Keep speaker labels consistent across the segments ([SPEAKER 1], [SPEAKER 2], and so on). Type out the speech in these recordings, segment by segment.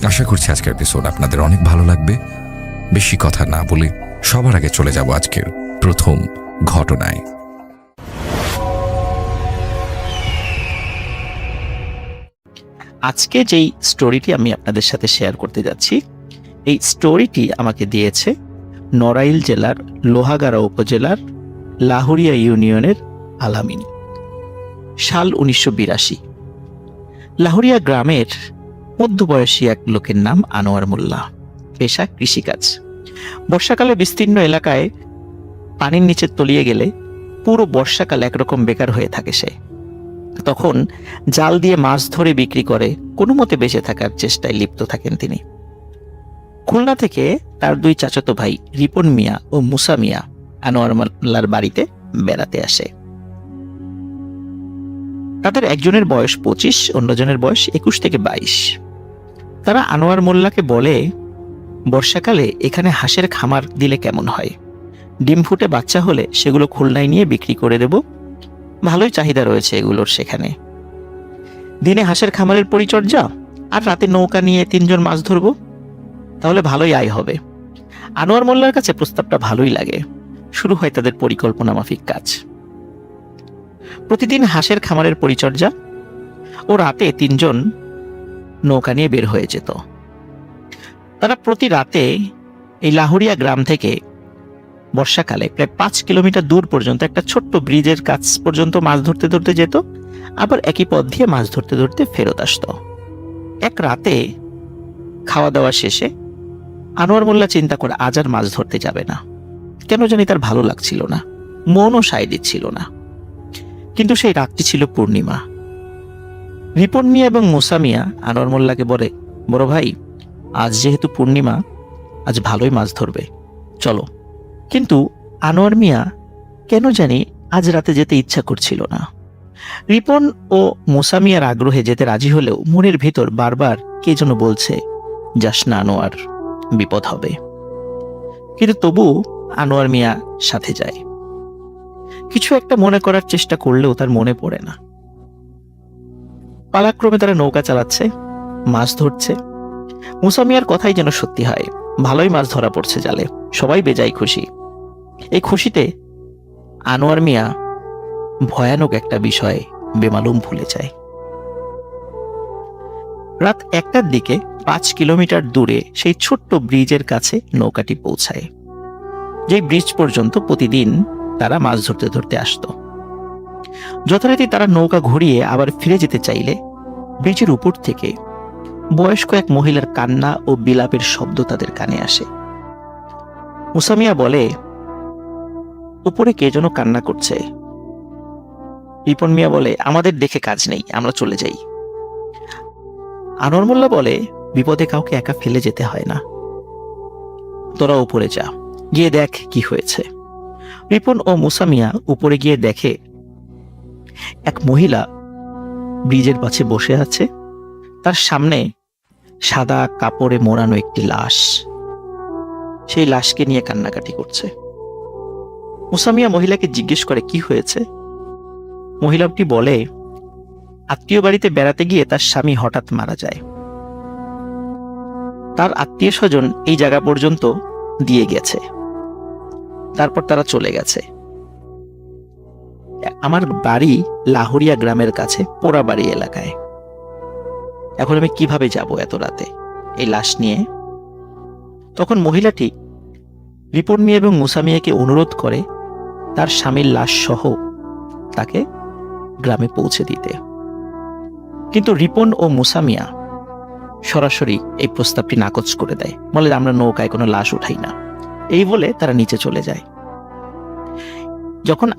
[SPEAKER 1] আশা করছি আজকের এপিসোড আপনাদের অনেক ভালো লাগবে। বেশি কথা না বলে সবার আগে চলে যাব আজকের প্রথম ঘটনায়।
[SPEAKER 2] আজকে যেই স্টোরিটি আমি আপনাদের সাথে শেয়ার করতে যাচ্ছি, এই স্টোরিটি আমাকে দিয়েছে নড়াইল জেলার লোহাগাড়া উপজেলার লাহুরিয়া ইউনিয়নের আলামিন। সাল 1982। লাহুরিয়া গ্রামের মধ্যবয়সী এক লোকের নাম আনোয়ার মোল্লা, পেশা কৃষিকাজ। বর্ষাকালে বিস্তীর্ণ এলাকায় পানির নিচে তলিয়ে গেলে পুরো বর্ষাকাল একরকম বেকার হয়ে থাকে সে। তখন জাল দিয়ে মাছ ধরে বিক্রি করে কোনো মতে বেঁচে থাকার চেষ্টায় লিপ্ত থাকেন তিনি। খুলনা থেকে তার দুই চাচাতো ভাই রিপন মিয়া ও মুসা মিয়া আনোয়ার মোল্লার বাড়িতে বেড়াতে আসে। তাদের একজনের বয়স 25, অন্যজনের বয়স 21 থেকে 22। তারা আনোয়ার মোল্লাকে বলে, বর্ষাকালে এখানে হাঁসের খামার দিলে কেমন হয়? ডিম ফুটে বাচ্চা হলে সেগুলো খুলনায় নিয়ে বিক্রি করে দেব, ভালোই চাহিদা রয়েছে এগুলোর সেখানে। দিনে হাঁসের খামারের পরিচর্যা আর রাতে নৌকা নিয়ে 3 জন মাছ ধরবো, তাহলে ভালোই আয় হবে। আনোয়ার মোল্লার কাছে প্রস্তাবটা ভালোই লাগে। শুরু হয় তাদের পরিকল্পনা মাফিক কাজ। প্রতিদিন হাঁসের খামারের পরিচর্যা ও রাতে 3 জন নৌকা নিয়ে বের হয়ে যেত। তারা প্রতি রাতে এই লাহুরিয়া গ্রাম থেকে বর্ষাকালে প্রায় 5 কিলোমিটার দূর পর্যন্ত একটা ছোট্ট ব্রিজের কাছ পর্যন্ত মাছ ধরতে ধরতে যেত, আবার একই পথ দিয়ে মাছ ধরতে ধরতে ফেরত আসতো। এক রাতে খাওয়া দাওয়া শেষে আনোয়ার মোল্লা চিন্তা করে আজ আর মাছ ধরতে যাবে না। কেন জানি তার ভালো লাগছিল না, মনও সায় দিচ্ছিল না। কিন্তু সেই রাতটি ছিল পূর্ণিমা। রিপন মিয়া এবং মুসা মিয়া আনোয়ার মোল্লাকে বলে, বড় ভাই, আজ যেহেতু পূর্ণিমা, আজ ভালোই মাছ ধরবে, চলো। কিন্তু আনোয়ার মিয়া কেন জানি আজ রাতে যেতে ইচ্ছা করছিল না। রিপন ও মুসা মিয়ার আগ্রহে যেতে রাজি হলেও মনের ভিতর বারবার কে যেন বলছে, যাস না আনোয়ার, বিপদ হবে। কিন্তু তবু আনোয়ার মিয়া সাথে যায়। কিছু একটা মনে করার চেষ্টা করলেও তার মনে পড়ে না। পালাক্রমে তারা নৌকা চালাচ্ছে, মাছ ধরছে। মুসা মিয়ার কথাই যেন সত্যি হয়, ভালোই মাছ ধরা পড়ছে জালে, সবাই বেজায় খুশি। এই খুশিতে আনোয়ার মিয়া ভয়ানক একটা বিষয় বেমালুম ভুলে যায়। রাত 1টার দিকে 5 কিলোমিটার দূরে সেই ছোট্ট ব্রিজের কাছে নৌকাটি পৌঁছায়, যে ব্রিজ পর্যন্ত প্রতিদিন তারা মাছ ধরতে ধরতে আসতো। যথারীতি তারা নৌকা ঘুরিয়ে আবার ফিরে যেতে চাইলে ব্রিজের উপর থেকে বয়স্ক এক মহিলার কান্না ও বিলাপের শব্দ তাদের কানে আসে। মুসা মিয়া বলে, উপরে কে যেন কান্না করছে। রিপন মিয়া বলে, আমাদের দেখে কাজ নেই, আমরা চলে যাই। আনোয়ার মোল্লা বলে, বিপদে কাউকে একা ফেলে যেতে হয় না, তোরা উপরে যা, গিয়ে দেখ কি হয়েছে। রিপন ও মুসা মিয়া উপরে গিয়ে দেখে এক মহিলা ব্রিজের পাশে বসে আছে, তার সামনে সাদা কাপড়ে মোড়ানো একটি লাশ। সেই লাশকে নিয়ে কান্নাকাটি করছে। মুসা মিয়া মহিলাকে জিজ্ঞেস করে, কি হয়েছে? মহিলাটি বলে, আত্মীয় বাড়িতে বেড়াতে গিয়ে তার স্বামী হঠাৎ মারা যায়। তার আত্মীয় স্বজন এই জায়গা পর্যন্ত দিয়ে গেছে, তারপর তারা চলে গেছে। আমার বাড়ি লাহুরিয়া গ্রামের কাছে পোড়াবাড়ি এলাকায়। এখন আমি কিভাবে যাব এত রাতে এই লাশ নিয়ে? তখন মহিলাটি রিপন মিয়া এবং মুসা মিয়াকে অনুরোধ করে তার স্বামীর লাশ সহ তাকে গ্রামে পৌঁছে দিতে। কিন্তু রিপন ও মুসা মিয়া সরাসরি এই প্রস্তাবটি নাকচ করে দেয়, বলে আমরা নৌকায় কোনো লাশ উঠাই না। এই বলে তারা নিচে চলে যায়। যখন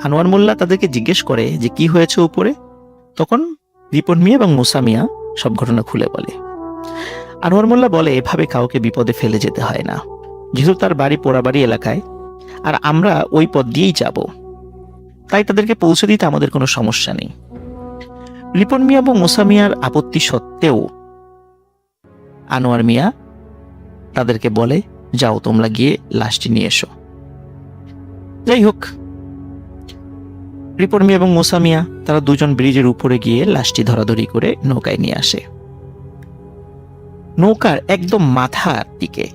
[SPEAKER 2] আনোয়ার মোল্লা তাদেরকে জিজ্ঞেস করে যে কি হয়েছে উপরে, তখন রিপন মিয়া এবং মুসা মিয়া সব ঘটনা খুলে বলে। আনোয়ার মোল্লা বলে, এভাবে কাউকে বিপদে ফেলে যেতে হয় না, যেহেতু তার বাড়ি পোড়াবাড়ি এলাকায় আর আমরা ওই পথ দিয়েই যাব, তাই তাদেরকে পৌঁছে দিতে আমাদের কোনো সমস্যা নেই। রিপন মিয়া এবং মুসা মিয়ার আপত্তি সত্ত্বেও আনোয়ার মিয়া তাদেরকে বলে, যাও তোমরা গিয়ে লাশটি নিয়ে এসো। যাই হোক, রিপন মিয়া এবং মুসা মিয়া তারা দুজন ব্রিজের উপরে গিয়ে লাশটি ধরাধরি করে নৌকায় নিয়ে আসে। নৌকার একদম মাথার দিকে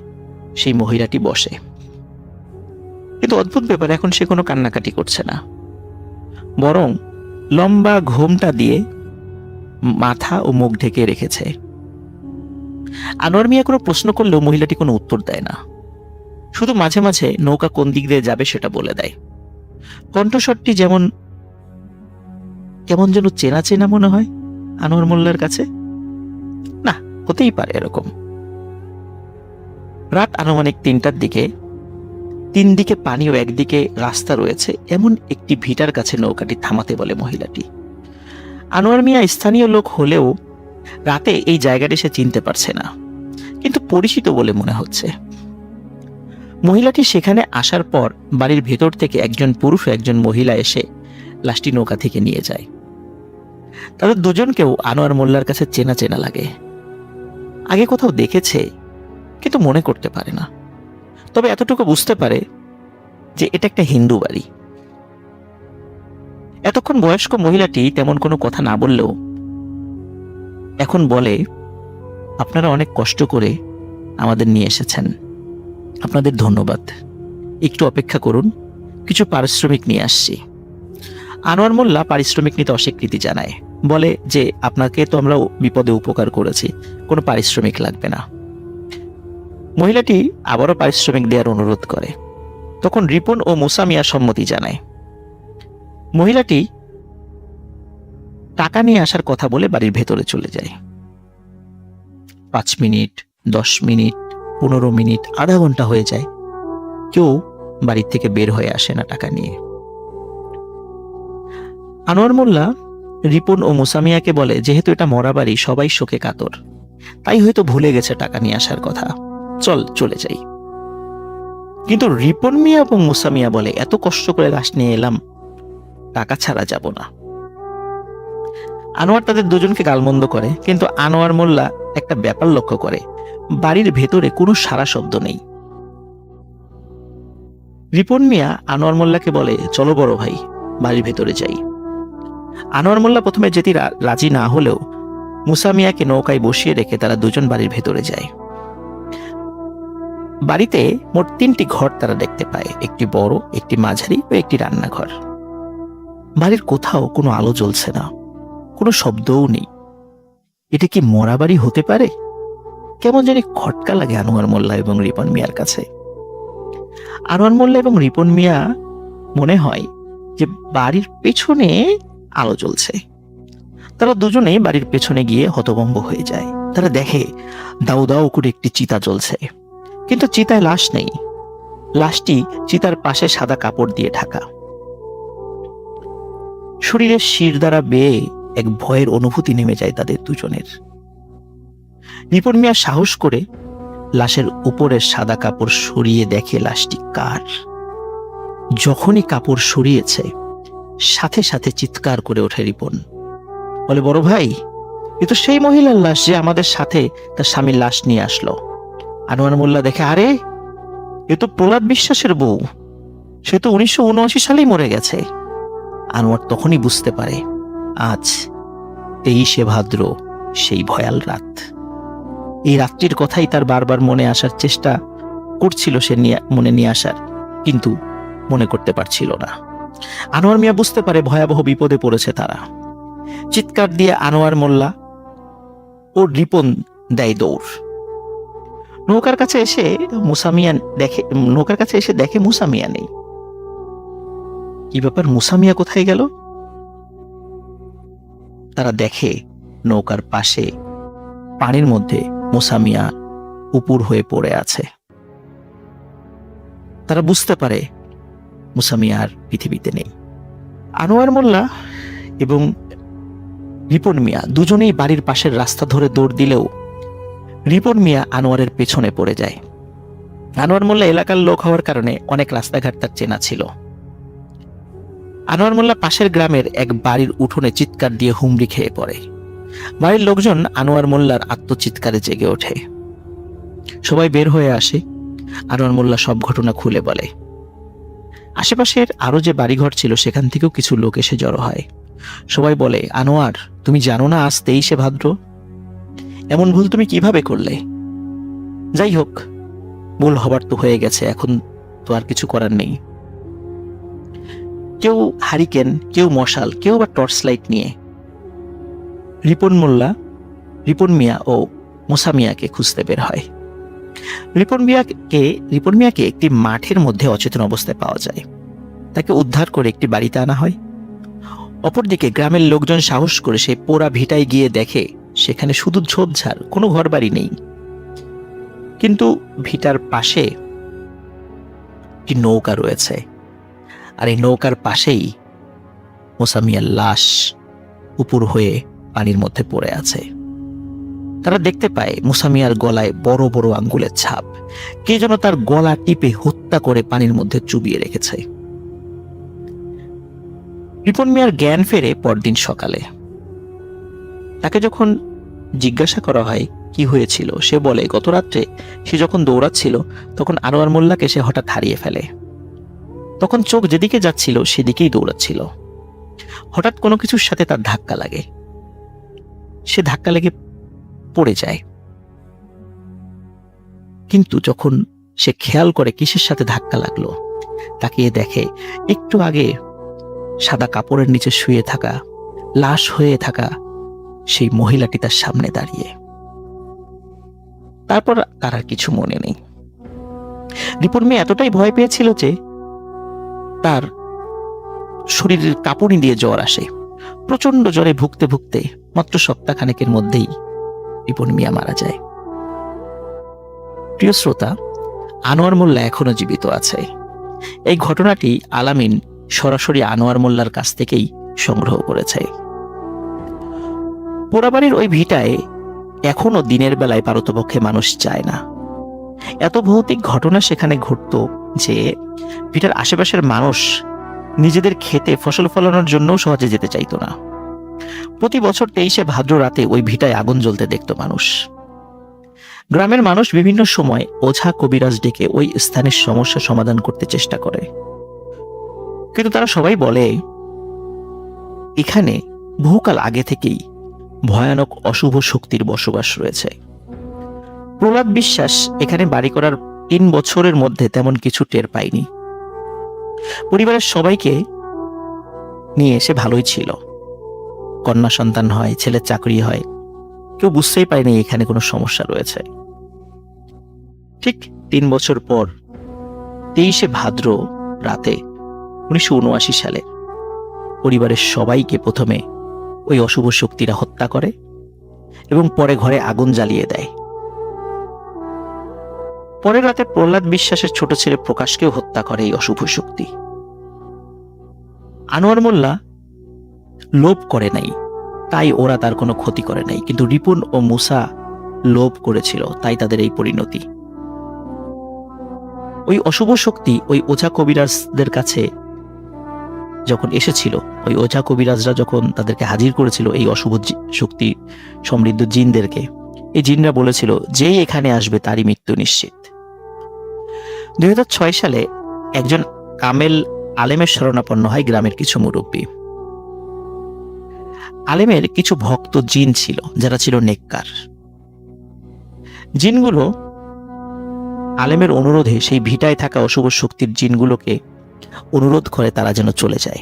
[SPEAKER 2] সেই মহিলাটি বসে। কিন্তু অদ্ভুত ব্যাপার, এখন সে কোনো কান্নাকাটি করছে না, বরং লম্বা ঘোমটা দিয়ে মাথা ও মুখ ঢেকে রেখেছে। আনোয়ার মিয়া কোনো প্রশ্ন করলেও মহিলাটি কোনো উত্তর দেয় না, শুধু মাঝে মাঝে নৌকা কোন দিক দিয়ে যাবে সেটা বলে দেয়। কণ্ঠস্বরটি যেমন কেমন যেন চেনা চেনা মনে হয় আনোয়ার মোল্লার কাছে। না, হতেই পারে এরকম। রাত আনুমানিক 3টার দিকে, 3 দিকে পানি ও একদিকে রাস্তা রয়েছে এমন একটি ভিটার কাছে নৌকাটি থামাতে বলে মহিলাটি। আনোয়ার মিয়া স্থানীয় লোক হলেও রাতে এই জায়গাটি সে চিনতে পারছে না, কিন্তু পরিচিত বলে মনে হচ্ছে। মহিলাটি সেখানে আসার পর বাড়ির ভেতর থেকে একজন পুরুষ ও একজন মহিলা এসে লাশটি নৌকা থেকে নিয়ে যায়। তাদের দুজনকেও আনোয়ার মোল্লার কাছে চেনা চেনা লাগে, আগে কোথাও দেখেছে কিন্তু মনে করতে পারে না। তবে এতটুকু বুঝতে পারে যে এটা একটা হিন্দু বাড়ি। এতক্ষণ বয়স্ক মহিলাটি তেমন কোনো কথা না বললেও এখন বলে, আপনারা অনেক কষ্ট করে আমাদের নিয়ে এসেছেন, আপনাদের ধন্যবাদ, একটু অপেক্ষা করুন, কিছু পারিশ্রমিক নিয়ে আসছি। আনোয়ার মোল্লা পারিশ্রমিক নিতে অস্বীকৃতি জানায়, বলে যে আপনাকে তো আমরা বিপদে উপকার করেছি, কোনো পারিশ্রমিক লাগবে না। মহিলাটি আবারও পারিশ্রমিক দেওয়ার অনুরোধ করে, তখন রিপন ও মুসা মিয়া সম্মতি জানায়। মহিলাটি টাকা নিয়ে আসার কথা বলে বাড়ির ভেতরে চলে যায়। 5 মিনিট, 10 মিনিট, 15 মিনিট, আধা ঘন্টা হয়ে যায়, কেউ বাড়ির থেকে বের হয়ে আসে না টাকা নিয়ে। আনোয়ার মোল্লা রিপন ও মুসামিয়াকে বলে, যেহেতু এটা মরা বাড়ি, সবাই শোকে কাতর, তাই হয়তো ভুলে গেছে টাকা নিয়ে আসার কথা, চল চলে যাই। কিন্তু রিপন মিয়া এবং মুসামিয়া বলে, এত কষ্ট করে লাশ নিয়ে এলাম, টাকা ছাড়া যাব না। আনোয়ার তাদের দুজনকে গালমন্দ করে, কিন্তু আনোয়ার মোল্লা একটা ব্যাপার লক্ষ্য করে, বাড়ির ভেতরে কোনো সারা শব্দ নেই। রিপন মিয়া আনোয়ার মোল্লাকে বলে, চলো বড় ভাই, বাড়ির ভেতরে যাই। আনোয়ার মোল্লা প্রথমে যেতে রাজি না হলেও মুসা মিয়াকে নৌকায় বসিয়ে রেখে তারা দুজন বাড়ির ভেতরে যায়। বাড়িতে মোট 3টি ঘর তারা দেখতে পায়, একটি বড়, একটি মাঝারি ও একটি রান্নাঘর। বাড়ির কোথাও কোনো আলো জ্বলছে না, কোনো শব্দও নেই। এটা কি মরা বাড়ি হতে পারে? কেমন জানি খটকা লাগে আনোয়ার মোল্লা এবং রিপন মিয়ার কাছে। আনোয়ার মোল্লা এবং রিপন মিয়া মনে হয় যে বাড়ির পেছনে আলো জ্বলছে। তারা দুজনে বাড়ির পেছনে গিয়ে হতভম্ব হয়ে যায়। তারা দেখে দাউ দাউ করে একটি চিতা জ্বলছে, কিন্তু চিতায় লাশ নেই। লাশটি চিতার পাশে সাদা কাপড় দিয়ে ঢাকা। শরীরের শির দ্বারা বেয়ে এক ভয়ের অনুভূতি নেমে যায় তাদের দুজনের। রিপন মিয়া সাহস করে লাশের উপরের সাদা কাপড় সরিয়ে দেখে লাশটি কার। যখনই কাপড় সরিয়েছে, সাথে সাথে চিৎকার করে ওঠে রিপন, বলে, বড় ভাই, এ তো সেই মহিলার লাশ যে আমাদের সাথে তার স্বামীর লাশ নিয়ে আসলো। আনোয়ার মোল্লা দেখে, আরে এ তো প্রহ্লাদ বিশ্বাসের বউ, সে তো 1979 সালেই মরে গেছে। আনোয়ার তখনই বুঝতে পারে আজ 23শে ভাদ্র, সেই ভয়াল রাত। এই রাত্রির কথাই তার বারবার মনে আসার চেষ্টা করছিল, সে মনে নিয়ে আসার, কিন্তু মনে করতে পারছিল না। আনোয়ার মিয়া বুঝতে পারে ভয়াবহ বিপদে পড়েছে তারা। চিৎকার দিয়ে আনোয়ার মোল্লা ও রিপন দেয় দৌড়। নৌকার কাছে এসে দেখে মুসা মিয়া নেই। কি ব্যাপার, মুসা মিয়া কোথায় গেল? তারা দেখে নৌকার পাশে পানির মধ্যে মুসা মিয়া উপুর হয়ে পড়ে আছে। তারা বুঝতে পারে মুসা মিয়া আর পৃথিবীতে নেই। আনোয়ার মোল্লা এবং রিপন মিয়া দুজনেই বাড়ির পাশের রাস্তা ধরে দৌড় দিলেও রিপন মিয়া আনোয়ারের পেছনে পড়ে যায়। আনোয়ার মোল্লা এলাকার লোক হওয়ার কারণে অনেক রাস্তাঘাট তার চেনা ছিল। আনোয়ার মোল্লা পাশের গ্রামের এক বাড়ির উঠোনে চিৎকার দিয়ে হুমড়ি খেয়ে পড়ে। বাড়ির লোকজন আনোয়ার মোল্লার আত্মচিৎকারে জেগে ওঠে। সবাই বের হয়ে আসে। আনোয়ার মোল্লা সব ঘটনা খুলে বলে। আশেপাশের আরো যে বাড়িঘর ছিল সেখান থেকেও কিছু লোক এসে জড়ো হয়। সবাই বলে, আনোয়ার, তুমি জানো না আজ 23শে ভাদ্র? এমন ভুল তুমি কিভাবে করলে? যাই হোক, ভুল হবার তো হয়ে গেছে, এখন তো আর কিছু করার নেই। কেউ হারিকেন, কেউ মশাল, কেউ বা টর্চ লাইট নিয়ে রিপন মিয়া ও মুসা মিয়াকে খুঁজতে বের হয়। রিপন মিয়াকে একটি মাঠের মধ্যে অচেতন অবস্থায় পাওয়া যায়। তাকে উদ্ধার করে একটি বাড়িতে আনা হয়। অপরদিকে গ্রামের লোকজন সাহস করে সেই পোড়া ভিটায় গিয়ে দেখে সেখানে শুধু ঝোপঝাড়, কোনো ঘরবাড়ি নেই। কিন্তু ভিটার পাশে একটি নৌকা রয়েছে, আর এই নৌকার পাশেই মুসা মিয়ার লাশ উপর হয়ে পানির মধ্যে পড়ে আছে। তারা দেখতে পায় মুসা মিয়ার গলায় বড় বড় আঙ্গুলের ছাপ। কে যেন তার গলা টিপে হত্যা করে পানির মধ্যে চুবিয়ে রেখেছে। রিপন মিয়ার জ্ঞান ফেরে পরদিন সকালে। তাকে যখন জিজ্ঞাসা করা হয় কি হয়েছিল, সে বলে গত রাত্রে সে যখন দৌড়াচ্ছিল তখন আনোয়ার মোল্লাকে সে হঠাৎ হারিয়ে ফেলে। তখন চোখ যেদিকে যাচ্ছিল সেদিকেই দৌড়াচ্ছিল। হঠাৎ কোনো কিছুর সাথে তার ধাক্কা লাগে, সে ধাক্কা লেগে পড়ে যায়। কিন্তু যখন সে খেয়াল করে কিসের সাথে ধাক্কা লাগলো, তাকিয়ে দেখে একটু আগে সাদা কাপড়ের নিচে শুয়ে থাকা, লাশ হয়ে থাকা সেই মহিলাটি তার সামনে দাঁড়িয়ে। তারপর তার আর কিছু মনে নেই। রিপন মিয়া এতটাই ভয় পেয়েছিল যে তার শরীরের কাঁপুনি দিয়ে জ্বর আসে। প্রচন্ড জ্বরে ভুগতে ভুগতে মাত্র সপ্তাহখানেকের মধ্যেই রিপন মিয়া মারা যায়। প্রিয় শ্রোতা, আনোয়ার মোল্লা এখনো জীবিত আছে। এই ঘটনাটি আলামিন সরাসরি আনোয়ার মোল্লার কাছ থেকেই সংগ্রহ করেছে। পোড়াবাড়ির ওই ভিটায় এখনো দিনের বেলায় পারতপক্ষে মানুষ যায় না। এত ভৌতিক ঘটনা সেখানে ঘটত যে ভিটার আশেপাশের মানুষ নিজেদের খেতে ফসল ফলানোর জন্য সহজে যেতে চাইত না। প্রতি বছর 23শে ভাদ্র রাতে ওই ভিটায় আগুন জ্বলতে দেখত মানুষ। গ্রামের মানুষ বিভিন্ন সময় ওঝা কবিরাজ ডেকে ওই স্থানের সমস্যা সমাধান করতে চেষ্টা করে, কিন্তু তারা সবাই বলে এখানে বহুকাল আগে থেকেই ভয়ানক অশুভ শক্তির বসবাস রয়েছে। প্রহ্লাদ বিশ্বাস এখানে বাড়ি করার 3 বছরের মধ্যে তেমন কিছু টের পায়নি। পরিবারের সবাইকে নিয়ে এসে ভালোই ছিল, কন্যা সন্তান হয়, ছেলের চাকরি হয়, কেউ বুঝতেই পারেনি এখানে কোনো সমস্যা রয়েছে। ঠিক 3 বছর পর 23শে ভাদ্র রাতে 1979 সালে পরিবারের সবাইকে প্রথমে ওই অশুভ শক্তিরা হত্যা করে এবং পরে ঘরে আগুন জ্বালিয়ে দেয়। পরের রাতে প্রহ্লাদ বিশ্বাসের ছোট ছেলে প্রকাশকেও হত্যা করে এই অশুভ শক্তি। আনোয়ার মোল্লা লোভ করে নাই, তাই ওরা তার কোনো ক্ষতি করে নাই, কিন্তু রিপন ও মুসা লোভ করেছিল, তাই তাদের এই পরিণতি। ওই অশুভ শক্তি ওই ওঝা কবিরাজদের কাছে যখন এসেছিল, ওই ওঝা কবিরাজরা যখন তাদেরকে হাজির করেছিল এই অশুভ শক্তি সমৃদ্ধ জিনদেরকে, এই জিনরা বলেছিল যেই এখানে আসবে তারই মৃত্যু নিশ্চিত। 2006 সালে একজন কামেল আলেমের শরণাপন্ন হয় গ্রামের কিছু মুরব্বী। আলেমের কিছু ভক্ত জিন ছিল যারা ছিল নেককার। জিনগুলো আলেমের অনুরোধে সেই ভিটায় থাকা অশুভ শক্তির জিনগুলোকে অনুরোধ করে তারা যেন চলে যায়,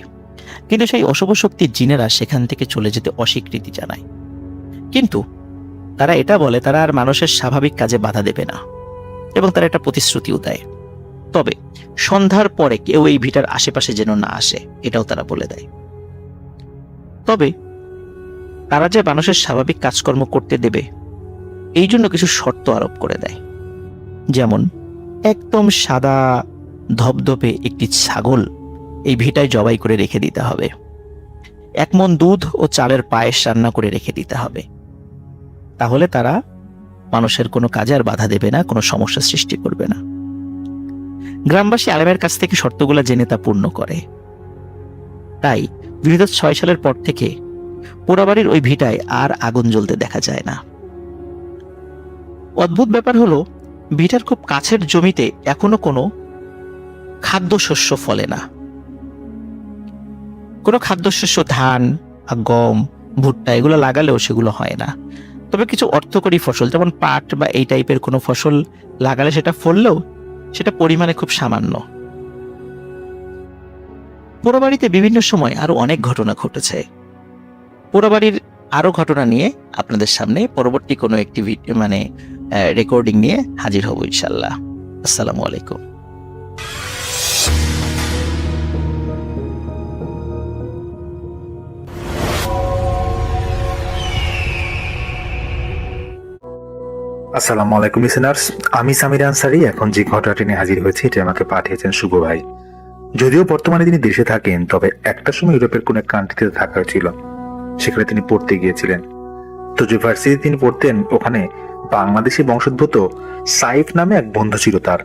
[SPEAKER 2] কিন্তু সেই অশুভ শক্তির জিনেরা সেখান থেকে চলে যেতে অস্বীকৃতি জানায়। কিন্তু তারা এটা বলে তারা আর মানুষের স্বাভাবিক কাজে বাধা দেবে না, এবং তারা একটা প্রতিশ্রুতিও দেয়, তবে সন্ধ্যার পরে কেউ এই ভিটার আশেপাশে যেন না আসে, এটাও তারা বলে দেয়। তবে তারা যে মানুষের স্বাভাবিক কাজকর্ম করতে দেবে এই জন্য কিছু শর্ত আরোপ করে দেয়, যেমন একদম সাদা ধবধবে একটি ছাগল এই ভিটায় জবাই করে রেখে দিতে হবে, 1 মণ দুধ ও চালের পায়েস রান্না করে রেখে দিতে হবে। তাহলে তারা মানুষের কোনো কাজে আর বাধা দেবে না, কোনো সমস্যা সৃষ্টি করবে না। গ্রামবাসী আলেমের কাছ থেকে শর্তগুলো জেনে তা পূর্ণ করে। তাই 2006 সালের পর থেকে পোড়াবাড়ির ওই ভিটায় আর আগুন জ্বলতে দেখা যায় না। অদ্ভুত ব্যাপার হলো, ভিটার খুব কাছের জমিতে এখনো কোনো খাদ্যশস্য ফলে না। কোনো খাদ্যশস্য, ধান, গম, ভুট্টা এগুলো লাগালেও সেগুলো হয় না। তবে কিছু অর্থকরী ফসল যেমন পাট বা এই টাইপের কোনো ফসল লাগালে সেটা ফললেও সেটা পরিমাণে খুব সামান্য। পোড়াবাড়িতে বিভিন্ন সময় আরো অনেক ঘটনা ঘটেছে। পোড়াবাড়ির আরো ঘটনা নিয়ে আপনাদের সামনে পরবর্তী কোনো একটি রেকর্ডিং নিয়ে হাজির হব ইনশাল্লাহ। আসসালামু আলাইকুম।
[SPEAKER 3] আসসালামু আলাইকুম লিসেনার্স, আমি সামির আনসারি। এখন যে ঘটনাটি নিয়ে হাজির হয়েছে এটি আমাকে পাঠিয়েছেন শুভ ভাই। যদিও বর্তমানে তিনি দেশে থাকেন, তবে একটা সময় ইউরোপের কোন এক কান্ট্রিতে থাকা হয়েছিল, সেখানে তিনি পড়তে গিয়েছিলেন। তো যে ভার্সিটি তিনি পড়তেন ওখানে বাংলাদেশি বংশোদ্ভূত সাইফ নামে এক বন্ধু ছিল তার।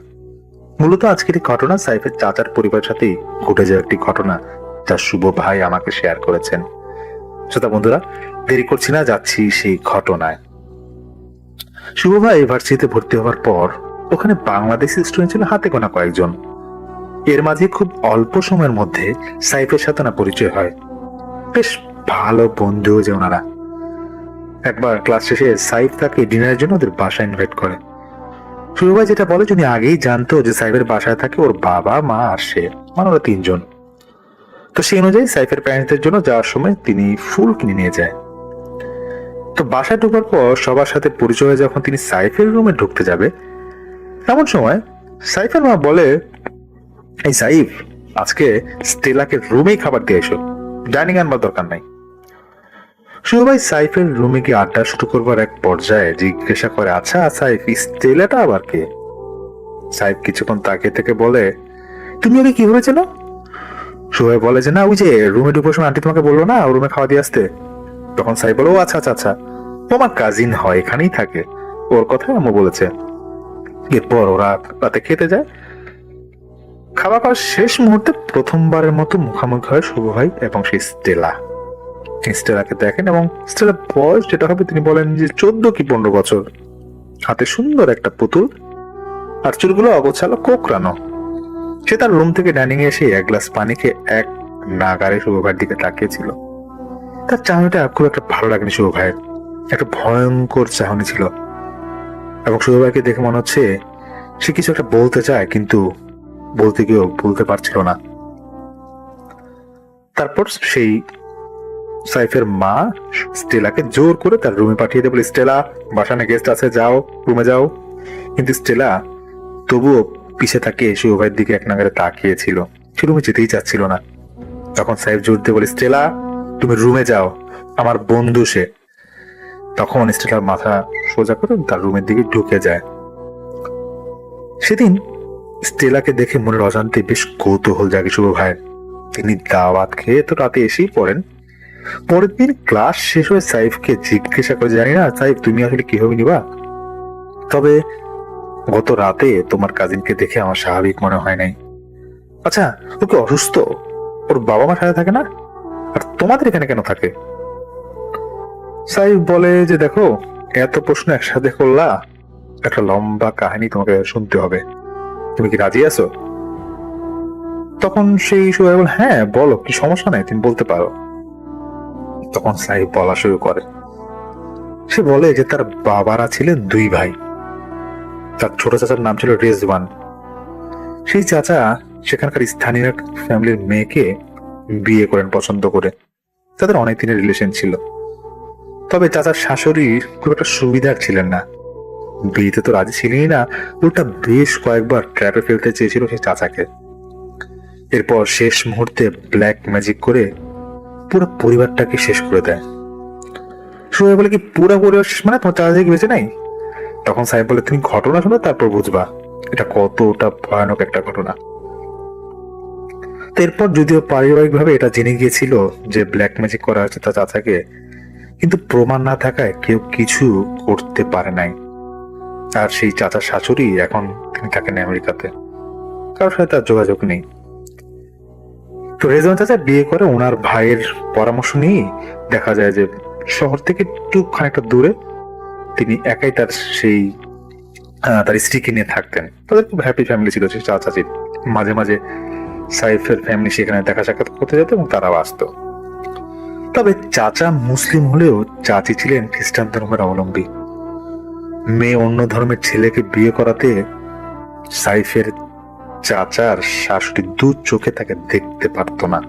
[SPEAKER 3] মূলত আজকের এই ঘটনা সাইফের চাচার পরিবারের সাথেই ঘটে যাওয়া একটি ঘটনা, যা শুভ ভাই আমাকে শেয়ার করেছেন। শ্রোতা বন্ধুরা, দেরি করছি না, যাচ্ছি সেই ঘটনায়। শুভ ভাই ভার্সিটিতে ভর্তি হওয়ার পর ওখানে বাংলাদেশি স্টুডেন্ট ছিল হাতে গোনা কয়েকজন। এর মাঝে খুব অল্প সময়ের মধ্যে সাইফের সাথে না পরিচয় হয়। বেশ ভালো বন্ধু যে ওনারা। একবার ক্লাস শেষে সাইফ তাকে ডিনারের জন্য ওদের বাসায় ইনভাইট করে। শুভ ভাই যেটা বলে, যদি আগেই জানতো যে সাইফের বাসায় থাকে ওর বাবা মা আর সে, মানে ওরা তিনজন, তো সেই অনুযায়ী সাইফের প্যারেন্টসদের জন্য যাওয়ার সময় তিনি ফুল কিনে নিয়ে যায়। তো বাসায় ঢোকার পর সবার সাথে পরিচয় হয়ে যখন তিনি সাইফের রুমে ঢুকতে যাবে, এমন সময় সাইফের মা বলে, এই সাইফ, আজকে স্টেলাকে রুমেই খাবার দিয়ে এসো, ডাইনিং আনবার দরকার নাই। শুভ ভাই সাইফের রুমে গিয়ে আড্ডা শুরু করবার এক পর্যায়ে জিজ্ঞাসা করে, আচ্ছা সাইফ, স্টেলাটা আবার কে? সাইফ কিছুক্ষণ তাকিয়ে থেকে বলে, তুমি ওকে কিভাবে চেনো? শুভ ভাই বলে যে, না ওই যে রুমে ঢুকবার সময় আন্টি তোমাকে বললো না ও রুমে খাওয়া দিয়ে আসতে। তখন সাইফ বলে, ও আচ্ছা আচ্ছা আচ্ছা, ও আমার কাজিন হয়, এখানেই থাকে, ওর কথাই আম্মু বলেছে। এরপর ওরা রাতে খেতে যায়। খাওয়া খাওয়ার শেষ মুহূর্তে প্রথমবারের মতো মুখোমুখি হয় শুভ ভাই এবং সেই স্টেলা। স্টেলাকে দেখেন এবং স্টেলার বয়স যেটা হবে তিনি বলেন যে 14 কি 15 বছর। হাতে সুন্দর একটা পুতুল আর চুলগুলো অগোছালো কোকড়ানো। সে তার রুম থেকে ডাইনিং এ এসে এক গ্লাস পানি খেয়ে এক নাগারে শুভ ভাইয়ের দিকে তাকিয়েছিল। তার চাহনিটা খুব একটা ভালো লাগেনি শুভ ভাইয়ের, একটা ভয়ঙ্কর চাহনি ছিল। এবং শুভ ভাইকে দেখে মনে হচ্ছে সে কিছু একটা বলতে চায়, কিন্তু বলতে গিয়েও বলতে পারছিল না। তারপর সেই সাইফের মা স্টেলাকে জোর করে তার রুমে পাঠিয়ে দেয়, বলে, স্টেলা, বাসানে গেস্ট আছে, যাও রুমে যাও। কিন্তু স্টেলা তবুও পিছে তাকিয়ে শুভ ভাইয়ের দিকে এক নাগারে তাকিয়েছিল, সে রুমে যেতেই চাচ্ছিল না। তখন সাইফ জোর দিয়ে বলে, স্টেলা তুমি রুমে যাও, আমার বন্ধু সে। তখন স্টেলার মাথা সোজা করে তার রুমের দিকে ঢুকে যায়। সেদিন স্টেলাকে দেখে মনের অজান্তে বেশ কৌতূহল জাগে শুভ ভাইয়ের। তিনি দাওয়াত খেয়ে তো রাতে এসেই পড়েন। পরের দিন ক্লাস শেষ হয়ে সাইফকে জিজ্ঞাসা করে, জানি না সাইফ তুমি আসলে কিভাবে নিবা, তবে গত রাতে তোমার কাজিনকে দেখে আমার স্বাভাবিক মনে হয় নাই। আচ্ছা ওকে অসুস্থ, ওর বাবা মা সাথে থাকে না, আর তোমাদের এখানে কেন থাকে? সাইফ বলে যে, দেখো এত প্রশ্ন একসাথে করলা, একটা লম্বা কাহিনী তোমাকে শুনতে হবে, তুমি কি রাজি আছো? তখন সেই শুয়ে বলে, হ্যাঁ বলো, কি সমস্যা নাই, তুমি বলতে পারো। তখন সাইফ বলা শুরু করে। সে বলে যে তার বাবারা ছিলেন দুই ভাই। তার ছোট চাচার নাম ছিল রেজওয়ান। সেই চাচা সেখানকার স্থানীয় ফ্যামিলির মেয়েকে বিয়ে করেন পছন্দ করে। তাদের অনেক দিনের রিলেশন ছিল। তবে চাচার শাশুড়ি খুব একটা সুবিধার ছিলেন না, বিয়েতে তো রাজি ছিলেনই না, উল্টা বেশ কয়েকবার ট্র্যাপে ফেলতে চেয়েছিল সেই চাচাকে। এরপর শেষ মুহূর্তে ব্ল্যাক ম্যাজিক করে পুরো পরিবারটাকে শেষ করে দেয়। শুয়ে বলে, কি পুরো পরিবার শেষ মানে তোমার চাচা কি বেঁচে নাই? তখন সাহেব বলে, তুমি ঘটনা শোনো তারপর বুঝবা এটা কতটা ভয়ানক একটা ঘটনা। এরপর যদিও পারিবারিক ভাবে এটা জেনে গিয়েছিল যে ব্ল্যাক ম্যাজিক করা হয়েছে তার চাচাকে, কিন্তু প্রমাণ না থাকায় কেউ কিছু করতে পারে নাই। আর সেই চাচার শাশুড়ি এখন তিনি থাকেন আমেরিকাতে, কারোর সাথে তার যোগাযোগ নেই। তো রেজওয়ান চাচা বিয়ে করে ওনার ভাইয়ের পরামর্শ নিয়ে দেখা যায় যে শহর থেকে একটু খানিকটা দূরে তিনি একাই তার সেই তার স্ত্রীকে নিয়ে থাকতেন। তাদের খুব হ্যাপি ফ্যামিলি ছিল সেই চাচাচির। মাঝে মাঝে সাইফের ফ্যামিলি সেখানে দেখা সাক্ষাৎ করতে যেত এবং তারাও আসতো। তো তবে চাচা মুসলিম হলেও চাচি ছিলেন খ্রিস্টান ধর্মের অবলম্বী। মেয়ে অন্য ধর্মের ছেলেকে বিয়ে করাতে সাইফের চাচার শাশুড়ি দু চোখে তাকে দেখতে পারত না।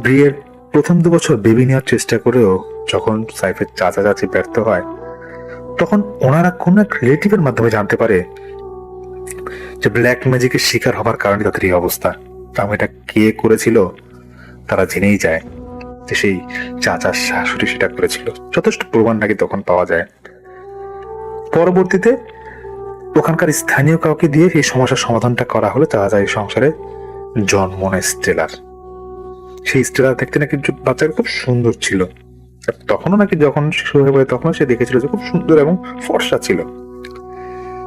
[SPEAKER 3] বিয়ের প্রথম 2 বছর বেবি নেওয়ার চেষ্টা করেও যখন সাইফের চাচা চাচি ব্যর্থ হয়, তখন ওনারা কোন এক রিলেটিভের মাধ্যমে জানতে পারে যে ব্ল্যাক ম্যাজিকের শিকার হবার কারণে তাদের এই অবস্থা। এবং এটা কে করেছিল তারা জেনেই যায় যে সেই চাচার শাশুড়ি সেটা করেছিল। যথেষ্ট প্রমাণ নাকি তখন পাওয়া যায়। পরবর্তীতে ওখানকার স্থানীয় কাউকে দিয়ে এই সমস্যার সমাধানটা করা হলো। চাচা এই সংসারে জন্ম নেয় স্টেলার। সেই স্টেলার দেখতে নাকি বাচ্চাটা খুব সুন্দর ছিল। তখনও নাকি যখন শিশু হয়ে পড়ে তখন সে দেখেছিল যে খুব সুন্দর এবং ফর্সা ছিল।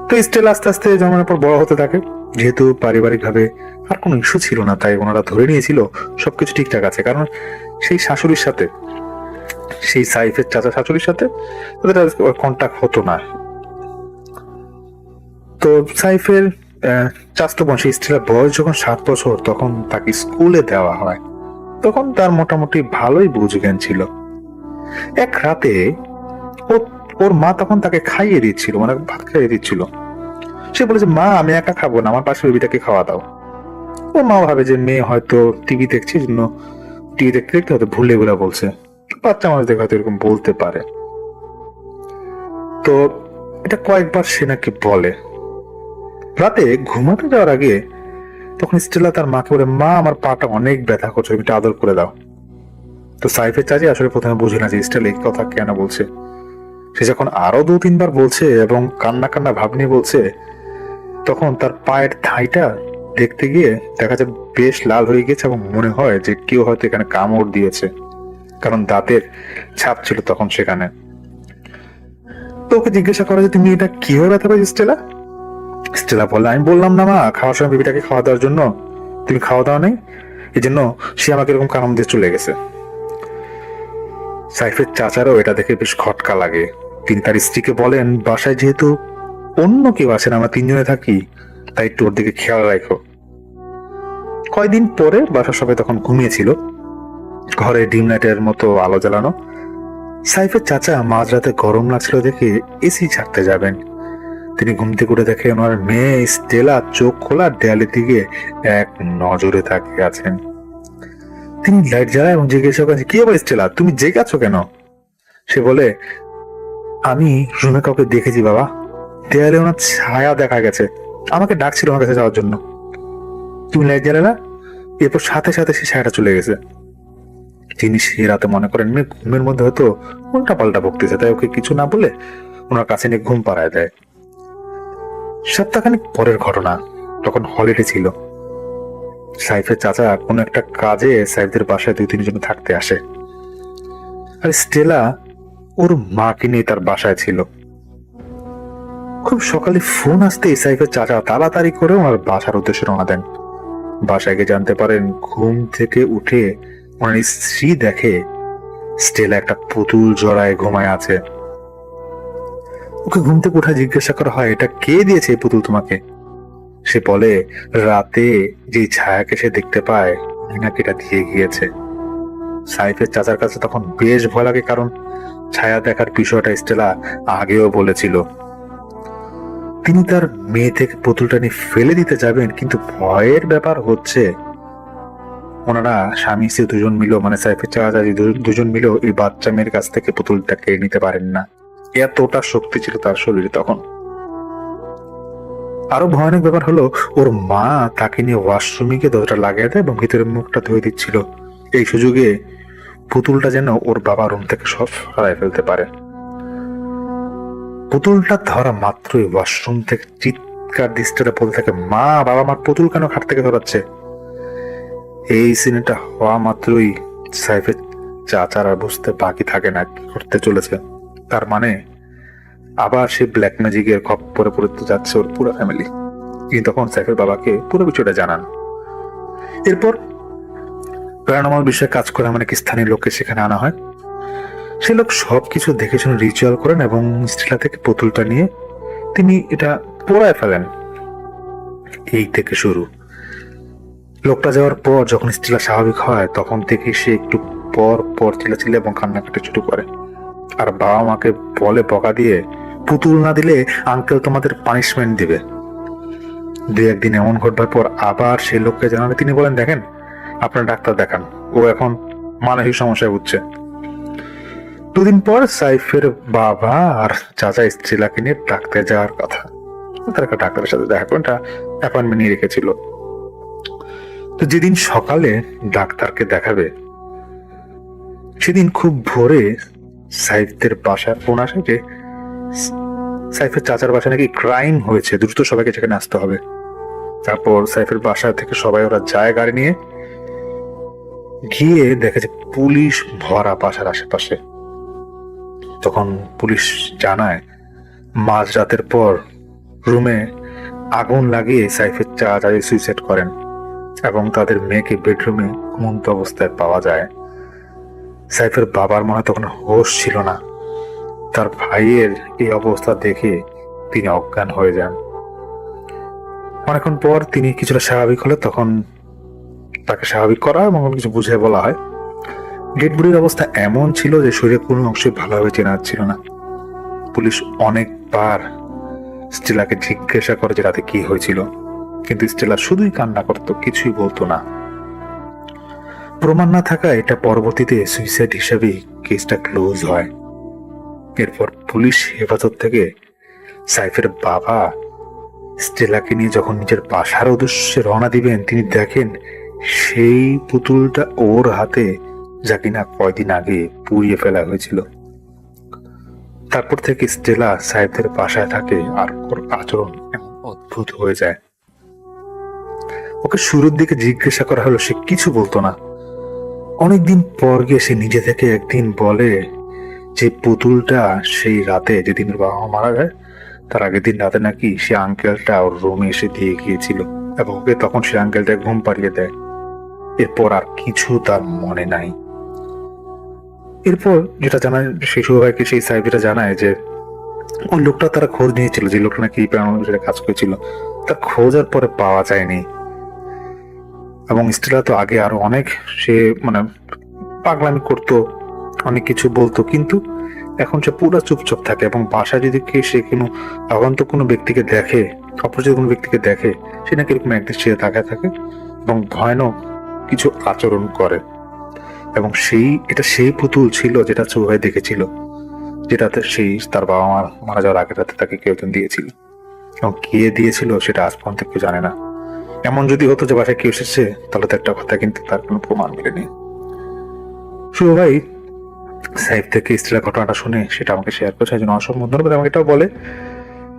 [SPEAKER 3] তো স্টেলা আস্তে আস্তে জন্মের পর বড় হতে থাকে। যেহেতু পারিবারিক ভাবে আর কোনো ইস্যু ছিল না, তাই ওনারা ধরে নিয়েছিল সবকিছু ঠিকঠাক আছে। কারণ সেই শাশুড়ির সাথে, সেই সাইফের চাচা শাশুড়ির সাথে তাদের কন্ট্যাক্ট হতো না। তো সাইফের চাচাতো বোন সেই স্টেলার বয়স যখন 7 বছর, তখন তাকে স্কুলে দেওয়া হয়। তখন তার মোটামুটি ভালোই বুঝ জ্ঞান ছিল। এক রাতে ওর মা তখন তাকে খাইয়ে দিচ্ছিল, মানে ভাত খাইয়ে দিচ্ছিল। সে বলেছে, মা আমি একা খাবো না, আমার পাশে বেবিটাকে খাওয়া দাও। ওর মা ভাবে যে মেয়ে হয়তো টিভি দেখছে, জন্য টিভি দেখতে দেখতে হয়তো ভুলে ভুলে বলছে। বাচ্চা মানুষ দেখে হয়তো এরকম বলতে পারে। তো এটা কয়েকবার সে নাকি বলে। রাতে ঘুমাতে যাওয়ার আগে তখন স্টেলা তার মাকে বলে, মা আমার পাটা অনেক ব্যথা করছে, তুমি আদর করে দাও। তো সাইফের চাচি আসলে প্রথমে বুঝে না যে স্টেলা এই কথা কেন বলছে। সে যখন আরো 2-3 বার বলছে এবং কান্না কান্না ভাব নিয়ে বলছে, তখন তার পায়ের ঠাঁইটা দেখতে গিয়ে দেখা যায় বেশ লাল হয়ে গেছে এবং মনে হয় যে কেউ হয়তো এখানে কামড় দিয়েছে, কারণ দাঁতের ছাপ ছিল তখন সেখানে। তো ওকে জিজ্ঞাসা করে যে তুমি এটা কিভাবে ব্যথা পাইছো স্টেলা? স্টেলা বলে, আমি বললাম না মা, খাওয়ার সময় বেবিটাকে খাওয়া দেওয়ার জন্য তুমি খাওয়া দাওয়া নেই, এই জন্য সে আমাকে এরকম কামড় দিয়ে চলে গেছে। সাইফের চাচারও এটা দেখে বেশ খটকা লাগে। তিনি তার স্ত্রীকে বলেন, বাসায় যেহেতু অন্য কেউ আসেন, আমরা 3 জনে থাকি, তাই একটু ওর দিকে খেয়াল রাখো। কয়দিন পরে বাসার সবাই তখন ঘুমিয়েছিল, ঘরে ডিম লাইটের মতো আলো জ্বালানো। সাইফের চাচা মাঝরাতে গরম লাগছিল দেখে এসি ছাড়তে যাবেন। তিনি ঘুম থেকে উঠে দেখে ওনার মেয়ে স্টেলা চোখ খোলা দেয়ালের দিকে এক নজরে তাকিয়ে আছেন। তিনি লাইট জ্বালায় এবং জিজ্ঞাসা করেন, কি হবে স্টেলা, তুমি জেগে আছো কেন? সে বলে, আমি রুমে কাউকে দেখেছি বাবা, দেয়ালে ওনার ছায়া দেখা গেছে, আমাকে ডাকছিল আমার কাছে যাওয়ার জন্য। তুমি লাইট জ্বালালা, এরপর সাথে সাথে সে ছায়াটা চলে গেছে। তিনি সে রাতে মনে করেন মেয়ে ঘুমের মধ্যে হয়তো উল্টা পাল্টা বকতেছে, তাই ওকে কিছু না বলে ওনার কাছে নিয়ে ঘুম পাড়ায় দেয়। সপ্তাহখানেক পরের ঘটনা, তখন হলিডে ছিল। সাইফের চাচা কোনো একটা কাজে সাইফদের বাসায় 2-3 জন থাকতে আসে, আর স্টেলা ওর মাকে নিয়ে তার বাসায় ছিল। খুব সকালে ফোন আসতেই সাইফের চাচা তাড়াতাড়ি করে ওনার বাসার উদ্দেশ্যে রওনা দেন। বাসায় গিয়ে জানতে পারেন ঘুম থেকে উঠে ওনার স্ত্রী দেখে স্টেলা একটা পুতুল জড়ায় ঘুমায় আছে। ওকে ঘুম থেকে উঠে জিজ্ঞাসা করা হয়, এটা কে দিয়েছে এই পুতুল তোমাকে? সে বলে, রাতে যে ছায়াকে সে দেখতে পায় নাকি এটা দিয়ে গিয়েছে। সাইফের চাচার কাছে তখন বেশ ভয় লাগে, কারণ ছায়া দেখার বিষয়টা স্টেলা আগেও বলেছিল। তিনি তার মেয়ে থেকে পুতুলটা নিয়ে ফেলে দিতে যাবেন, কিন্তু ভয়ের ব্যাপার হচ্ছে ওনারা স্বামী স্ত্রী 2 জন মিলেও, মানে সাইফের চাচা 2 জন মিলেও এই বাচ্চা মেয়ের কাছ থেকে পুতুলটা কেড়ে নিতে পারেন না। এতটা শক্তি ছিল তার শরীরে তখন। আরো ভয়ানক ব্যাপার হলো, ওর মা তাকে নিয়ে ওয়াশরুমে গিয়ে দরজাটা লাগিয়ে দেয় এবং ভিতরে মুখটা ধুয়ে দিচ্ছিল। এই সুযোগে পুতুলটা যেন ওর বাবা রুম থেকে সব সরাই ফেলতে পারে। পুতুলটা ধরা মাত্রই ওয়াশরুম থেকে চিৎকার দৃষ্টিটা বলতে থাকে, মা, বাবা আমার পুতুল কেন খাট থেকে ধরাচ্ছে? এই সিনেটা হওয়া মাত্রই সাইফের চাচার আর বুঝতে বাকি থাকে না কি করতে চলেছে। তার মানে আবার সে ব্ল্যাক ম্যাজিকের খপ্পরে পড়তে যাচ্ছে ওর পুরো ফ্যামিলি। তিনি তখন সাইফের বাবাকে পুরো বিষয়টা জানান। এরপর প্যারানর্মাল বিষয়ে কাজ করে এমন এক স্থানীয় লোককে সেখানে আনা হয়। সে লোক সবকিছু দেখে শুনে রিচুয়াল করেন এবং স্টেলা থেকে পুতুলটা নিয়ে তিনি এটা পোড়ায় ফেলেন। এই থেকে শুরু। লোকটা যাওয়ার পর যখন স্টেলা স্বাভাবিক হয়, তখন থেকে সে একটু পর পর চিল্লাচিল্লি এবং কান্নাকাটি শুরু করে। আর বাবা মাকে বলে বকা দিয়ে, পুতুল না দিলে আঙ্কেল তোমাদের পানিশমেন্ট দিবে। 2-1 দিন এমন ঘটবার পর আবার সেই লোককে জানালে তিনি বলেন, দেখেন আপনার ডাক্তার দেখান, ও এখন মানসিক সমস্যায় ভুগছে। 2 দিন পর সাইফের বাবা আর চাচা স্ত্রীলাকে নিয়ে ডাক্তার যাওয়ার কথা। তার একটা ডাক্তারের সাথে দেখা করে অ্যাপয়েন্টমেন্ট নিয়ে রেখেছিল। তো যেদিন সকালে ডাক্তারকে দেখাবে সেদিন খুব ভোরে সাইফদের বাসার ফোন আসে যে সাইফের চাচার বাসায় নাকি ক্রাইম হয়েছে, দ্রুত সবাইকে সেখানে আসতে হবে। তারপর সাইফের বাসা থেকে সবাই ওরা যায় গাড়ি নিয়ে, গিয়ে দেখে যে পুলিশ ভরা বাসার আশেপাশে। তখন পুলিশ জানায় মাঝরাতের পর রুমে আগুন লাগিয়ে সাইফের চাচা সুইসাইড করেন এবং তাদের মেয়েকে বেডরুমে ঘুমন্ত অবস্থায় পাওয়া যায়। সাইফের বাবার মনে তখন হোশ ছিল না। তার ভাইয়ের এই অবস্থা দেখে তিনি অজ্ঞান হয়ে যান। অনেকক্ষণ পর তিনি কিছুটা স্বাভাবিক হলে তখন তাকে স্বাভাবিক করা এবং কিছু বুঝিয়ে বলা হয়। ডেড বডির অবস্থা এমন ছিল যে শরীরের কোনো অংশই ভালোভাবে চেনা যাচ্ছিল না। পুলিশ অনেকবার স্টেলাকে জিজ্ঞাসা করে যে রাতে কি হয়েছিল, কিন্তু স্টেলা শুধুই কান্না করতো, কিছুই বলতো না। প্রমাণ না থাকা এটা পরবর্তীতে সুইসাইড হিসেবে কেসটা ক্লোজ হয়। এরপর পুলিশ হেফাজত থেকে সাইফের বাবা স্টেলাকে নিয়ে যখন নিজের বাসার উদ্দেশ্যে রওনা দিবেন, তিনি দেখেন সেই পুতুলটা ওর হাতে, যা কিনা কয়দিন আগে পুড়িয়ে ফেলা হয়েছিল। তারপর থেকে স্টেলা সাইফদের বাসায় থাকে আর ওর আচরণ এমন অদ্ভুত হয়ে যায়। ওকে শুরুর দিকে জিজ্ঞাসা করা হলো, সে কিছু বলতো না। অনেকদিন পর গিয়ে সে নিজে থেকে একদিন বলে যে পুতুলটা সেই রাতে যেদিন ওর বাবা মা মারা যায় তার আগের দিন রাতে নাকি সে আঙ্কেলটা ওর রুমে এসে দিয়ে গিয়েছিল এবং ওকে তখন সে আঙ্কেলটা ঘুম পাড়িয়ে দেয়। এরপর আর কিছু তার মনে নাই। এরপর যেটা জানায় সেই সবাইকে, সেই সাহেব যেটা জানায় যে ওই লোকটা তারা খোঁজ নিয়েছিল, যে লোকটা নাকি প্রাণে কাজ করেছিল, তার খোঁজার পরে পাওয়া যায়নি। এবং স্টেলা তো আগে আরো অনেক সে পাগলামি করতো, অনেক কিছু বলতো, কিন্তু এখন সে পুরো চুপচাপ থাকে এবং বাসায় যদি সে কোনো আগন্ত কোনো ব্যক্তিকে দেখে, অপরিচিত কোনো ব্যক্তিকে দেখে, সে নাকি এরকম একদৃষ্টিতে তাকায় থাকে এবং ভয়ানক কিছু আচরণ করে। এবং এটা সেই পুতুল ছিল যেটা চৌহাই দেখেছিল, যেটাতে সেই তার বাবা মা মারা যাওয়ার আগের রাতে তাকে কেউ একজন দিয়েছিল, এবং কে দিয়েছিল সেটা আজ পর্যন্ত কেউ জানে না। এমন যদি হতো যে বাসায় কেউ এসেছে তাহলে তো একটা কথা, কিন্তু তার কোনো প্রমাণ মেলেনি। শুভ ভাই সাইফ থেকে স্ত্রীর ঘটনাটা শুনে সেটা আমাকে শেয়ার করেছে, এই জন্য অসংখ্য ধন্যবাদ। আমাকে এটাও বলে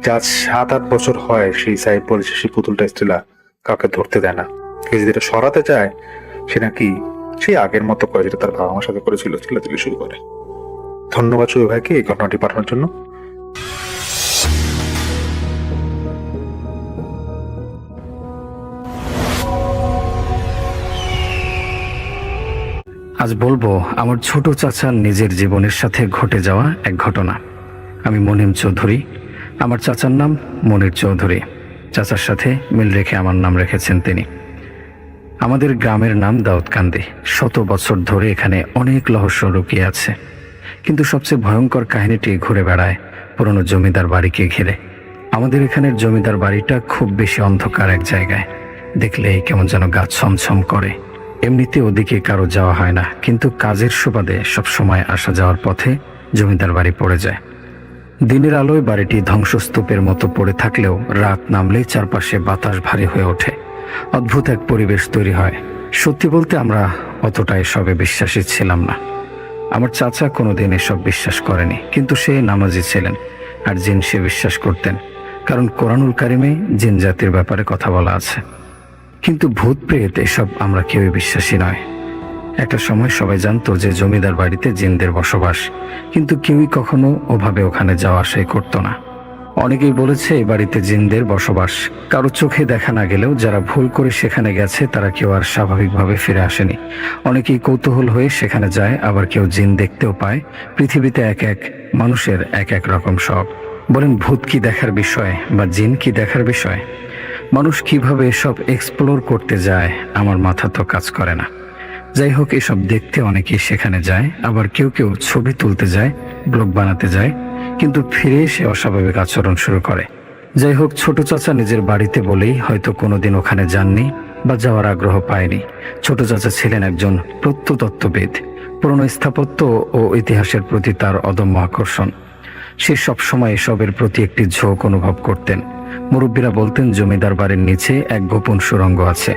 [SPEAKER 3] যে আজ 7-8 বছর হয় সেই সাইফ বলেছে সেই পুতুলটা স্ত্রীলা কাউকে ধরতে দেয় না, কেউ যদি এটা সরাতে চায় সে নাকি সেই আগের মতো করে যেটা তার বাবা মার সাথে করেছিল, চিল্লাচিল্লি শুরু করে। ধন্যবাদ শুভ ভাইকে এই ঘটনাটি পাঠানোর জন্য।
[SPEAKER 4] আজ বলবো আমার ছোট চাচার নিজের জীবনের সাথে ঘটে যাওয়া এক ঘটনা। আমি মনিম চৌধুরী, আমার চাচার নাম মনির চৌধুরী। চাচার সাথে মিল রেখে আমার নাম রেখেছেন তিনি। আমাদের গ্রামের নাম দাউদকান্দি। 100 বছর ধরে এখানে অনেক রহস্য লুকিয়ে আছে, কিন্তু সবচেয়ে ভয়ঙ্কর কাহিনীটি ঘুরে বেড়ায় পুরনো জমিদার বাড়িকে ঘিরে। আমাদের এখানের জমিদার বাড়িটা খুব বেশি অন্ধকার এক জায়গায়, দেখলে কেমন যেন গা ছমছম করে। এমনিতে ওদিকে কারো যাওয়া হয় না, কিন্তু কাজের সুবাদে সবসময় আসা যাওয়ার পথে জমিদার বাড়ি পড়ে যায়। দিনের আলোয় বাড়িটি ধ্বংসস্তূপের মতো পড়ে থাকলেও রাত নামলেই চারপাশে বাতাস ভারী হয়ে ওঠে। অদ্ভুত এক পরিবেশ তৈরি হয়। সত্যি বলতে আমরা অতটা এসবে বিশ্বাসী ছিলাম না। আমার চাচা কোনোদিন এসব বিশ্বাস করেনি, কিন্তু সে নামাজি ছিলেন আর জিন সে বিশ্বাস করতেন, কারণ কোরআনুল কারিমে জিন জাতির ব্যাপারে কথা বলা আছে। কিন্তু ভূত প্রেত এসব আমরা কেউই বিশ্বাসী নয়। একটা সময় সবাই জানতো যে জমিদার বাড়িতে জিনদের বসবাস, কিন্তু কেউই কখনো ওভাবে ওখানে যাওয়া আসাই করতো না। অনেকেই বলেছে এই বাড়িতে জিনদের বসবাস, কারো চোখে দেখা না গেলেও যারা ভুল করে সেখানে গেছে তারা কেউ আর স্বাভাবিকভাবে ফিরে আসেনি। অনেকেই কৌতূহল হয়ে সেখানে যায়, আবার কেউ জিন দেখতেও পায়। পৃথিবীতে এক এক মানুষের এক এক রকম শখ। বলেন ভূত কি দেখার বিষয় বা জিন কি দেখার বিষয়? মানুষ কিভাবে এসব এক্সপ্লোর করতে যায় আমার মাথা তো কাজ করে না। যাই হোক, এসব দেখতে অনেকেই সেখানে যায়, আবার কেউ কেউ ছবি তুলতে যায়, ব্লগ বানাতে যায়, কিন্তু ফিরে এসে অস্বাভাবিক আচরণ শুরু করে। যাই হোক, ছোট চাচা নিজের বাড়িতে বলেই হয়তো কোনোদিন ওখানে যাননি বা যাওয়ার আগ্রহ পায়নি। ছোট চাচা ছিলেন একজন প্রত্নতত্ত্ববিদ। পুরনো স্থাপত্য ও ইতিহাসের প্রতি তার অদম্য আকর্ষণ। সে সবসময় এসবের প্রতি একটি ঝোঁক অনুভব করতেন। মুরব্বীরা বলতেন জমিদার বাড়ির নিচে এক গোপন সুড়ঙ্গ আছে,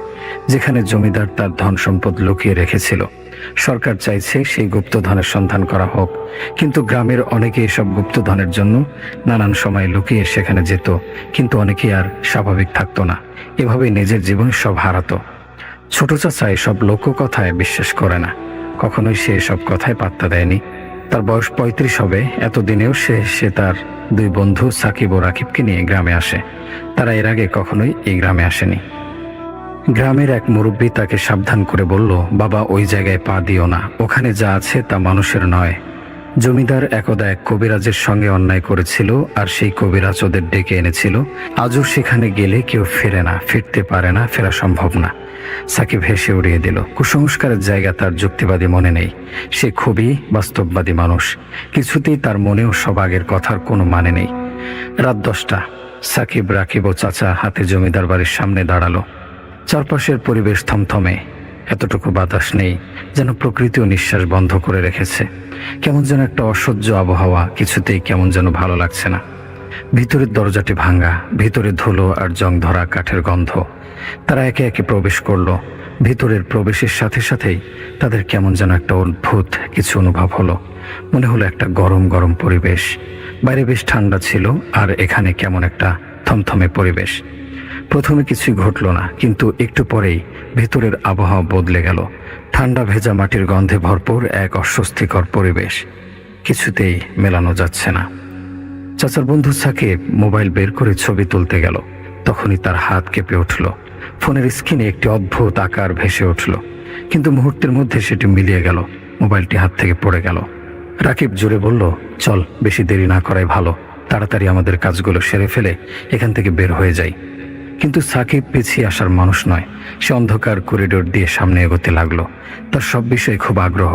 [SPEAKER 4] যেখানে জমিদার তার ধন সম্পদ লুকিয়ে রেখেছিল। সরকার চাইছে সেই গুপ্তধনের সন্ধান করা হোক, কিন্তু গ্রামের অনেকে এসব গুপ্তধনের জন্য নানান সময় লুকিয়ে সেখানে যেত, কিন্তু অনেকেই আর স্বাভাবিক থাকতো না। এভাবে নিজের জীবন সব হারাতো। ছোট চাচা এসব লোককথায় বিশ্বাস করে না, কখনোই সে এসব কথায় পাত্তা দেয়নি। তার বয়স 35 হবে, এতদিনেও সে তার দুই বন্ধু সাকিব ও রাকিবকে নিয়ে গ্রামে আসে। তারা এর আগে কখনোই এই গ্রামে আসেনি। গ্রামের এক মুরব্বী তাকে সাবধান করে বলল, বাবা, ওই জায়গায় পা দিও না, ওখানে যা আছে তা মানুষের নয়। জমিদার একদা এক কবিরাজের সঙ্গে অন্যায় করেছিল, আর সেই কবিরাজ ওদের ডেকে এনেছিল। আজও সেখানে গেলে কেউ ফেরে না, ফিরতে পারে না, ফেরা সম্ভব না। সাকিব হেসে উড়িয়ে দিল। কুসংস্কারের জায়গা তার যুক্তিবাদী মনে নেই। সে খুবই বাস্তববাদী মানুষ। কিছুতেই তার মনেও সব আগের কথার কোনো মানে নেই। রাত 10টা। সাকিব, রাকিব ও চাচা হাতে জমিদার বাড়ির সামনে দাঁড়ালো। চারপাশের পরিবেশ থমথমে, এতটুকু বাতাস নেই, যেন প্রকৃতিও নিঃশ্বাস বন্ধ করে রেখেছে। কেমন যেন একটা অসহ্য আবহাওয়া, কিছুতেই কেমন যেন ভালো লাগছে না। ভিতরের দরজাটি ভাঙা, ভিতরে ধুলো আর জং ধরা কাঠের গন্ধ। তারা একে একে প্রবেশ করলো। ভিতরের প্রবেশের সাথে সাথেই তাদের কেমন যেন একটা অদ্ভুত কিছু অনুভব হলো। মনে হলো একটা গরম গরম পরিবেশ। বাইরে বেশ ঠান্ডা ছিল, আর এখানে কেমন একটা থমথমে পরিবেশ। প্রথমে কিছুই ঘটল না, কিন্তু একটু পরেই ভেতরের আবহাওয়া বদলে গেল। ঠান্ডা ভেজা মাটির গন্ধে ভরপুর এক অস্বস্তিকর পরিবেশ। কিছুতেই মেলানো যাচ্ছে না। চাচার বন্ধু সাকিব মোবাইল বের করে ছবি তুলতে গেল। তখনই তার হাত কেঁপে উঠল। ফোনের স্ক্রিনে একটি অদ্ভুত আকার ভেসে উঠল, কিন্তু মুহূর্তের মধ্যে সেটি মিলিয়ে গেল। মোবাইলটি হাত থেকে পড়ে গেল। রাকিব জোরে বলল, চল, বেশি দেরি না করাই ভালো, তাড়াতাড়ি আমাদের কাজগুলো সেরে ফেলে এখান থেকে বের হয়ে যাই। কিন্তু সাকিব পিছিয়ে আসার মানুষ নয়। সে অন্ধকার করিডোর দিয়ে সামনে এগোতে লাগলো। তার সব বিষয়ে খুব আগ্রহ,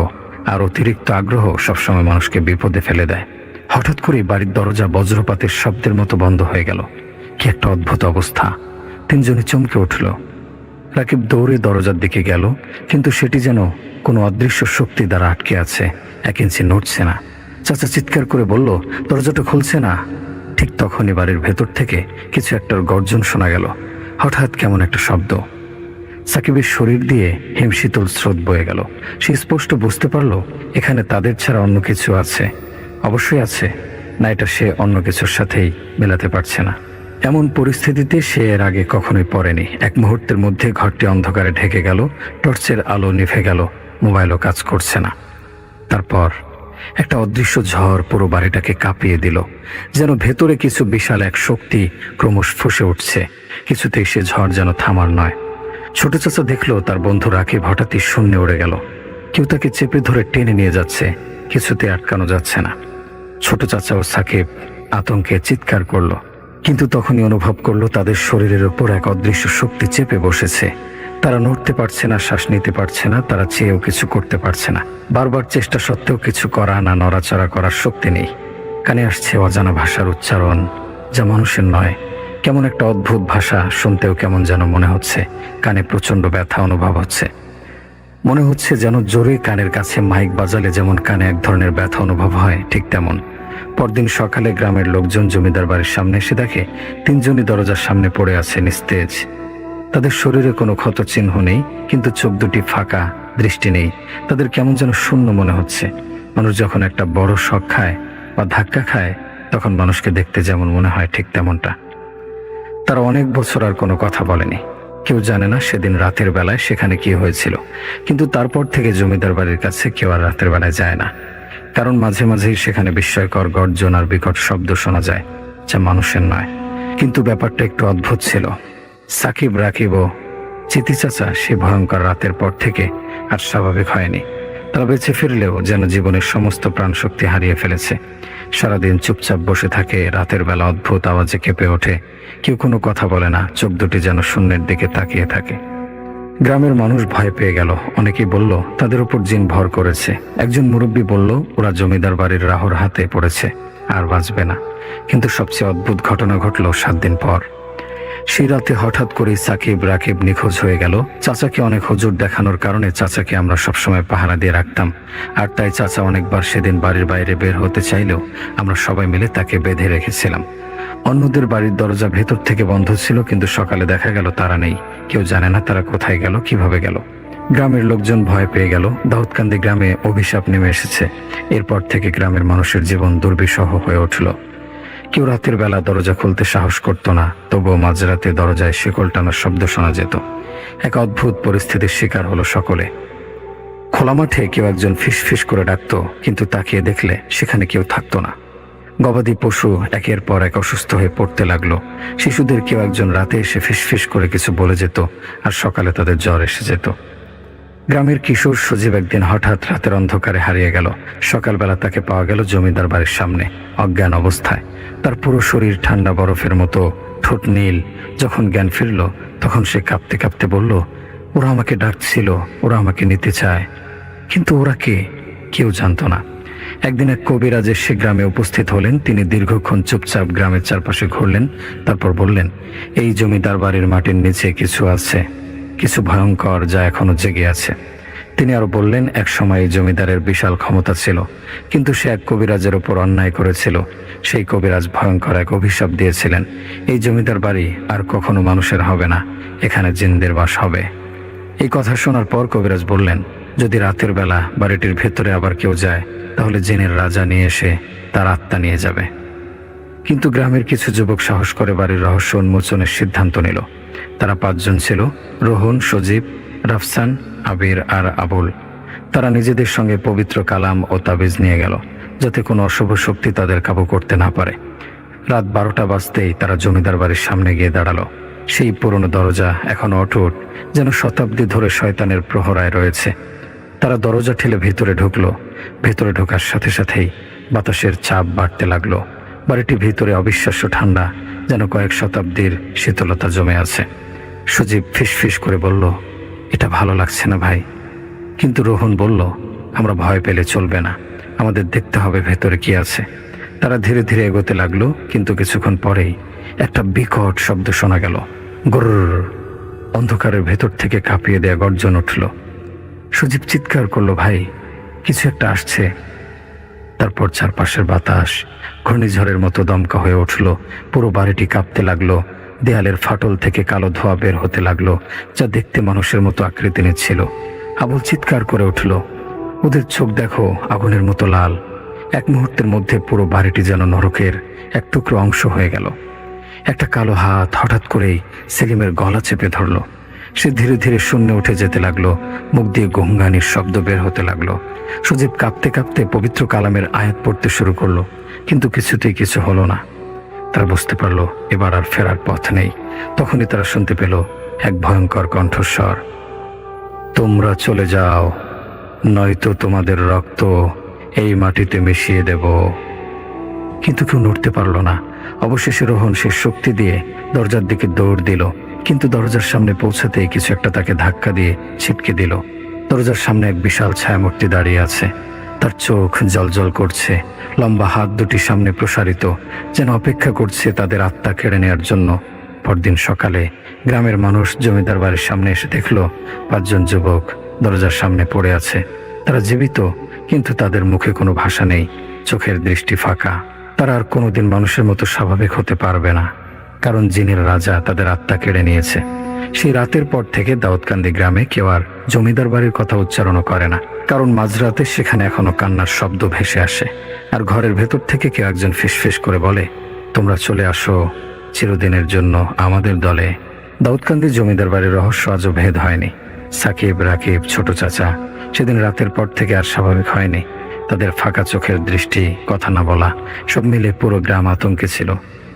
[SPEAKER 4] আর অতিরিক্ত আগ্রহ সবসময় মানুষকে বিপদে ফেলে দেয়। হঠাৎ করে বাড়ির দরজা বজ্রপাতের শব্দের মতো বন্ধ হয়ে গেল। কি একটা অদ্ভুত অবস্থা! তিনজনে চমকে উঠল। রাকিব দৌড়ে দরজার দিকে গেল, কিন্তু সেটি যেন কোনো অদৃশ্য শক্তি দ্বারা আটকে আছে, 1 ইঞ্চি নড়ছে না। চাচা চিৎকার করে বলল, দরজাটা খুলছে না। ঠিক তখনই বাড়ির ভেতর থেকে কিছু একটার গর্জন শোনা গেল। হঠাৎ কেমন একটা শব্দ। সাকিবের শরীর দিয়ে হিমশীতল স্রোত বয়ে গেল। সে স্পষ্ট বুঝতে পারল এখানে তাদের ছাড়া অন্য কিছু আছে। অবশ্যই আছে, না এটা সে অন্য কিছুর সাথেই মেলাতে পারছে না। এমন পরিস্থিতিতে সে এর আগে কখনোই পড়েনি। এক মুহূর্তের মধ্যে ঘরটি অন্ধকারে ঢেকে গেল। টর্চের আলো নিভে গেল, মোবাইলও কাজ করছে না। তারপর একটা অদৃশ্য ঝড় পুরো বাড়িটাকে কাঁপিয়ে দিল। যেন ভেতরে কিছু বিশাল এক শক্তি ক্রমশ ফুঁসে উঠছে। কিছুতেই সে ঝড় যেন থামার নয়। ছোট চাচা দেখলো তার বন্ধু রাকিব হঠাৎই শূন্যে উড়ে গেল। কেউ তাকে চেপে ধরে টেনে নিয়ে যাচ্ছে, কিছুতে আটকানো যাচ্ছে না। ছোট চাচা ও সাকিব আতঙ্কে চিৎকার করলো, কিন্তু তখনই অনুভব করলো তাদের শরীরের উপর এক অদৃশ্য শক্তি চেপে বসেছে। তারা নড়তে পারছে না, শ্বাস নিতে পারছে না, তারা চেয়েও কিছু করতে পারছে না। বারবার চেষ্টা সত্ত্বেও কিছু করা না নড়াচড়া করার শক্তি নেই। কানে আসছে অজানা ভাষার উচ্চারণ, যা মানুষের নয়। কেমন একটা অদ্ভুত ভাষা, শুনতেও কেমন যেন মনে হচ্ছে। কানে প্রচণ্ড ব্যথা অনুভব হচ্ছে। মনে হচ্ছে যেন জোরে কানের কাছে মাইক বাজালে যেমন কানে এক ধরনের ব্যথা অনুভব হয়, ঠিক তেমন। পরদিন সকালে গ্রামের লোকজন জমিদার বাড়ির সামনে এসে দেখে 3 জনই দরজার সামনে পড়ে আছে নিস্তেজ। তাদের শরীরে কোনো ক্ষত চিহ্ন নেই, কিন্তু চোখ দুটি ফাঁকা, দৃষ্টি নেই। তাদের কেমন যেন শূন্য মনে হচ্ছে। মানুষ যখন একটা বড় শক খায় বা ধাক্কা খায়, তখন মানুষকে দেখতে যেমন মনে হয়, ঠিক তেমনটা। তারা অনেক বছর আর কোনো কথা বলেনি। কেউ জানে না সেদিন রাতের বেলায় সেখানে কি হয়েছিল, কিন্তু তারপর থেকে জমিদার বাড়ির কাছে কেউ আর রাতের বেলায় যায় না। কারণ মাঝে মাঝেই সেখানে বিস্ময়কর গর্জন আর বিকট শব্দ শোনা যায়, যা মানুষের নয়। কিন্তু ব্যাপারটা একটু অদ্ভুত ছিল। সাকিব, রাকিব ও চিতি চাচা সে ভয়ঙ্কর রাতের পর থেকে আর স্বাভাবিক হয়নি। তারা বেঁচে ফিরলেও যেন জীবনের সমস্ত প্রাণশক্তি হারিয়ে ফেলেছে। সারাদিন চুপচাপ বসে থাকে, রাতের বেলা অদ্ভুত আওয়াজে কেঁপে ওঠে। কেউ কোনো কথা বলে না, চোখ দুটি যেন শূন্যের দিকে তাকিয়ে থাকে। গ্রামের মানুষ ভয় পেয়ে গেল। অনেকেই বলল তাদের উপর জিন ভর করেছে। একজন মুরব্বী বলল ওরা জমিদার বাড়ির রাহুর হাতে পড়েছে, আর বাঁচবে না। কিন্তু সবচেয়ে অদ্ভুত ঘটনা ঘটল 7 দিন পর। সেই রাতে হঠাৎ করে সাকিব রাকিব নিখোঁজ হয়ে গেল। চাচাকে অনেক হুজুর দেখানোর কারণে চাচাকে আমরা সবসময় পাহারা দিয়ে রাখতাম, আর তাই চাচা অনেকবার সেদিন বাড়ির বাইরে বের হতে চাইলেও আমরা সবাই মিলে তাকে বেঁধে রেখেছিলাম। অন্যদের বাড়ির দরজা ভেতর থেকে বন্ধ ছিল, কিন্তু সকালে দেখা গেল তারা নেই। কেউ জানে না তারা কোথায় গেল, কিভাবে গেল। গ্রামের লোকজন ভয় পেয়ে গেল। দাউদকান্দি গ্রামে অভিশাপ নেমে এসেছে। এরপর থেকে গ্রামের মানুষের জীবন দুর্বিষহ হয়ে উঠল। কেউ রাতের বেলা দরজা খুলতে সাহস করত না, তবুও মাঝরাতে দরজায় শিকল টানার শব্দ শোনা যেত। এক অদ্ভুত পরিস্থিতির শিকার হলো সকলে। খোলা মাঠে কেউ একজন ফিস ফিস করে ডাকত, কিন্তু তাকিয়ে দেখলে সেখানে কেউ থাকতো না। গবাদি পশু একের পর এক অসুস্থ হয়ে পড়তে লাগলো। শিশুদের কেউ একজন রাতে এসে ফিস করে কিছু বলে যেত, আর সকালে তাদের জ্বর এসে যেত। গ্রামের কিশোর সজীব একদিন হঠাৎ রাতের অন্ধকারে হারিয়ে গেল। সকালবেলা তাকে পাওয়া গেল জমিদার বাড়ির সামনে, অজ্ঞান অবস্থায়। তার পুরো শরীর ঠান্ডা বরফের মতো, ঠোঁট নীল। যখন জ্ঞান ফিরল তখন সে কাঁপতে কাঁপতে বলল, ওরা আমাকে ডাকছিল, ওরা আমাকে নিতে চায়। কিন্তু ওরা কে? কেউ জানতো না। একদিন এক কবিরাজ এসে গ্রামে উপস্থিত হলেন। তিনি দীর্ঘক্ষণ চুপচাপ গ্রামের চারপাশে ঘুরলেন, তারপর বললেন, এই জমিদার বাড়ির মাটির নিচে কিছু আছে, কিছু ভয়ঙ্কর, যা এখনো জেগে আছে। তিনি আরো বললেন, এক সময় এই জমিদারের বিশাল ক্ষমতা ছিল, কিন্তু সে এক কবিরাজের উপর অন্যায় করেছিল। সেই কবিরাজ ভয়ঙ্কর এক অভিশাপ দিয়েছিলেন, এই জমিদার বাড়ি আর কখনো মানুষের হবে না, এখানে জিনদের বাস হবে। এই কথা শোনার পর কবিরাজ বললেন, যদি রাতের বেলা বাড়িটির ভেতরে আবার কেউ যায়, তাহলে জিনের রাজা নিয়ে এসে তার আত্মা নিয়ে যাবে। কিন্তু গ্রামের কিছু যুবক সাহস করে বাড়ির রহস্য উন্মোচনের সিদ্ধান্ত নিল। তারা 5 জন ছিল, রোহন, সজীব, রাফসান, আবির আর আবুল। তারা নিজেদের সঙ্গে পবিত্র কালাম ও তাবিজ নিয়ে গেল, যাতে কোনো অশুভ শক্তি তাদের কাবু করতে না পারে। রাত 12টা বাজতেই তারা জমিদার বাড়ির সামনে গিয়ে দাঁড়ালো। সেই পুরনো দরজা এখনো অটুট, যেন শতাব্দী ধরে শয়তানের প্রহরায় রয়েছে। তারা দরজা ঠেলে ভেতরে ঢুকলো। ভেতরে ঢোকার সাথে সাথেই বাতাসের চাপ বাড়তে লাগলো। বাড়িটি ভিতরে অবিশ্বাস্য ঠান্ডা, যেন কয়েক শতাব্দীর শীতলতা জমে আছে। সজীব ফিস করে বলল, এটা ভালো লাগছে না ভাই। কিন্তু রোহন বলল, আমরা ভয় পেলে চলবে না, আমাদের দেখতে হবে ভেতরে কি আছে। তারা ধীরে ধীরে এগোতে লাগলো, কিন্তু কিছুক্ষণ পরেই একটা বিকট শব্দ শোনা গেল, গরুর। অন্ধকারের ভেতর থেকে কাঁপিয়ে দেয়া গর্জন উঠল। সজীব চিৎকার করলো, ভাই কিছু একটা আসছে। তারপর চারপাশের বাতাস ঘূর্ণিঝড়ের মতো দমকা হয়ে উঠল। পুরো বাড়িটি কাঁপতে লাগলো। দেয়ালের ফাটল থেকে কালো ধোঁয়া বের হতে লাগলো, যা দেখতে মানুষের মতো আকৃতি নিচ্ছিল। আবুল চিৎকার করে উঠল, ওদের চোখ দেখো, আগুনের মতো লাল। এক মুহূর্তের মধ্যে পুরো বাড়িটি যেন নরকের এক টুকরো অংশ হয়ে গেল। একটা কালো হাত হঠাৎ করেই সেলিমের গলা চেপে ধরল। সে ধীরে ধীরে শূন্যে উঠে যেতে লাগলো, মুখ দিয়ে গঙ্গানির শব্দ বের হতে লাগলো। সজীব কাঁপতে কাঁপতে পবিত্র কালামের আয়াত পড়তে শুরু করলো, কিন্তু কিছুতেই কিছু হলো না। তারা বুঝতে পারলো এবার আর ফেরার পথ নেই। তখনই তারা শুনতে পেল এক ভয়ঙ্কর কণ্ঠস্বর, তোমরা চলে যাও, নয়তো তোমাদের রক্ত এই মাটিতে মিশিয়ে দেব। কিন্তু কেউ নড়তে পারলো না। অবশেষে রোহন সে শক্তি দিয়ে দরজার দিকে দৌড় দিল, কিন্তু দরজার সামনে পৌঁছাতেই কিছু একটা তাকে ধাক্কা দিয়ে ছিটকে দিল। দরজার সামনে এক বিশাল ছায়ামূর্তি দাঁড়িয়ে আছে। তার চোখ জ্বলজ্বল করছে, লম্বা হাত দুটি সামনে প্রসারিত, যেন অপেক্ষা করছে তাদের আত্মা কেড়ে নেওয়ার জন্য। পরদিন সকালে গ্রামের মানুষ জমিদার বাড়ির সামনে এসে দেখল 5 জন যুবক দরজার সামনে পড়ে আছে। তারা জীবিত, কিন্তু তাদের মুখে কোনো ভাষা নেই, চোখের দৃষ্টি ফাঁকা। তারা আর কোনোদিন মানুষের মতো স্বাভাবিক হতে পারবে না, কারণ জিনের রাজা তাদের আত্মা কেড়ে নিয়েছে। সেই রাতের পর থেকে দাউদকান্দি গ্রামে কেউ আর জমিদার বাড়ির কথা উচ্চারণও করে না, কারণ মাঝরাতে সেখানে এখনো কান্নার শব্দ ভেসে আসে। আর ঘরের ভেতর থেকে কেউ একজন ফিসফিস করে বলে, তোমরা চলে আসো চিরদিনের জন্য আমাদের দলে। দাউদকান্দি জমিদার বাড়ির রহস্য আজও ভেদ হয়নি। সাকিব, রাকিব, ছোট চাচা সেদিন রাতের পর থেকে আর স্বাভাবিক হয়নি। তাদের ফাঁকা চোখের দৃষ্টি, কথা না বলা, সব মিলে পুরো গ্রাম আতঙ্কে ছিল।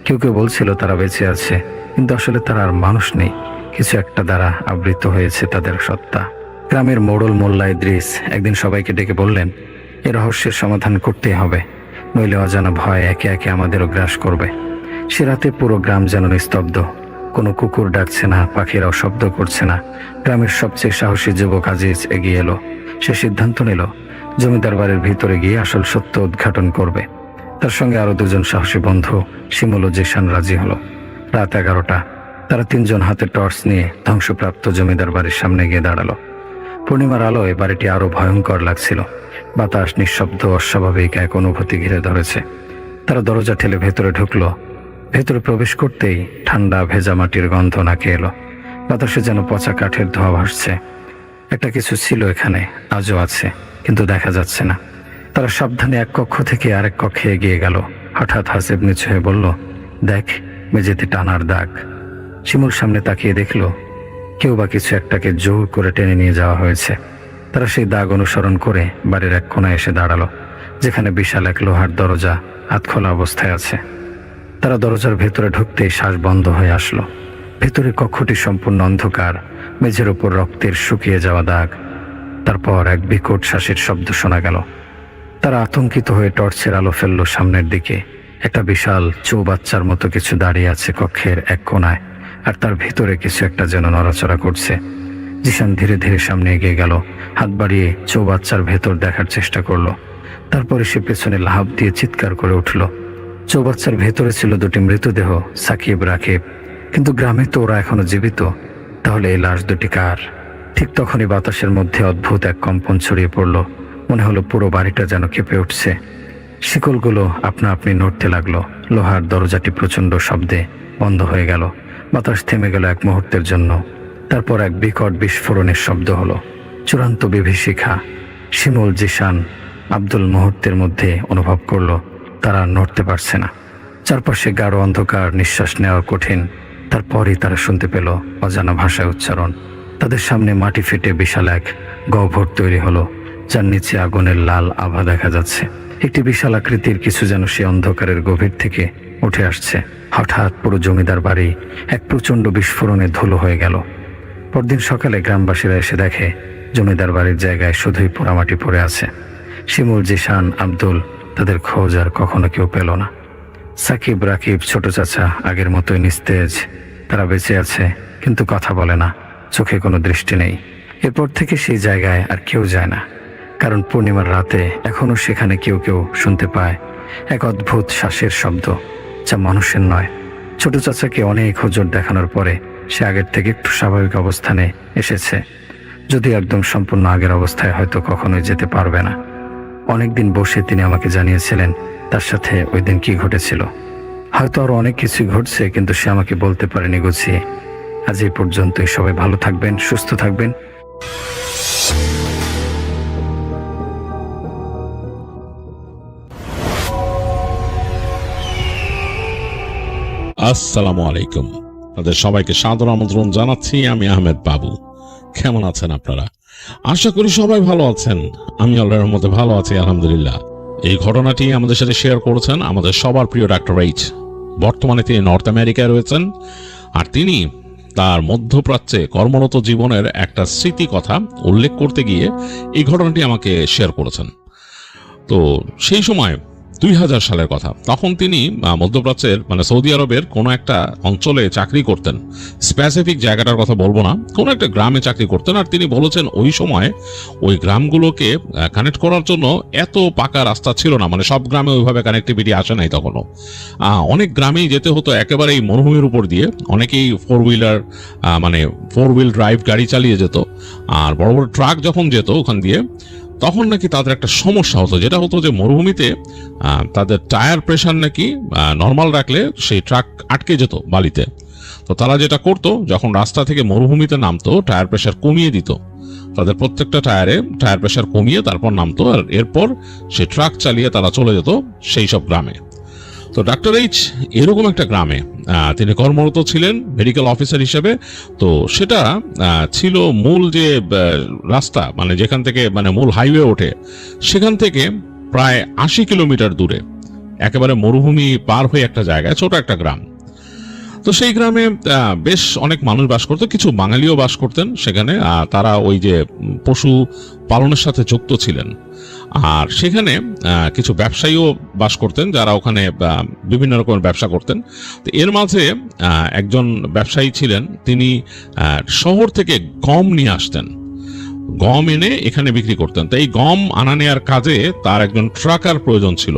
[SPEAKER 4] কেউ কেউ বলছিল তারা বেঁচে আছে, কিন্তু আসলে তারা আর মানুষ নেই, কিছু একটা দ্বারা আবৃত হয়েছে তাদের সত্তা। গ্রামের মোড়ল মোল্লা ইদ্রিস একদিন সবাইকে ডেকে বললেন, এ রহস্যের সমাধান করতেই হবে, নইলে অজানা ভয় একে একে আমাদেরও গ্রাস করবে। সে রাতে পুরো গ্রাম যেন নিস্তব্ধ। কোনো কুকুর ডাকছে না, পাখিরাও শব্দ করছে না। গ্রামের সবচেয়ে সাহসী যুবক আজিজ এগিয়ে এলো। সে সিদ্ধান্ত নিল জমিদার বাড়ির ভিতরে গিয়ে আসল সত্য উদ্ঘাটন করবে। তার সঙ্গে আরো দুজন সাহসী বন্ধু শিমুল ও জিশান রাজি হলো। রাত 11টা। তারা তিনজন হাতে টর্চ নিয়ে ধ্বংসপ্রাপ্ত জমিদার বাড়ির সামনে গিয়ে দাঁড়ালো। পূর্ণিমার আলোয় বাড়িটি আরো ভয়ঙ্কর লাগছিল। বাতাস নিঃশব্দ, অস্বাভাবিক এক অনুভূতি ঘিরে ধরেছে। তারা দরজা ঠেলে ভেতরে ঢুকলো। ভেতরে প্রবেশ করতেই ঠান্ডা ভেজা মাটির গন্ধ নাকে এলো। বাতাসে যেন পচা কাঠের ধোঁয়া ভাসছে। একটা কিছু ছিল এখানে, আজও আছে, কিন্তু দেখা যাচ্ছে না। তারা সাবধানে এক কক্ষ থেকে আরেক কক্ষে এগিয়ে গেল। হঠাৎ হাসিব নিচু হয়ে বলল, দেখ, মেঝেতে টানার দাগ। শিমুল সামনে তাকিয়ে দেখল কেউ বা কিছু একটাকে জোর করে টেনে নিয়ে যাওয়া হয়েছে। তারা সেই দাগ অনুসরণ করে বাড়ির এক কোণায় এসে দাঁড়ালো, যেখানে বিশাল এক লোহার দরজা হাতখোলা অবস্থায় আছে। তারা দরজার ভেতরে ঢুকতেই শ্বাস বন্ধ হয়ে আসলো। ভেতরে কক্ষটি সম্পূর্ণ অন্ধকার, মেঝের উপর রক্তের শুকিয়ে যাওয়া দাগ। তারপর এক বিকট শ্বাসের শব্দ শোনা গেল। তারা আতঙ্কিত হয়ে টর্চের আলো ফেললো সামনের দিকে। একটা বিশাল চৌবাচ্চার মতো কিছু দাঁড়িয়ে আছে কক্ষের এক কোণায়, আর তার ভিতরে কিছু একটা যেন নড়াচড়া করছে। জিশান ধীরে ধীরে সামনে এগিয়ে গেল, হাত বাড়িয়ে চৌবাচ্চার ভেতর দেখার চেষ্টা করলো। তারপরে সে পেছনে লাফ দিয়ে চিৎকার করে উঠল। চৌবাচ্চার ভেতরে ছিল দুটি মৃতদেহ, সাকিব, রাকিব। কিন্তু গ্রামে তো ওরা এখনো জীবিত। তাহলে এই লাশ দুটি কার? ঠিক তখনই বাতাসের মধ্যে অদ্ভুত এক কম্পন ছড়িয়ে পড়ল। মনে হলো পুরো বাড়িটা যেন কেঁপে উঠছে। শিকলগুলো আপনা আপনি নড়তে লাগলো। লোহার দরজাটি প্রচণ্ড শব্দে বন্ধ হয়ে গেল। বাতাস থেমে গেল এক মুহূর্তের জন্য। তারপর এক বিকট বিস্ফোরণের শব্দ হলো, চূড়ান্ত বিভীষিকা। শিমুল, জিশান, আব্দুল মুহূর্তের মধ্যে অনুভব করলো তারা নড়তে পারছে না। চারপাশে গাঢ় অন্ধকার, নিঃশ্বাস নেওয়া কঠিন। তারপরই তারা শুনতে পেল অজানা ভাষায় উচ্চারণ। তাদের সামনে মাটি ফেটে বিশাল এক গহ্বর তৈরি হলো, যার নিচে আগুনের লাল আভা দেখা যাচ্ছে। একটি বিশাল আকৃতির কিছু যেন সে অন্ধকারের গভীর থেকে উঠে আসছে। হঠাৎ পুরো জমিদার বাড়ি এক প্রচণ্ড বিস্ফোরণে ধুলো হয়ে গেল। পরদিন সকালে গ্রামবাসীরা এসে দেখে জমিদার বাড়ির জায়গায় শুধুই পোড়ামাটি পড়ে আছে। শিমুল, জিশান, আব্দুল, তাদের খোঁজ আর কখনো কেউ পেল না। সাকিব, রাকিব, ছোট চাচা আগের মতোই নিস্তেজ। তারা বেঁচে আছে, কিন্তু কথা বলে না, চোখে কোনো দৃষ্টি নেই। এরপর থেকে সেই জায়গায় আর কেউ যায় না, কারণ পূর্ণিমার রাতে এখনো সেখানে কেউ কেউ শুনতে পায় এক অদ্ভুত শ্বাসের শব্দ, যা মানুষের নয়। ছোট চাচাকে অনেক হুজুর দেখানোর পরে সে আগের থেকে একটু স্বাভাবিক অবস্থানে এসেছে, যদি একদম সম্পূর্ণ আগের অবস্থায় হয়তো কখনোই যেতে পারবে না। অনেকদিন বসে তিনি আমাকে জানিয়েছিলেন তার সাথে ওই দিন কি ঘটেছিল। হয়তো আরো অনেক কিছু ঘটছে, কিন্তু সে আমাকে বলতে পারেনি গুছিয়ে। আজ এই পর্যন্তই। সবাই ভালো থাকবেন, সুস্থ থাকবেন।
[SPEAKER 5] আসসালামু আলাইকুম। আপনাদের সবাইকে সাদর আমন্ত্রণ জানাচ্ছি। আমি আহমেদ বাবু। কেমন আছেন আপনারা? আশা করি সবাই ভালো আছেন। আমি আল্লাহর রহমতে ভালো আছি, আলহামদুলিল্লাহ। এই ঘটনাটি আমাদের সাথে শেয়ার করেছেন আমাদের সবার প্রিয় ডাক্তার এইচ। বর্তমানে তিনি নর্থ আমেরিকায় রয়েছেন, আর তিনি তার মধ্যপ্রাচ্যে কর্মরত জীবনের একটা স্মৃতি কথা উল্লেখ করতে গিয়ে এই ঘটনাটি আমাকে শেয়ার করেছেন। তো সেই সময় 2000 সালের কথা। তখন তিনি মধ্যপ্রাচ্যের সৌদি আরবের কোনো একটা অঞ্চলে চাকরি করতেন। স্পেসিফিক জায়গাটার কথা বলবো না, কোনো একটা গ্রামে চাকরি করতেন। আর তিনি বলেছেন ওই সময় ওই গ্রামগুলোকে কানেক্ট করার জন্য এত পাকা রাস্তা ছিল না, সব গ্রামে ওইভাবে কানেক্টিভিটি আসে নাই তখনও। অনেক গ্রামেই যেতে হতো একেবারে এই মরুভূমির উপর দিয়ে। অনেকেই ফোর হুইল ড্রাইভ গাড়ি চালিয়ে যেত। আর বড় বড় ট্রাক যখন যেত ওখান দিয়ে, তখন নাকি তাদের একটা সমস্যা হতো, যেটা হতো যে মরুভূমিতে তাদের টায়ার প্রেশার নাকি নর্মাল রাখলে সেই ট্রাক আটকে যেত বালিতে। তো তারা যেটা করতো, যখন রাস্তা থেকে মরুভূমিতে নামতো টায়ার প্রেশার কমিয়ে দিত। তাদের প্রত্যেকটা টায়ারে টায়ার প্রেশার কমিয়ে তারপর নামতো, আর এরপর সে ট্রাক চালিয়ে তারা চলে যেত সেই সব গ্রামে। তো ডাক্তার এইচ এরকম একটা গ্রামে তিনি কর্মরত ছিলেন মেডিকেল অফিসার হিসেবে। তো সেটা ছিল মূল যে রাস্তা, যেখান থেকে মূল হাইওয়ে ওঠে, সেখান থেকে প্রায় 80 কিলোমিটার দূরে, একেবারে মরুভূমি পার হয়ে একটা জায়গায় ছোট একটা গ্রাম। তো সেই গ্রামে বেশ অনেক মানুষ বাস করতো, কিছু বাঙালিও বাস করতেন সেখানে। তারা ওই যে পশু পালনের সাথে যুক্ত ছিলেন। আর সেখানে কিছু ব্যবসায়ীও বাস করতেন, যারা ওখানে বিভিন্ন রকমের ব্যবসা করতেন। তো এর মাঝে একজন ব্যবসায়ী ছিলেন, তিনি শহর থেকে গম নিয়ে আসতেন, গম এনে এখানে বিক্রি করতেন। তো এই গম আনা নেওয়ার কাজে তার একজন ট্রাকার প্রয়োজন ছিল।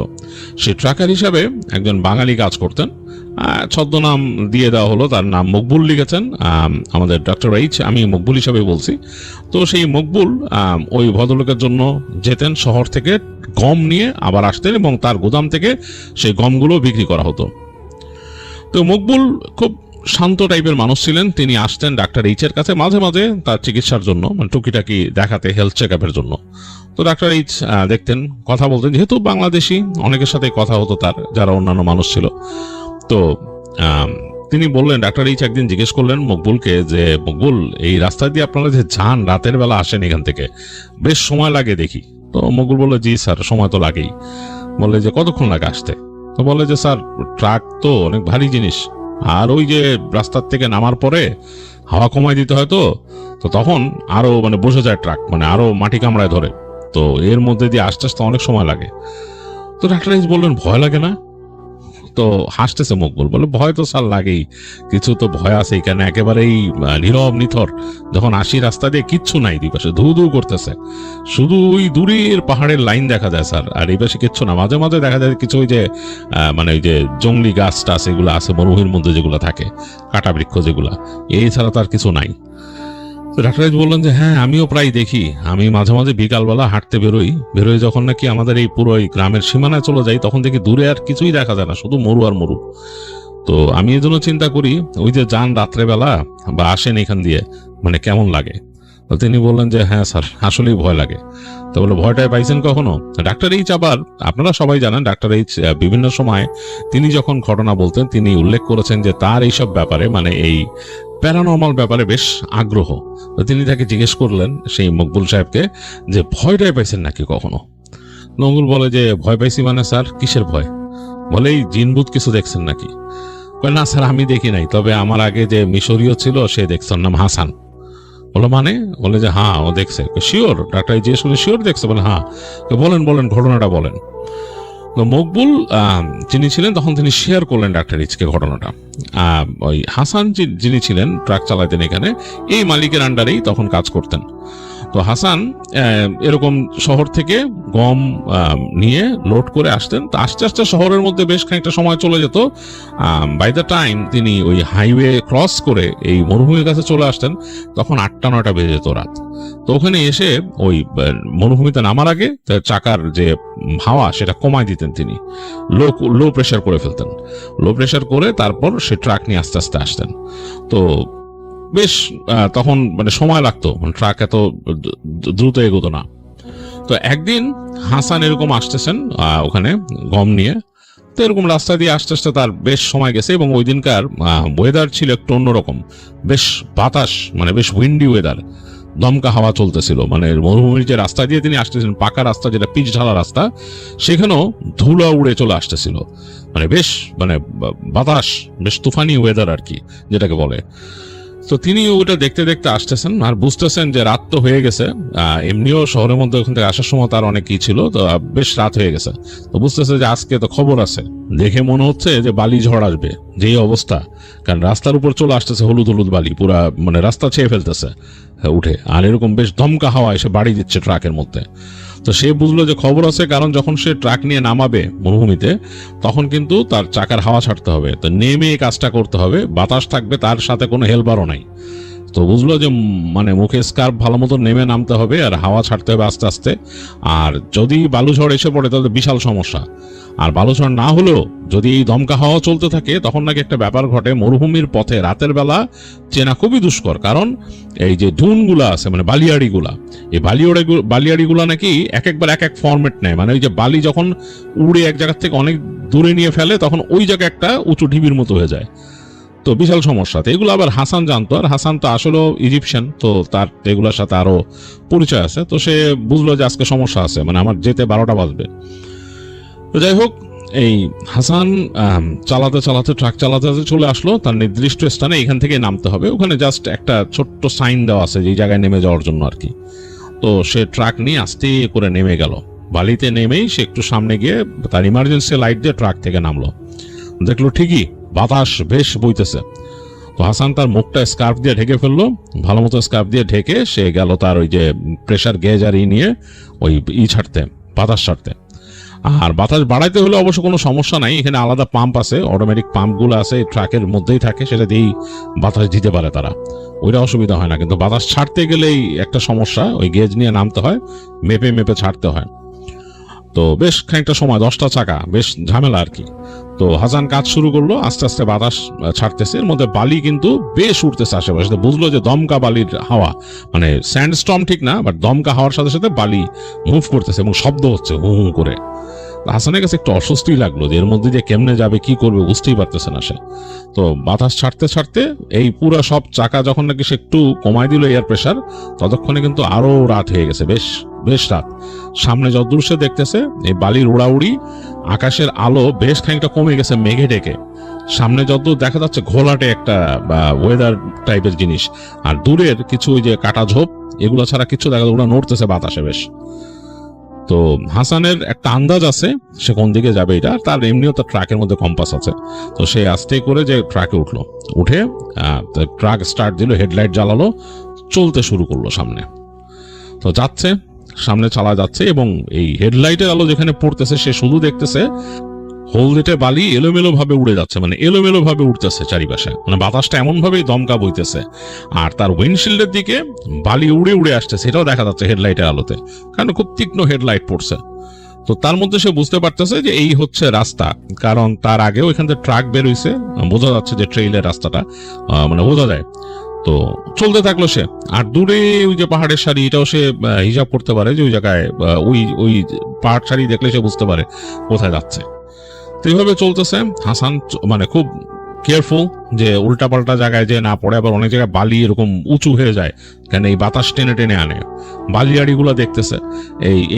[SPEAKER 5] সেই ট্রাকার হিসাবে একজন বাঙালি কাজ করতেন, ছদ্মনাম দিয়ে দেওয়া হলো, তার নাম মকবুল লিখেছেন আমাদের ডক্টর এইচ, আমি মকবুল হিসাবে বলছি। তো সেই মকবুল ওই ভদ্রলোকের জন্য যেতেন, শহর থেকে গম নিয়ে আবার আসতেন এবং তার গোদাম থেকে সেই গমগুলো বিক্রি করা হতো। তো মকবুল খুব শান্ত টাইপের মানুষ ছিলেন। তিনি আসতেন ডাক্তার এইচ এর কাছে মাঝে মাঝে তার চিকিৎসার জন্য, মানে টুকিটাকি দেখাতে, হেলথ চেক আপের জন্য। তো ডাক্তার এইচ দেখতেন, কথা বলতেন, যেহেতু বাংলাদেশি অনেকের সাথে কথা হতো তার, যারা অন্যান্য মানুষ ছিল। তো তিনি বললেন, ডাক্তার এইচ একদিন জিজ্ঞেস করলেন মকবুলকে যে, মকবুল, এই রাস্তা দিয়ে আপনারা যে যান, রাতের বেলা আসেন এখান থেকে, বেশ সময় লাগে দেখি। তো মকবুল বললো, জি স্যার, সময় তো লাগেই। বললে যে কতক্ষণ লাগে আসতে? তো বলে যে, স্যার ট্রাক তো অনেক ভারী জিনিস, আর ওই যে রাস্তার থেকে নামার পরে হাওয়া কমাই দিতে হয়, তো তখন আরো মানে বসে যায় ট্রাক, মানে আরো মাটি কামড়ায় ধরে, তো এর মধ্যে দিয়ে আস্তে আস্তে অনেক সময় লাগে। তো ডাক্তার এইচ বললেন, ভয় লাগে না? তো হাসতেছে মকবুল, বলে, ভয় তো স্যার লাগেই, কিছু তো ভয় আছে এখানে, একেবারেই নীরব নিথর। যখন আসি রাস্তা দিয়ে কিচ্ছু নাই, দুই পাশে ধু ধু করতেছে, শুধু ওই দূরের পাহাড়ের লাইন দেখা যায় স্যার, আর এই পাশে কিচ্ছু না। মাঝে মাঝে দেখা যায় কিছু ওই যে মানে ওই যে জঙ্গলি গাছ টাছ এগুলো আছে মরুভূমির মধ্যে যেগুলো থাকে, কাটা বৃক্ষ যেগুলা, এই ছাড়া তার কিছু নাই। তো ডাক্তার বললেন যে, হ্যাঁ আমিও প্রায় দেখি, আমি মাঝে মাঝে বিকালবেলা হাঁটতে বেরোই যখন নাকি আমাদের এই পুরো এই গ্রামের সীমানায় চলে যাই, তখন দেখি দূরে আর কিছুই দেখা যায় না, শুধু মরু আর মরু। তো আমি এই জন্য চিন্তা করি, ওই যে যান রাত্রেবেলা বা আসেন এখান দিয়ে, মানে কেমন লাগে? তো তিনি বললেন যে, হ্যাঁ স্যার, আসলেই ভয় লাগে। তো বলে, ভয়টায় পাইছেন কখনো? ডাক্তার এইচ, আবার আপনারা সবাই জানেন ডাক্তার এইচ বিভিন্ন সময় তিনি যখন ঘটনা বলতেন, তিনি উল্লেখ করেছেন যে তার এইসব ব্যাপারে, মানে এই প্যারানর্মাল ব্যাপারে বেশ আগ্রহ। তো তিনি তাকে জিজ্ঞেস করলেন, সেই মকবুল সাহেবকে, যে ভয়টায় পাইছেন নাকি কখনো? মকবুল বলে যে, ভয় পাইছি মানে স্যার, কিসের ভয়? বলে, এই জিনভূত কিছু দেখছেন নাকি? না স্যার, আমি দেখি নাই, তবে আমার আগে যে মিশরীয় ছিল সে দেখছেন, নাম হাসান। বলো মানে? বলে যে, হ্যাঁ ও দেখছে। শিওর? ডাক্তার জিজ্ঞেস করে, শিওর দেখছে? বলে, হ্যাঁ। বলেন ঘটনাটা বলেন। মকবুল যিনি ছিলেন তখন, তিনি শেয়ার করলেন ডাক্তার এইচকে ঘটনাটা। ওই হাসান যিনি ছিলেন, ট্রাক চালাতেন এখানে, এই মালিকের আন্ডারেই তখন কাজ করতেন। তো হাসান এরকম শহর থেকে গম নিয়ে লোড করে আসতেন। তো আস্তে আস্তে শহরের মধ্যে বেশ খানিকটা সময় চলে যেত। বাই দ্য টাইম তিনি ওই হাইওয়ে ক্রস করে এই মরুভূমির কাছে চলে আসতেন, তখন 8টা-9টা বেজে যেত রাত। তো ওখানে এসে ওই মরুভূমিতে নামার আগে চাকার যে হাওয়া সেটা কমায় দিতেন, তিনি লো প্রেশার করে ফেলতেন। লো প্রেশার করে তারপর সে ট্রাক নিয়ে আস্তে আস্তে আসতেন। তো বেশ তখন মানে সময় লাগতো, মানে ট্রাক এত দ্রুত এগোতো না। তো একদিন হাসান এরকম আসতেছেন ওখানে গম নিয়ে। তো এরকম রাস্তা দিয়ে আস্তে আস্তে তার বেশ সময় গেছে, এবং ওই দিনকার ওয়েদার ছিল একটু অন্যরকম, বেশ বাতাস, মানে বেশ উইন্ডি ওয়েদার, দমকা হাওয়া চলতেছিল। মানে মরুভূমির যে রাস্তা দিয়ে তিনি আসতেছিলেন, পাকা রাস্তা যেটা পিচ ঢালা রাস্তা, সেখানেও ধুলা উড়ে চলে আসতেছিল, মানে বেশ মানে বাতাস, বেশ তুফানি ওয়েদার আর কি যেটাকে বলে। তো তিনি ওটা দেখতে দেখতে আসতেছেন, আর বুঝতেছেন যে রাত তো হয়ে গেছে। এমনিও শহরের মধ্যে ওখান থেকে আসার সময় তার অনেক কি ছিল, তো বেশ রাত হয়ে গেছে। তো বুঝতেছে যে আজকে তো খবর আছে, দেখে মনে হচ্ছে যে বালি ঝড় আসবে, যেই অবস্থা, কারণ রাস্তার উপর চলে আসতেছে হলুদ হলুদ বালি, পুরা মানে রাস্তা ছেয়ে ফেলতেছে উঠে, আর এরকম বেশ দমকা হাওয়া এসে বাড়ি দিচ্ছে ট্রাকের মধ্যে। তো সে বুঝলো যে খবর আছে, কারণ যখন সে ট্রাক নিয়ে নামাবে মরুভূমিতে, তখন কিন্তু তার চাকার হাওয়া ছাড়তে হবে। তো নেমে কাজটা করতে হবে, বাতাস থাকবে, তার সাথে কোনো হেলবারও নাই। তো বুঝলো যে মানে মুখে স্কার্ফ ভালো মতো নেমে নামতে হবে, আর হাওয়া ছাড়তে হবে আস্তে আস্তে। আর যদি বালুঝড় এসে পড়ে তাহলে বিশাল সমস্যা। আর বালুঝড় না হলেও যদি এই দমকা হাওয়া চলতে থাকে, তখন নাকি একটা ব্যাপার ঘটে, মরুভূমির পথে রাতের বেলা চেনা খুবই দুষ্কর। কারণ এই যে ডুনগুলা আছে, মানে বালিয়াড়িগুলা, এই বালিয়াড়িগুলা নাকি একবার এক এক ফরম্যাট নেয়। মানে ওই যে বালি যখন উড়ে এক জায়গা থেকে অনেক দূরে নিয়ে ফেলে, তখন ওই জায়গায় একটা উঁচু ঢিবির মতো হয়ে যায়। তো বিশাল সমস্যা। তো এগুলো আবার হাসান জানতো, আর হাসান তো আসলেও ইজিপশিয়ান, তো তার এগুলোর সাথে আরো পরিচয় আছে। তো সে বুঝলো যে আজকে সমস্যা আছে, মানে আমার যেতে 12টা বাজবে। তো যাই হোক, এই হাসান চালাতে চালাতে ট্রাক চালাতে চালাতে চলে আসলো তার নির্দিষ্ট স্থানে, এখান থেকে নামতে হবে। ওখানে জাস্ট একটা ছোট্ট সাইন দেওয়া আছে যে জায়গায় নেমে যাওয়ার জন্য আর কি। তো সে ট্রাক নিয়ে আস্তে করে নেমে গেল। বালিতে নেমেই সে একটু সামনে গিয়ে তার ইমার্জেন্সি লাইট দিয়ে ট্রাক থেকে নামলো। দেখলো ঠিকই বাতাস বেশ বইতেছে। তো হাসান তার মুখটা স্কার্ফ দিয়ে ঢেকে ফেললো, ভালো মতো স্কার্ফ দিয়ে ঢেকে সে গেল তার ওই যে প্রেশার গেজ আর নিয়ে ওই ছাড়তে, বাতাস ছাড়তে। আর বাতাস বাড়াইতে হলে অবশ্য কোনো সমস্যা নাই, এখানে আলাদা পাম্প আছে, অটোমেটিক পাম্পগুলো আছে ট্রাকের মধ্যেই থাকে, সেটা দিয়েই বাতাস দিতে পারে তারা, ওইটা অসুবিধা হয় না। কিন্তু বাতাস ছাড়তে গেলেই একটা সমস্যা, ওই গেজ নিয়ে নামতে হয়, মেপে মেপে ছাড়তে হয়। তো বেশ খানিকটা সময়, 10টা চাকা, বেশ ঝামেলা আর কি। তো হাসান কাজ শুরু করলো, আস্তে আস্তে বাতাস ছাড়তেছে, এর মধ্যে বালি কিন্তু বেশ উঠতেছে আশেপাশে। বুঝলো যে দমকা বালির হাওয়া, মানে স্যান্ডস্টর্ম ঠিক না, বাট দমকা হাওয়ার সাথে সাথে বালি মুভ করতেছে এবং শব্দ হচ্ছে হু হু করে। হাসানের কাছে একটু অস্বস্তি লাগলো যে এর মধ্যে দিয়ে কেমনে যাবে, কি করবে, বুঝতেই পারতেছে না সে। তো বাতাস ছাড়তে ছাড়তে এই পুরো সব চাকা যখন নাকি সে একটু কমাই দিল এয়ার প্রেশার, ততক্ষণে কিন্তু আরো রাত হয়ে গেছে, বেশ বেশ রাত। সামনে যতদূর সে দেখতেছে এই বালির উড়াউড়ি, আকাশের আলো বেশ খানিকটা কমে গেছে মেঘে ঢেকে। সামনে যতদূর দেখা যাচ্ছে ঘোলাটে একটা ওয়েদার টাইপের জিনিস, আর দূরের কিছু ওই যে কাটা ঝোপ এগুলো ছাড়া কিছু দেখা যায়, ওরা নড়তেছে বাতাসে বেশ। তো হাসানের একটা আন্দাজ আছে সে কোন দিকে যাবে, এটা তার এমনিও তার ট্রাকের মধ্যে কম্পাস আছে। তো সে আস্তে করে যে ট্রাকে উঠলো, উঠে ট্রাক স্টার্ট দিল, হেডলাইট জ্বালালো, চলতে শুরু করলো সামনে। তো যাচ্ছে, সামনে চালা যাচ্ছে এবং এই হেডলাইটের আলো যেখানে পড়তেছে সে শুধু দেখতেছে হলদেটে বালি এলোমেলো ভাবে উড়ে যাচ্ছে, মানে এলোমেলো ভাবে উঠতেছে চারিপাশে, মানে বাতাসটা এমন ভাবেই দমকা বইতেছে। আর তার উইন্ডশিল্ডের দিকে বালি উড়ে উড়ে আসছে, সেটাও দেখা যাচ্ছে হেডলাইটের আলোতে, কারণ খুব তীক্ষ্ণ হেডলাইট পড়ছে। তো তার মধ্যে সে বুঝতে পারতেছে যে এই হচ্ছে রাস্তা, কারণ তার আগেও এখান থেকে ট্রাক বের হইছে, বোঝা যাচ্ছে যে ট্রেইলের রাস্তাটা, মানে বোঝা যায়। তো চলতে থাকলো সে, আর দূরে ওই যে পাহাড়ের সারি, এটাও সে হিসাব করতে পারে যে ওই জায়গায় ওই পাহাড় সারি দেখলে সে বুঝতে পারে কোথায় যাচ্ছে। তো এইভাবে চলতেছে হাসান, মানে খুব কেয়ারফুল যে উল্টাপাল্টা জায়গায় যে না পড়ে। আবার অনেক জায়গায় বালি এরকম উঁচু হয়ে যায়, কেন এই বাতাস টেনে টেনে আনে। বালিয়াড়িগুলো দেখতেছে,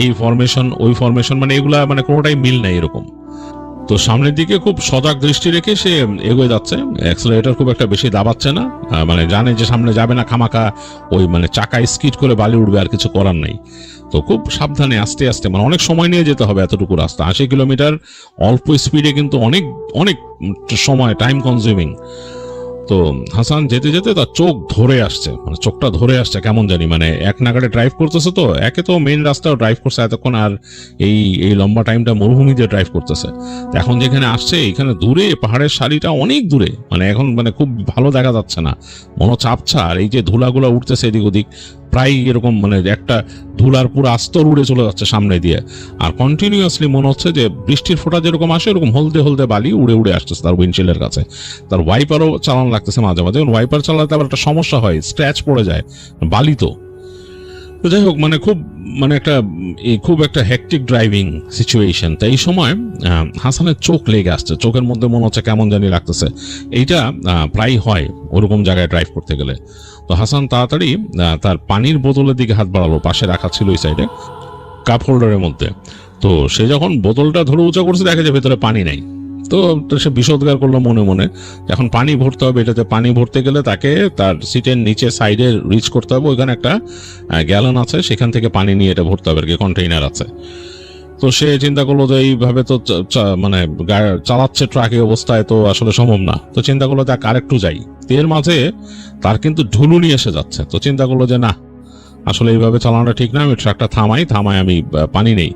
[SPEAKER 5] এই ফরমেশন ওই ফরমেশন, মানে এগুলা মানে কোনোটাই মিল নেই এরকম। তো সামনের দিকে খুব সজাগ দৃষ্টি রেখে সে এগোয়ে যাচ্ছে, অ্যাক্সেলারেটর খুব একটা বেশি দাবাচ্ছে না, মানে জানে যে সামনে যাবে না খামাখা, ওই মানে চাকা স্কিড করে বালি উঠবে, আর কিছু করার নেই। তো খুব সাবধানে আস্তে আস্তে, মানে অনেক সময় নিয়ে যেতে হবে এতটুকু রাস্তা, 80 কিলোমিটার অল্প স্পিডে কিন্তু অনেক অনেক সময়, টাইম কনজিউমিং। তো হাসান যেতে যেতে তার চোখ ধরে আসছে, মানে চোখটা ধরে আসছে কেমন জানি, মানে এক নাগাড়ে ড্রাইভ করতেছে। তো একে তো মেইন রাস্তাও ড্রাইভ করছে এতক্ষণ, আর এই লম্বা টাইমটা মরুভূমি দিয়ে ড্রাইভ করতেছে। এখন যেখানে আসছে এখানে দূরে পাহাড়ের সারিটা অনেক দূরে, মানে এখন মানে খুব ভালো দেখা যাচ্ছে না, মনে হচ্ছে আবছা। আর এই যে ধুলাগুলা উঠতেছে এদিক ওদিক, প্রায় এরকম মানে একটা ধুলার পুরো আস্তর উড়ে চলে যাচ্ছে সামনে দিয়ে। আর কন্টিনিউয়াসলি মনে হচ্ছে যে বৃষ্টির ফোঁটা যেরকম আসে এরকম হলদে হলদে বালি উড়ে উড়ে আসতেছে তার উইন্ডশিল্ডের কাছে। তার ওয়াইপারও চালানো লাগতেছে মাঝে মাঝে, ওয়াইপার চালাতে আবার একটা সমস্যা হয়, স্ক্র্যাচ পড়ে যায় বালি। তো যাই হোক, মানে খুব একটা হেকটিক ড্রাইভিং সিচুয়েশন। তো এই সময় হাসানের চোখ লেগে আসছে, চোখের মধ্যে মনে হচ্ছে কেমন জানি লাগতেছে। এইটা প্রায় হয় ওরকম জায়গায় ড্রাইভ করতে গেলে। তো হাসান তাড়াতাড়ি তার পানির বোতলের দিকে হাত বাড়ালো, পাশে রাখা ছিল ওই সাইডে কাপ হোল্ডারের মধ্যে। তো সে যখন বোতলটা ধরে উঁচা করছে দেখা যায় ভেতরে পানি নাই। তো সে বিষোদ্গার করলো মনে মনে, এখন পানি ভরতে হবে। এটাতে পানি ভরতে গেলে তাকে তার সিটের নিচে সাইডে রিচ করতে হবে, ওইখানে একটা গ্যালন আছে, সেখান থেকে পানি নিয়ে এটা ভরতে হবে আর কি, কন্টেইনার আছে। তো সে চিন্তা করলো যে এইভাবে তো মানে চালাচ্ছে ট্রাক এই অবস্থায়, তো আসলে সম্ভব না। তো চিন্তা করলো যে আরেকটু যাই। এর মাঝে তার কিন্তু ঢুলুনি এসে যাচ্ছে। তো চিন্তা করলো যে না, আসলে এইভাবে চালানোটা ঠিক না, আমি ট্রাকটা থামাই আমি পানি নেই।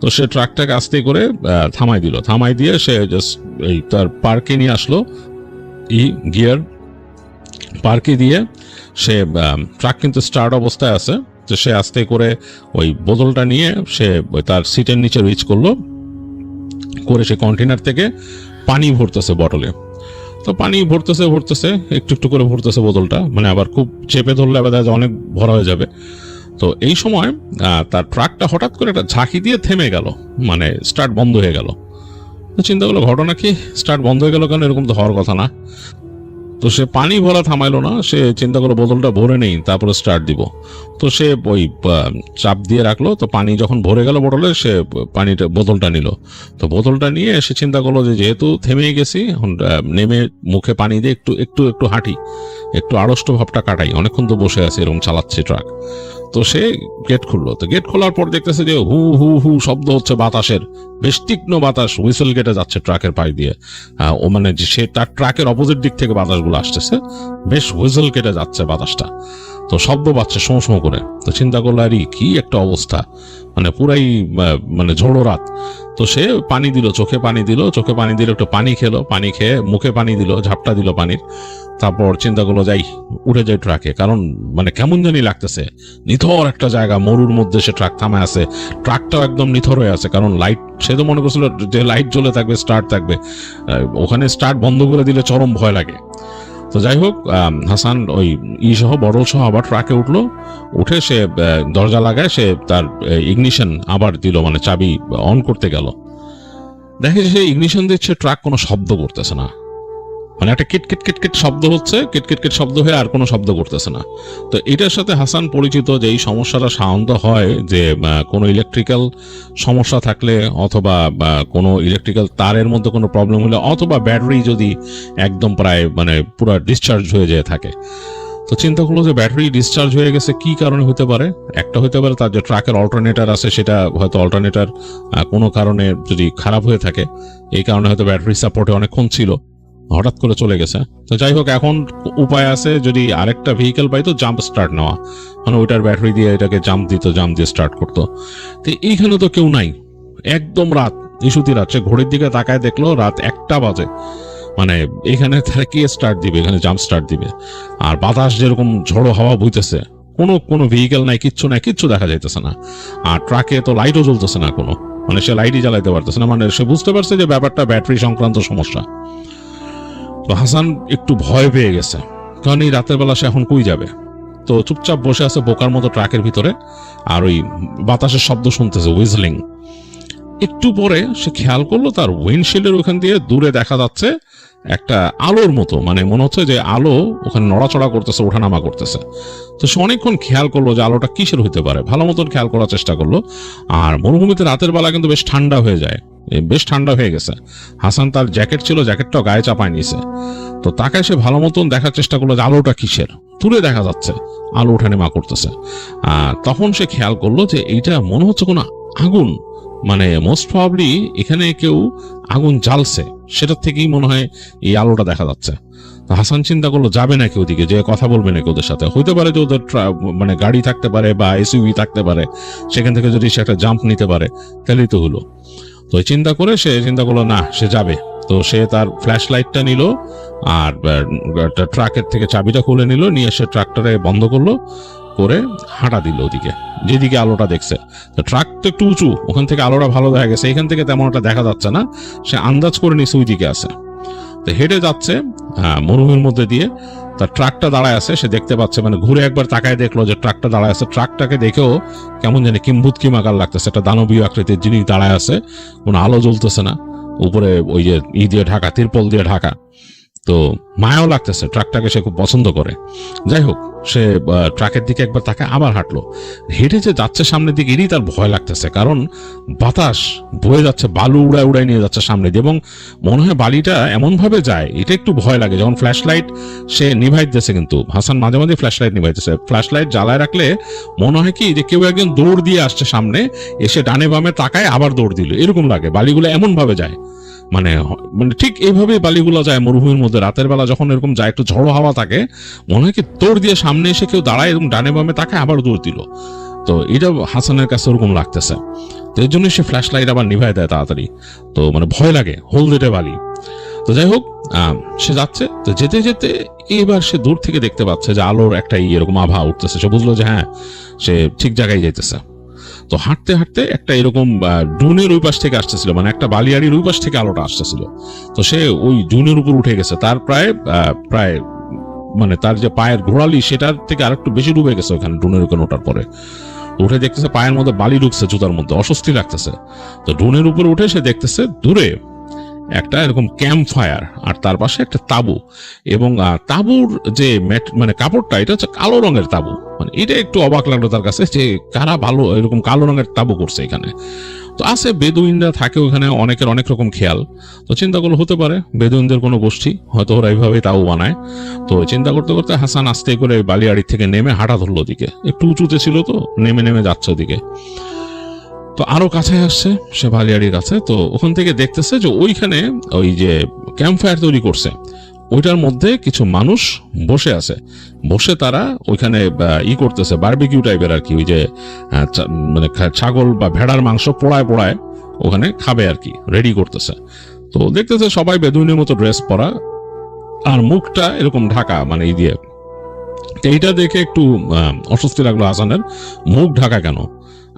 [SPEAKER 5] তো সে ট্রাকটাকে আস্তে করে থামাই দিল, থামাই দিয়ে সে জাস্ট এই তার পার্কে নিয়ে আসলো, গিয়ার পার্কে দিয়ে সে ট্রাক কিন্তু স্টার্ট অবস্থায় আছে। তো সে আস্তে করে ওই বোতলটা নিয়ে সে তার সিটের নিচে রিচ করলো, করে সে কন্টেনার থেকে পানি ভরতেছে বটলে। তো পানি ভরতেছে একটু একটু করে ভরতেছে বোতলটা, মানে আবার খুব চেপে ধরলে আবার অনেক ভরা হয়ে যাবে। তো এই সময় তার ট্রাকটা হঠাৎ করে একটা ঝাঁকি দিয়ে থেমে গেল, মানে স্টার্ট বন্ধ হয়ে গেল। চিন্তা করলো ঘটনা কি, স্টার্ট বন্ধ হয়ে গেল কেন, এরকম তো হওয়ার কথা না। তো সে পানি ভরা থামাইলো না, সে চিন্তা করলো বোতলটা ভরে নেই তারপরে স্টার্ট দিব। তো সে ওই চাপ দিয়ে রাখলো, তো পানি যখন ভরে গেল বোতলে, সে বোতলটা নিল। তো বোতলটা নিয়ে সে চিন্তা করলো যে যেহেতু থেমে গেছি, এখন নেমে মুখে পানি দিয়ে একটু একটু একটু হাঁটি, একটু আড়ষ্ট ভাবটা কাটাই, অনেকক্ষণ তো বসে আছে এরকম চালাচ্ছে ট্রাক। তো সে গেট খুললো। তো গেট খোলার পর দেখতেছে যে হু হু হু শব্দ হচ্ছে বাতাসের, বেশ তীক্ষ্ণ বাতাস হুইসেল কেটে যাচ্ছে ট্রাকের পাশ দিয়ে। ও মানে সে তার ট্রাকের অপোজিট দিক থেকে বাতাসগুলো আসতেছে, বেশ হুইসেল কেটে যাচ্ছে বাতাসটা। তো শব্দ পাচ্ছে শোঁ শোঁ করে। তো চিন্তা করলো আরে কি একটা অবস্থা, মানে পুরাই মানে ঝোড়ো রাত। তো সে পানি দিল, চোখে পানি দিল, একটু পানি খেলো, পানি খেয়ে মুখে পানি দিল, ঝাপটা দিল পানির। তারপর চিন্তা করলো যাই উঠে যাই ট্রাকে, কারণ মানে কেমন জানি লাগতেছে, নিথর একটা জায়গা, মরুর মধ্যে সে ট্রাক থামে আছে, ট্রাকটাও একদম নিথর হয়ে আছে, কারণ লাইট, সে তো মনে করছিল যে লাইট জ্বলে থাকবে, স্টার্ট থাকবে, ওখানে স্টার্ট বন্ধ করে দিলে চরম ভয় লাগে। তো যাই হোক, হাসান ওই সহ বড়ল সহ আবার ট্রাকে উঠলো, উঠে সে দরজা লাগায়, সে তার ইগনিশন আবার দিল, মানে চাবি অন করতে গেল। দেখে সে ইগনিশন দিচ্ছে, ট্রাক কোনো শব্দ করতেছে না, মানে একটা কিটকিট কিটকিট শব্দ হচ্ছে, কিটকিট শব্দ হয়ে আর কোনো শব্দ করতেছে না। তো এটার সাথে হাসান পরিচিত যে এই সমস্যাটা সাধারণত হয় যে কোনো ইলেকট্রিক্যাল সমস্যা থাকলে, অথবা কোনো ইলেকট্রিক্যাল তারের মধ্যে কোনো প্রবলেম হলে, অথবা ব্যাটারি যদি একদম প্রায় মানে পুরো ডিসচার্জ হয়ে যেয়ে থাকে। তো চিন্তা করলো যে ব্যাটারি ডিসচার্জ হয়ে গেছে, কি কারণে হতে পারে? একটা হতে পারে তার যে ট্রাকের অল্টারনেটার আছে, সেটা হয়তো অল্টারনেটার কোনো কারণে যদি খারাপ হয়ে থাকে, এই কারণে হয়তো ব্যাটারি সাপোর্টে অনেকক্ষণ ছিল, হঠাৎ করে চলে গেছে। তো যাই হোক, এখন উপায় আছে, যদি আরেকটা ভেহিকেল পাইতো জাম্প স্টার্ট নেওয়া, মানে ওইটার ব্যাটারি দিয়ে এটাকে জাম্প দিত, জাম্প দিয়ে স্টার্ট করতো। তো এইখানে তো কেউ নাই, একদম রাত, ইস্যুতি রাত। সে ঘড়ির দিকে তাকায় দেখলো রাত 1টা বাজে, মানে এখানে তারা কি স্টার্ট দিবে, এখানে জাম্প স্টার্ট দিবে। আর বাতাস যেরকম ঝড়ো হাওয়া বইতেছে, কোনো ভেহিকেল নাই, কিচ্ছু দেখা যাইতেছে না। আর ট্রাকে তো লাইটও জ্বলতেছে না কোনো, মানে সে লাইটই জ্বালাইতে পারতেছে না, মানে সে বুঝতে পারছে যে ব্যাপারটা ব্যাটারি সংক্রান্ত সমস্যা। তো হাসান একটু ভয় পেয়ে গেছে, কারণ এই রাতের বেলা সে এখন কই যাবে। তো চুপচাপ বসে আছে বোকার মতো ট্রাকের ভিতরে, আর ওই বাতাসের শব্দ শুনতেছে, হুইজলিং। একটু পরে সে খেয়াল করলো তার উইন্ডশিল্ডের ওখান দিয়ে দূরে দেখা যাচ্ছে একটা আলোর মতো, মানে মনে হচ্ছে যে আলো ওখানে নড়াচড়া করতেছে, ওঠানামা করতেছে। তো সে অনেকক্ষণ খেয়াল করলো যে আলোটা কিসের হতে পারে, ভালো মতন খেয়াল করার চেষ্টা করলো। আর মরুভূমিতে রাতের বেলা কিন্তু বেশ ঠান্ডা হয়ে যায়, বেশ ঠান্ডা হয়ে গেছে। হাসান তার জ্যাকেট ছিল, জ্যাকেটটাও গায়ে চাপায় নিয়েছে। তো তাকায় সে ভালো মতন দেখার চেষ্টা করলো যে আলোটা কিসের, দূরে দেখা যাচ্ছে আলো ওঠানামা করতেছে। তখন সে খেয়াল করলো যে এইটা মনে হচ্ছে কোনো আগুন, মানে মোস্ট প্রবাবলি এখানে কেউ আগুন জ্বালছে, সেটার থেকেই মনে হয় এই আলোটা দেখা যাচ্ছে। হাসান চিন্তা করলো যাবে নাকি ওদিকে, যে কথা বলবে নাকি ওদের সাথে, হইতে পারে যে ওদের মানে গাড়ি থাকতে পারে বা এসইউভি থাকতে পারে, সেখান থেকে যদি সে একটা জাম্প নিতে পারে তাহলেই তো হলো। তো চিন্তা করে সে চিন্তা করলো না, সে যাবে। তো সে তার ফ্ল্যাশ লাইটটা নিল, আর ট্রাকের থেকে চাবিটা খুলে নিল, নিয়ে সে ট্রাকটারে বন্ধ করলো, করে হাঁটা দিল ওদিকে যেদিকে আলোটা দেখছে। তো ট্রাক তো একটু উঁচু, ওখান থেকে আলোটা ভালো দেখা গেছে, এখান থেকে তেমন একটা দেখা যাচ্ছে না। সে আন্দাজ করে নিছে ওই দিকে আছে। তো হেঁটে যাচ্ছে মরুভূমির মধ্যে দিয়ে, তার ট্রাকটা দাঁড়ায় আছে, সে দেখতে পাচ্ছে, মানে ঘুরে একবার তাকায় দেখলো যে ট্রাকটা দাঁড়ায় আছে। ট্রাকটাকে দেখেও কেমন জানি কিম্ভূত কিমাকার লাগতেছে, একটা দানবীয় আকৃতির জিনিস দাঁড়ায় আছে, কোনো আলো জ্বলতেছে না, উপরে ওই যে দিয়ে ঢাকা, তিরপল দিয়ে ঢাকা। তো মায়াও লাগতেছে, ট্রাকটাকে সে খুব পছন্দ করে। যাই হোক, সে ট্রাকের দিকে একবার তাকে আবার হাঁটলো, হেঁটে যে যাচ্ছে সামনের দিকে, এরই তার ভয় লাগতেছে, কারণ বাতাস বয়ে যাচ্ছে, বালু উড়ায় নিয়ে যাচ্ছে সামনে দিয়ে, এবং মনে হয় বালিটা এমন ভাবে যায়, এটা একটু ভয় লাগে। যখন ফ্ল্যাশ লাইট সে নিভাই দিতেছে, কিন্তু হাসান মাঝে মাঝে ফ্ল্যাশ লাইট নিভাইতেছে, ফ্ল্যাশ লাইট জ্বালায় রাখলে মনে হয় কি যে কেউ একজন দৌড় দিয়ে আসছে সামনে, এসে ডানে বামে তাকায় আবার দৌড় দিল, এরকম লাগে। বালিগুলো এমন ভাবে যায়, মানে ঠিক এইভাবে বালিগুলো যায় মরুভূমির মধ্যে রাতের বেলা, যখন এরকম যায়, একটু ঝড়ো হাওয়া থাকে, মনে হয় কি দৌড় দিয়ে সামনে এসে কেউ দাঁড়ায়, এরকম ডানে বামে তাকায় আবার দৌড় দিল। তো এটা হাসানের কাছে ওরকম লাগতেছে, তো এর জন্য সে ফ্ল্যাশ লাইট আবার নিভাই দেয় তাড়াতাড়ি। তো মানে ভয় লাগে, হলদেটে বালি। তো যাই হোক, সে যাচ্ছে। তো যেতে যেতে এবার সে দূর থেকে দেখতে পাচ্ছে যে আলোর একটা এরকম আভা উঠতেছে। সে বুঝলো যে হ্যাঁ, সে ঠিক জায়গায় যাইতেছে। তো হাঁটতে হাঁটতে একটা এরকম ডুনের ওই পাশ থেকে আসতেছিল, মানে একটা বালিয়াড়ির ওই পাশ থেকে আলোটা আসতেছিল। তো সে ওই ডুনের উপর উঠে গেছে, তার প্রায় মানে তার যে পায়ের ঘোড়ালি, সেটার থেকে আরেকটু বেশি ডুবে গেছে ওখানে, ডুনের ওখানে ওঠার পরে। উঠে দেখতেছে পায়ের মধ্যে বালি ঢুকছে, জুতার মধ্যে অস্বস্তি লাগতেছে। তো ডুনের উপর উঠে সে দেখতেছে দূরে একটা এরকম ক্যাম্প ফায়ার, আর তার পাশে একটা তাঁবু, এবং তাঁবুর যে মানে কাপড়টা এটা হচ্ছে কালো রঙের তাঁবু। মানে এটা একটু অবাক লাগলো তার কাছে যে কারা ভালো এরকম কালো রঙের তাঁবু করছে এখানে। তো আছে বেদুইনরা থাকে ওখানে, অনেকের অনেক রকম খেয়াল। তো চিন্তা করলে হতে পারে বেদুইনদের কোনো গোষ্ঠী, হয়তো ওরা এইভাবেই তাও বানায়। তো চিন্তা করতে করতে হাসান আস্তে করে বালিয়াড়ি থেকে নেমে হাঁটা ধরলো ওদিকে, একটু উঁচুতে ছিল তো, নেমে নেমে যাচ্ছে ওদিকে। তো আরো কাছে আসছে সে বালিয়াড়ির কাছে, তো ওখান থেকে দেখতেছে যে ওইখানে ওই যে ক্যাম্প ফায়ার তৈরি করছে ওইটার মধ্যে কিছু মানুষ বসে আছে, বসে তারা ওইখানে করতেছে বারবিকিউ টাইপের আর কি, ওই যে মানে ছাগল বা ভেড়ার মাংস পোড়ায় পোড়ায় ওখানে খাবে আর কি, রেডি করতেছে। তো দেখতেছে সবাই বেদুইনের মতো ড্রেস পরা আর মুখটা এরকম ঢাকা, মানে এই দিয়ে। এইটা দেখে একটু অস্বস্তি লাগলো হাসানের, মুখ ঢাকা কেন,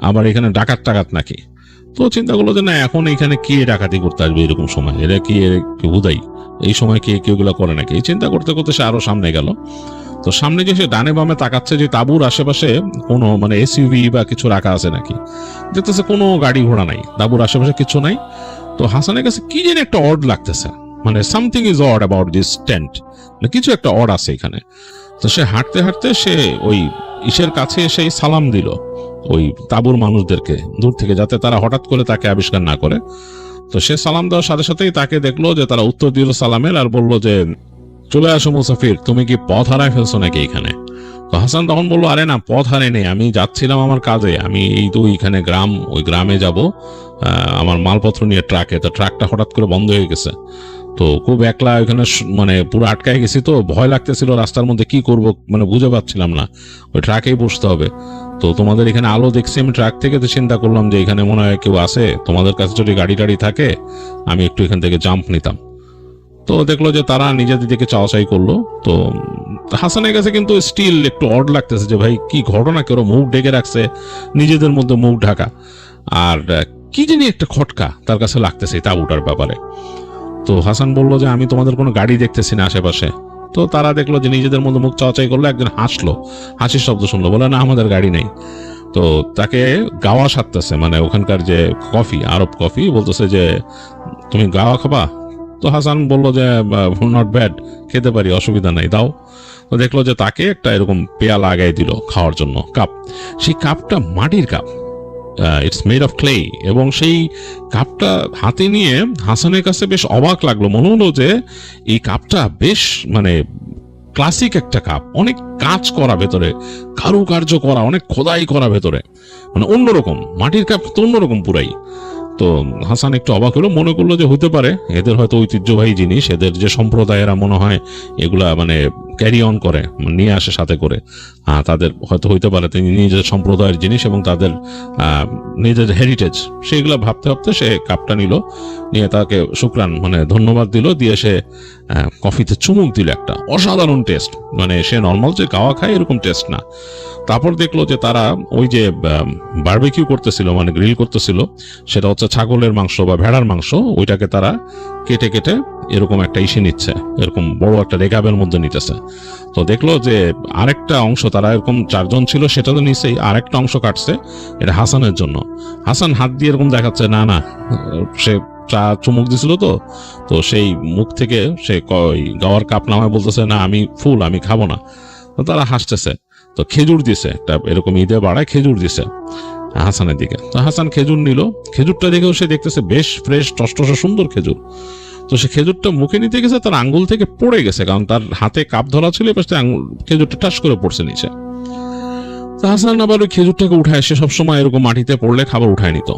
[SPEAKER 5] আবার এখানে ডাকাত টাকাত নাকি। তো চিন্তা করলো যে না, এখন এখানে কে ডাকাতি করতে আসবে এরকম সময়, এরা কি হুদাই এই সময় কে কেউগুলো করে নাকি, এই চিন্তা করতে করতে সে আরো সামনে গেল। তো সামনে গিয়ে সে ডানে বামে তাকাচ্ছে যে তাঁবুর আশেপাশে কোনো মানে এসইউভি বা কিছু রাখা আছে নাকি, দেখতেছে কোনো গাড়ি ঘোড়া নাই, তাঁবুর আশেপাশে কিছু নাই। তো হাসানের কাছে কি যেন একটা অড লাগতেছে, মানে something is odd about this tent, মানে কিছু একটা অড আছে এখানে। তো সে হাঁটতে হাঁটতে সে ওই ইসের কাছে এসে সালাম দিল ওই তাঁবুর মানুষদেরকে দূর থেকে, যাতে তারা হঠাৎ করে তাকে আবিষ্কার না করে। তো সে সালাম দেওয়ার সাথে সাথেই তাকে দেখলো যে তারা উত্তর দিল সালামের, আর বলল যে চলে আসো মুসাফির, তুমি কি পথ হারায় ফেলছো নাকি এখানে? তো হাসান তখন বললো আরে না, পথ হারাই নেই, আমি যাচ্ছিলাম আমার কাজে, আমি এই তো এখানে গ্রাম, ওই গ্রামে যাব আমার মালপত্র নিয়ে ট্রাকে, তো ট্রাকটা হঠাৎ করে বন্ধ হয়ে গেছে, তো খুব একলা ওইখানে মানে পুরো আটকায় গেছি, তো ভয় লাগতেছিল রাস্তার মধ্যে কি করব, মানে বুঝে পাচ্ছিলাম না, ওই ট্রাকেই বসতে হবে। তো তোমাদের এখানে আলো দেখছি আমি ট্রাক থেকে, তো চিন্তা করলাম যে এখানে মনে হয় কেউ আছে, তোমাদের কাছে যদি গাড়ি টাড়ি থাকে আমি একটু এখান থেকে জাম্প নিতাম। তো দেখলো যে তারা নিজেদের দিকে চাওয়াচাই করলো। তো হাসানের কাছে কিন্তু স্টিল একটু অড লাগতেছে যে ভাই কি ঘটনা, কেউ মুখ ডেকে রাখছে, নিজেদের মধ্যে মুখ ঢাকা, আর কি জানি একটা খটকা তার কাছে লাগতেছে এই তাঁবুটার ব্যাপারে। তো হাসান বলল যে আমি তোমাদের কোনো গাড়ি দেখতেছি না আশেপাশে। তো তারা দেখলো যে নিজেদের মধ্যে মুখ চাওয়াচাই করলো, একজন হাসলো, হাসির শব্দ শুনলো, বলে না আমাদের গাড়ি নেই। তো তাকে গাওয়া সারতেছে, মানে ওখানকার যে কফি, আরব কফি, বলতেছে যে তুমি গাওয়া খাবা? তো হাসান বললো যে নট ব্যাড, খেতে পারি, অসুবিধা নাই, দাও। তো দেখলো যে তাকে একটা এরকম পেয়ালা আগাই দিল খাওয়ার জন্য, কাপ। সেই কাপটা মাটির cup, it's made of clay, এবং সেই কাপটা হাতে নিয়ে হাসানের কাছে বেশ অবাক লাগলো, মনে হলো যে এই কাপটা বেশ মানে ক্লাসিক একটা কাপ, অনেক কাজ করা ভেতরে, কারুকার্য করা, অনেক খোদাই করা ভেতরে, মানে অন্যরকম, মাটির কাপ তো অন্যরকম পুরাই। তো হাসান একটু অবাক হলো, মনে করলো যে হতে পারে এদের হয়তো ঐতিহ্যবাহী জিনিস, এদের যে সম্প্রদায়েরা মনে হয় এগুলা মানে ক্যারি অন করে, নিয়ে আসে সাথে করে, তাদের হয়তো হইতে পারে নিজের সম্প্রদায়ের জিনিস এবং তাদের নিজের হেরিটেজ, সেগুলো ভাবতে ভাবতে সে কাপটা নিল, নিয়ে তাকে শুকরান মানে ধন্যবাদ দিল, দিয়ে সে কফিতে চুমুক দিল, একটা অসাধারণ টেস্ট, মানে সে নর্মাল যে গাওয়া খায় এরকম টেস্ট না। তারপর দেখলো যে তারা ওই যে বারবিকিউ করতেছিল, মানে গ্রিল করতেছিল, সেটা হচ্ছে ছাগলের মাংস বা ভেড়ার মাংস, ওইটাকে তারা কেটে কেটে এরকম একটা ইসে নিচ্ছে, এরকম বড় একটা রেকাবের মধ্যে নিতেছে। তো দেখলো যে আরেকটা অংশ, তারা এরকম 4 জন ছিল, সেটা তো নিচেই আরেকটা অংশ কাটছে, এটা হাসানের জন্য। হাসান হাত দিয়ে এরকম দেখাচ্ছে, না না, সে চা চুমুক দিছিল তো সেই মুখ থেকে সে গাওয়ার কাপ নামায় বলতেছে না আমি ফুল, আমি খাবো না। তো তারা হাসতেছে। তো খেজুর দিছে, একটা এরকম ঈদে বাড়ায় খেজুর দিছে হাসানের দিকে। তো হাসান খেজুর নিল, খেজুরটা দেখেও সে দেখতেছে বেশ ফ্রেশ টসটসে সুন্দর খেজুর। তো সে খেজুরটা মুখে নিতে গেছে, তার আঙ্গুল থেকে পড়ে গেছে, কারণ তার হাতে কাপ ধরা ছিল, এবার খেজুরটা টাস করে পড়ছে নিচে। তো হাসান আবার ওই খেজুরটাকে উঠায়, সে সবসময় এরকম মাটিতে পড়লে খাবার উঠায় নিত।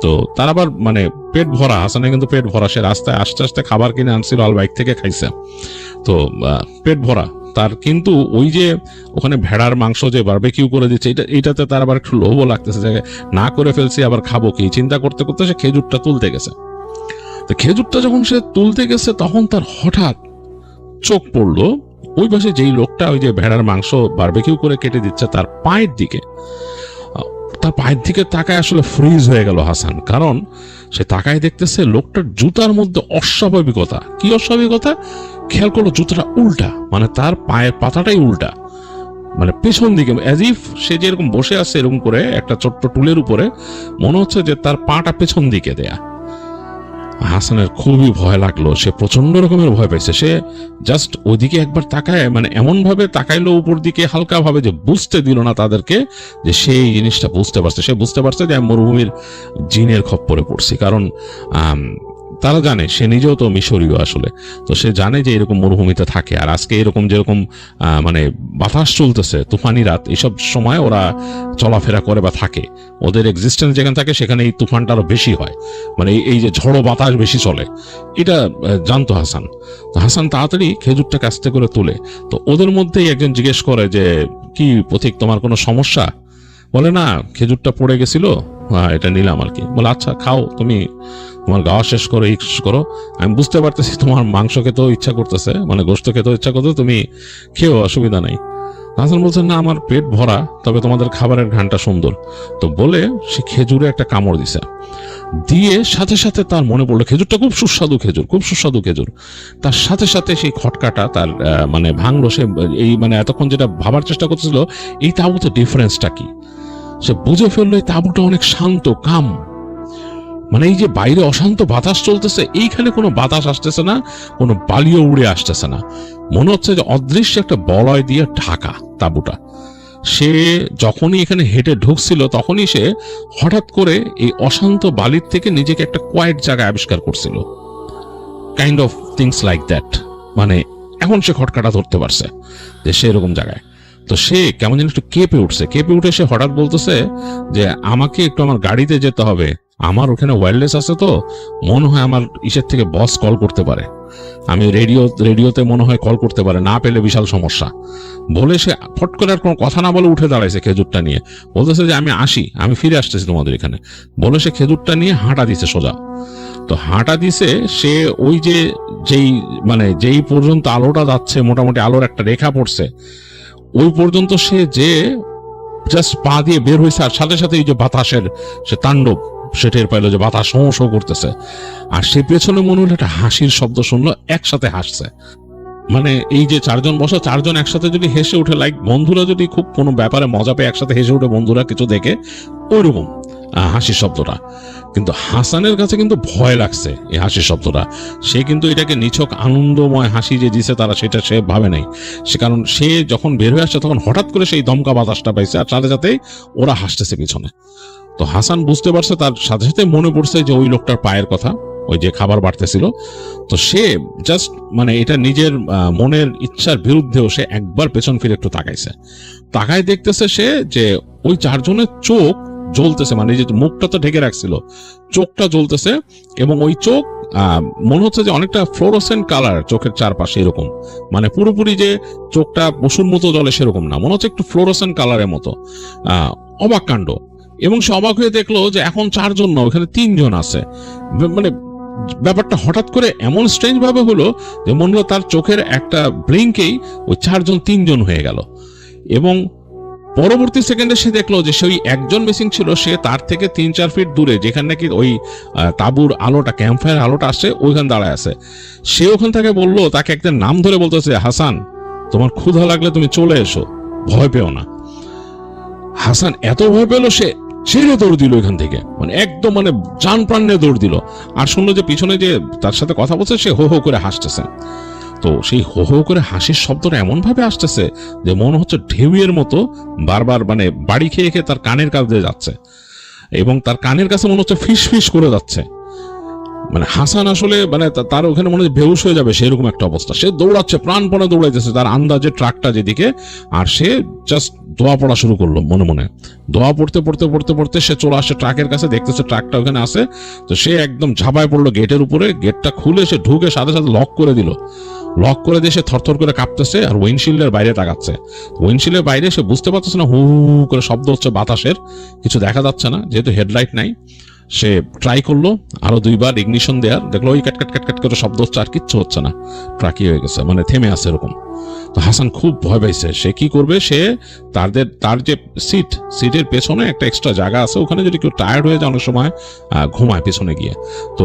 [SPEAKER 5] তো তার আবার মানে পেট ভরা, হাসানের কিন্তু পেট ভরা, সে রাস্তায় আস্তে আস্তে খাবার কিনে আনছিল, আল বাইক থেকে খাইছে, তো পেট ভরা তার। কিন্তু ওই যে ওখানে ভেড়ার মাংস যে বারবিকিউ করে দিচ্ছে, এইটাতে তার আবার একটু লোভও লাগতেছে, যে না করে ফেলছি আবার খাবো কি, চিন্তা করতে করতে সে খেজুরটা তুলতে গেছে। তো খেজুরটা যখন সে তুলতে গেছে, তখন তার হঠাৎ চোখ পড়লো ওই পাশে যেই লোকটা ওই যে ভেড়ার মাংস বারবিকিউ করে কেটে দিচ্ছে, তার পায়ের দিকে। তার পায়ের দিকে তাকায় আসলে ফ্রিজ হয়ে গেল হাসান, কারণ সে তাকায় দেখতেছে লোকটার জুতার মধ্যে অস্বাভাবিকতা। কি অস্বাভাবিকতা? খেয়াল করলো জুতাটা উল্টা, মানে তার পায়ের পাতাটাই উল্টা, মানে পেছন দিকে, অ্যাজ ইফ সে যেরকম বসে আছে এরকম করে একটা ছোট্ট টুলের উপরে, মনে হচ্ছে যে তার পাটা পেছন দিকে দেয়া। হাসানের খুবই ভয় লাগলো, সে প্রচন্ড রকমের ভয় পাইছে। সে জাস্ট ওইদিকে একবার তাকায়, মানে এমন ভাবে তাকাইলো উপর দিকে হালকা ভাবে, যে বুঝতে দিল না তাদেরকে যে সেই জিনিসটা বুঝতে পারছে। সে বুঝতে পারছে যে আমি মরুভূমির জিনের খপ্পরে পড়ছি, কারণ তারা জানে সে নিজেও তো মিশরীয় আসলে, তো সে জানে যে এরকম মরুভূমিতে থাকে। আর আজকে এরকম যেরকম মানে বাতাস চলতেছে, তুফানি রাত, এইসব সময় ওরা চলাফেরা করে বা থাকে, ওদের এক্সিস্টেন্স যেখানে থাকে সেখানে এই তুফানটা আরো বেশি হয়, মানে এই যে ঝড়ো বাতাস বেশি চলে, এটা জানতো হাসান। তো হাসান তাড়াতাড়ি খেজুরটাকে আস্তে করে তুলে, তো ওদের মধ্যেই একজন জিজ্ঞেস করে যে কি পথিক, তোমার কোনো সমস্যা? বলে না, খেজুরটা পড়ে গেছিল, এটা নিলাম আর কি। বলে আচ্ছা খাও, তুমি তোমার গাওয়া শেষ করো, আমি বুঝতে পারতেছি তোমার মাংস খেতেও ইচ্ছা করতেছে, মানে গোশত খেতেও ইচ্ছা করতেছে, তুমি খেও, অসুবিধা নাই। হাসান বলছে না, আমার পেট ভরা, তবে তোমাদের খাবারের ঘ্রাণটা সুন্দর। তো বলে সে খেজুরে একটা কামড় দিছে, দিয়ে সাথে সাথে তার মনে পড়লো খেজুরটা খুব সুস্বাদু খেজুর। তার সাথে সাথে সেই খটকাটা তার মানে ভাঙলো। সে এই মানে এতক্ষণ যেটা ভাবার চেষ্টা করতেছিল এই তাঁবুতে ডিফারেন্সটা কি, সে বুঝে ফেললো এই তাঁবুটা অনেক শান্ত, কাম। মানে এই যে বাইরে অশান্ত বাতাস চলতেছে, এইখানে কোনো বাতাস আসতেছে না, কোনো বালিও উড়ে আসতেছে না, মনে হচ্ছে যে অদৃশ্য একটা বলয় দিয়ে ঢাকা তাঁবুটা। সে যখনই এখানে হেঁটে ঢুকছিল তখনই সে হঠাৎ করে এই অশান্ত বালির থেকে নিজেকে একটা কোয়াইট জায়গায় আবিষ্কার করছিল, kind of things like that. মানে এখন সে খটকাটা ধরতে পারছে যে সে এরকম জায়গায়। তো সে কেমন যেন একটু কেঁপে উঠে সে হঠাৎ বলতেছে যে আমাকে একটু আমার গাড়িতে যেতে হবে, আমার ওখানে ওয়্যারলেস আছে, তো মনে হয় আমার ইসের থেকে বস কল করতে পারে, আমি রেডিওতে মনে হয় কল করতে পারে, না পেলে বিশাল সমস্যা। বলে সে ফট করে আর কোনো কথা না বলে উঠে দাঁড়াইছে খেজুরটা নিয়ে, বলতেছে যে আমি ফিরে আসতেছি তোমাদের এখানে। বলে সে খেজুরটা নিয়ে হাঁটা দিছে সোজা। তো হাঁটা দিছে সে ওই যে যেই পর্যন্ত আলোটা যাচ্ছে, মোটামুটি আলোর একটা রেখা পড়ছে, ওই পর্যন্ত সে যে জাস্ট পা দিয়ে বের হয়েছে, আর সাথে সাথে এই যে বাতাসের সে তাণ্ডব, সে টের পাইলো যে বাতাস শো করতেছে। আর সে পেছনে মনে হলো একটা হাসির শব্দ শুনলো, একসাথে হাসছে। মানে এই যে চারজন বসা, চারজন একসাথে যদি হেসে উঠে, লাইক বন্ধুরা যদি খুব কোনো ব্যাপারে মজা পেয়ে একসাথে হেসে উঠে বন্ধুরা কিছু দেখে, ওইরকম হাসির শব্দটা। কিন্তু হাসানের কাছে কিন্তু ভয় লাগছে এই হাসির শব্দটা। সে কিন্তু এটাকে নিছক আনন্দময় হাসি যে দিছে তারা, সেটা সে ভাবে নাই। সে কারণ সে যখন বের হয়ে আসছে তখন হঠাৎ করে সেই দমকা বাতাসটা পাইছে, আর সাথে সাথে ওরা হাসতেছে পিছনে। তো হাসান বুঝতে পারছে, তার সাথে সাথে মনে পড়ছে যে ওই লোকটার পায়ের কথা, ওই যে খাবার বাড়তেছিল। তো সে জাস্ট মানে এটা নিজের মনের ইচ্ছার বিরুদ্ধেও সে একবার পেছন ফিরে একটু তাকায় দেখতেছে সে যে ওই চারজনের চোখ জ্বলতেছে, মানে যে মুখটা তো ঢেকে রাখছিল, চোখটা জ্বলতেছে, এবং ওই চোখ মনে হচ্ছে যে অনেকটা ফ্লোরোসেন্ট কালার চোখের চারপাশে, এরকম মানে পুরোপুরি যে চোখটা পশুর মতো জ্বলে সেরকম না, মনে হচ্ছে একটু ফ্লোরোসেন্ট কালারের মতো। অবাক কাণ্ড। এবং সে অবাক হয়ে দেখলো যে এখন চারজন না, ওখানে তিনজন আছে। মানে ব্যাপারটা হঠাৎ করে এমন স্ট্রেঞ্জ ভাবে হলো যে মনে হলো তার চোখের একটা ব্লিঙ্কেই ওই চারজন তিনজন হয়ে গেল। এবং পরবর্তী সেকেন্ডে সে দেখলো যে সেই একজন মিসিং ছিল, সে তার থেকে 3-4 ফিট দূরে, যেখানে নাকি ওই তাঁবুর আলোটা, ক্যাম্পফায়ার আলোটা আসছে, ওইখানে দাঁড়ায় আছে। সে ওখান থেকে বললো, তাকে একটা নাম ধরে বলতেছে, হাসান তোমার ক্ষুধা লাগলে তুমি চলে এসো, ভয় পেও না। হাসান এত ভয় পেল সে ছেড়ে দৌড় দিল এখান থেকে, মানে একদম মানে জান প্রাণ নিয়ে দৌড় দিল। আর শুনলো যে পিছনে যে তার সাথে কথা বলছে সে হো হো করে হাসতেছে। তো সেই হো হো করে হাসির শব্দটা এমন ভাবে আসতেছে যে মনে হচ্ছে ঢেউয়ের মতো বারবার মানে বাড়ি খেয়ে খেয়ে তার কানের কাছে যাচ্ছে, এবং তার কানের কাছে মনে হচ্ছে ফিস ফিস করে যাচ্ছে। মানে হাসান আসলে মানে তার ওখানে মনে হচ্ছে বেহুশ হয়ে যাবে সেরকম একটা অবস্থা। সে দৌড়াচ্ছে, প্রাণপণে দৌড়াইতেছে তার আন্দাজে ট্রাকটা যেদিকে, আর সে জাস্ট দোয়া পড়া শুরু করলো মনে মনে। দোয়া পড়তে পড়তে পড়তে পড়তে সে চলে আসে ট্রাকের কাছে, দেখতেছে ট্রাকটা ওখানে আছে। তো সে একদম ঝাঁপায় পড়লো গেটের উপরে, গেটটা খুলে সে ঢুকে সাথে সাথে লক করে দিল। লক করে দিয়ে সে থরথর করে কাঁপতেছে, আর উইন্ডশিল্ডের বাইরে তাকাচ্ছে। উইন্ডশিল্ডের বাইরে সে বুঝতে পারতেছে না, হু করে শব্দ হচ্ছে বাতাসের, কিছু দেখা যাচ্ছে না যেহেতু হেডলাইট নাই। সে ট্রাই করলো আরো 2 বার ইগনিশন দেওয়ার, দেখলো ওই কাট কাট কাট কাট করে শব্দ হচ্ছে, আর কিচ্ছু হচ্ছে না, ট্রাকই হয়ে গেছে, মানে থেমে আছে এরকম। তো হাসান খুব ভয় পাইছে। সে কি করবে, সে তার যে সিটের পেছনে একটা এক্সট্রা জায়গা আছে, ওখানে যদি কেউ টায়ার্ড হয়ে যায় অনেক সময় ঘুমায় পেছনে গিয়ে। তো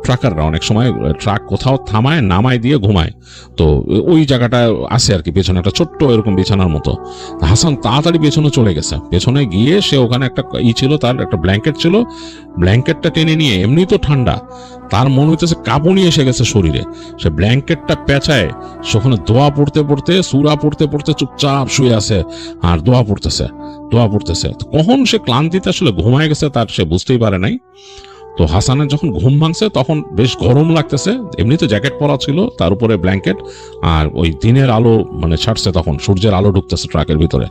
[SPEAKER 5] ট্রাকাররা অনেক সময় ট্রাক কোথাও থামায় নামায় দিয়ে ঘুমায়, তো ওই জায়গাটা আছে আর কি, পেছনে একটা ছোট্ট এরকম বিছানার মতো। হাসান তাড়াতাড়ি পেছনে চলে গেছে। পেছনে গিয়ে সে ওখানে একটা ছিল, তার একটা ব্ল্যাঙ্কেট ছিল, ব্ল্যাঙ্কেটটা টেনে নিয়ে, এমনি তো ঠান্ডা, তার মনে হইতেছে কাঁপুনি এসে গেছে শরীরে, সে ব্ল্যাঙ্কেটটা পেঁচায় সেখানে দোয়া পড়তে পড়তে, সূরা পড়তে পড়তে চুপচাপ শুয়ে আছে আর দোয়া পড়তেছে। কখন সে ক্লান্তিতে আসলে ঘুমায় গেছে তার সে বুঝতেই পারে নাই। তো হাসানের যখন ঘুম ভাঙছে তখন বেশ গরম লাগতেছে, এমনি তো জ্যাকেট পরা ছিল, তার উপরে ব্ল্যাঙ্কেট, আর ওই দিনের আলো মানে ছাড়ছে, তখন সূর্যের আলো ঢুকতেছে ট্রাকের ভিতরে।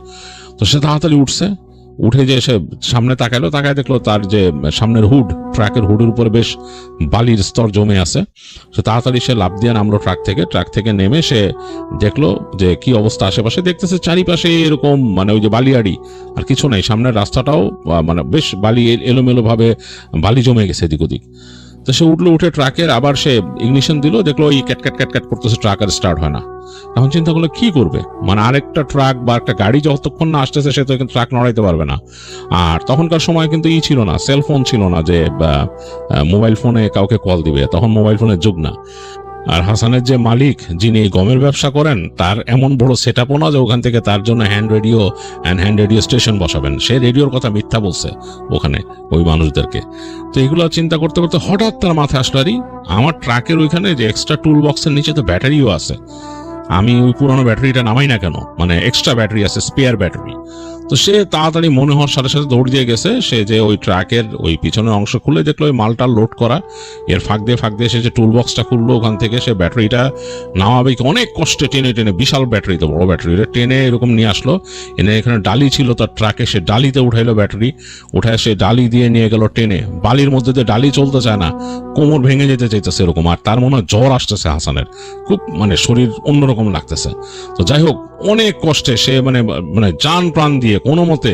[SPEAKER 5] তো সে তাড়াতাড়ি উঠে যে সে সামনে তাকায় দেখলো তার যে সামনের হুড, ট্রাকের হুডের উপরে বেশ বালির স্তর জমে আছে। সে তাড়াতাড়ি সে লাফ দিয়ে নামলো ট্রাক থেকে নেমে সে দেখলো যে কি অবস্থা আশেপাশে, দেখতেছে চারিপাশে এরকম মানে ওই যে বালিয়াড়ি, আর কিছু নাই, সামনের রাস্তাটাও মানে বেশ বালি এলোমেলো ভাবে বালি জমে গেছে এদিক ওদিক। তো সে উঠে ট্রাকের, আবার সে ইগনিশন দিল, দেখলো এই ক্যাট করতেছে, ট্রাক আর স্টার্ট হয় না। এখন চিন্তা করলো কি করবে, মানে আরেকটা ট্রাক বা একটা গাড়ি যতক্ষণ না আসতেছে সে তো কিন্তু ট্রাক নড়াইতে পারবে না। আর তখনকার সময় কিন্তু ছিল না, সেলফোন ছিল না যে মোবাইল ফোনে কাউকে কল দিবে, তখন মোবাইল ফোনের যুগ না। আর হাসানের যে মালিক, যিনি গমের ব্যবসা করেন, তার এমন বড় সেট আপও না যে ওখান থেকে তার জন্য হ্যান্ড রেডিও স্টেশন বসাবেন। সে রেডিওর কথা মিথ্যা বলছে ওখানে ওই মানুষদেরকে। তো এগুলো চিন্তা করতে করতে হঠাৎ তার মাথায় আসলো, আরে আমার ট্রাকের ওইখানে যে এক্সট্রা টুল বক্সের নিচে তো ব্যাটারিও আছে, আমি ওই পুরোনো ব্যাটারিটা নামাই না কেন, মানে এক্সট্রা ব্যাটারি আছে, স্পেয়ার ব্যাটারি। তো সে তাড়াতাড়ি মনে হওয়ার সাথে সাথে দৌড় দিয়ে গেছে, সে যে ওই ট্রাকের ওই পিছনের অংশ খুলে দেখলো ওই মালটা লোড করা, এর ফাঁক দিয়ে সে যে টুল বক্সটা খুললো, ওখান থেকে সে ব্যাটারিটা নামাবে অনেক কষ্টে টেনে বিশাল ব্যাটারি, তো বড় ব্যাটারি টেনে এরকম নিয়ে আসলো, এনে এখানে ডালি ছিল তার ট্রাকে, সে ডালিতে উঠাইলো ব্যাটারি, উঠায় সে ডালি দিয়ে নিয়ে গেল টেনে, বালির মধ্যে দিয়ে ডালি চলতে চায় না, কোমর ভেঙে যেতে চাইতেছে এরকম, আর তার মনে হয় জ্বর আসতেছে হাসানের, খুব মানে শরীর অন্যরকম লাগতেছে। তো যাই হোক, অনেক কষ্টে সে মানে জান প্রাণ দিয়ে কোনো মতে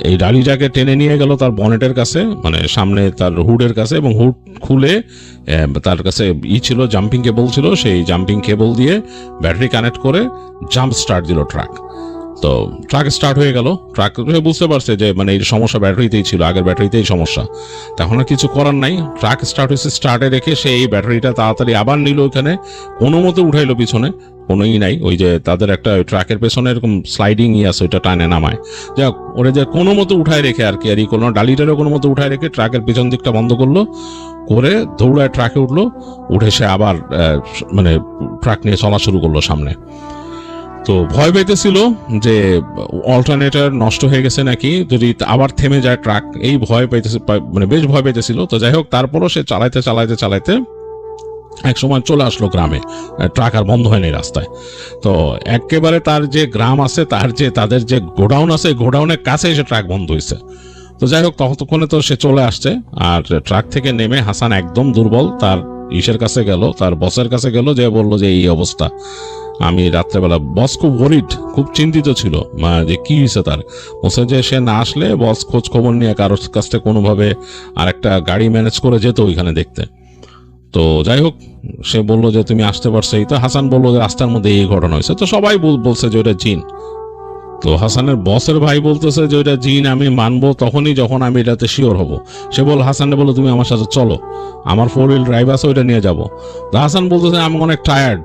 [SPEAKER 5] এই ডালিটাকে টেনে নিয়ে গেল তার বনেটের কাছে, মানে সামনে তার হুডের কাছে, এবং হুড খুলে তার কাছে ছিল জাম্পিং কেবল ছিল, সেই জাম্পিং কেবল দিয়ে ব্যাটারি কানেক্ট করে জাম্প স্টার্ট দিল ট্রাক। তো ট্রাক স্টার্ট হয়ে গেল, ট্রাক বুঝতে পারছে যে মানে এই সমস্যা ব্যাটারিতেই ছিল, আগের ব্যাটারিতেই সমস্যা, তখন আর কিছু করার নাই। ট্রাক স্টার্ট হয়েছে, স্টার্টে রেখে সে এই ব্যাটারিটা তাড়াতাড়ি আবার নিল, ওখানে কোনো মতে উঠাইলো, পিছনে কোনো নাই, ওই যে তাদের একটা ট্রাকের পেছনে এরকম স্লাইডিং আছে, ওইটা টানে নামায়, যাক ওরা যে কোনো মতো উঠায় রেখে আর কি, আর কোনো ডালিটারও কোনো মতো উঠায় রেখে ট্রাকের পিছন দিকটা বন্ধ করলো, করে দৌড়ায় ট্রাকে উঠে সে আবার মানে ট্রাক নিয়ে চলা শুরু করলো সামনে। তো ভয় পেতেছিল যে অল্টারনেটর নষ্ট হয়ে গেছে নাকি, যদি আবার থেমে যায় ট্রাক, এই ভয় পেতেছে, মানে বেশ ভয় পেতেছিল। তো যাই হোক, তারপরও সে চালাইতে এক সময় চলে আসলো গ্রামে, ট্রাক আর বন্ধ হয়নি রাস্তায়। তো একেবারে তার যে গ্রাম আছে, তাদের যে গোডাউন আছে, গোডাউনের কাছে এসে ট্রাক বন্ধ হয়েছে। তো যাই হোক, ততক্ষণে তো সে চলে আসছে, আর ট্রাক থেকে নেমে হাসান একদম দুর্বল, তার কাছে গেল, তার বসের কাছে গেল, যে বললো যে এই অবস্থা, আমি রাত্রেবেলা, বস খুব ওয়ারিড, খুব চিন্তিত ছিল যে কি হয়েছে তার, বলছে যে সে না আসলে বস খোঁজ খবর নিয়ে কারোর কাছ থেকে কোনোভাবে আর একটা গাড়ি ম্যানেজ করে যেত ওইখানে দেখতে। তো যাই হোক, সে বললো যে তুমি আসতে পারছো, এই তো হাসান বললো যে রাস্তার মধ্যে এই ঘটনা হয়েছে। তো সবাই বলছে যে ওটা জিন। তো হাসানের বসের ভাই বলতেছে যে ওইটা জিন আমি মানবো তখনই যখন আমি এটাতে শিওর হব। সে হাসানকে বললো তুমি আমার সাথে চলো, আমার 4 হুইল ড্রাইভ আছে, ওইটা নিয়ে যাবো। তো হাসান বলতেছে আমি অনেক টায়ার্ড,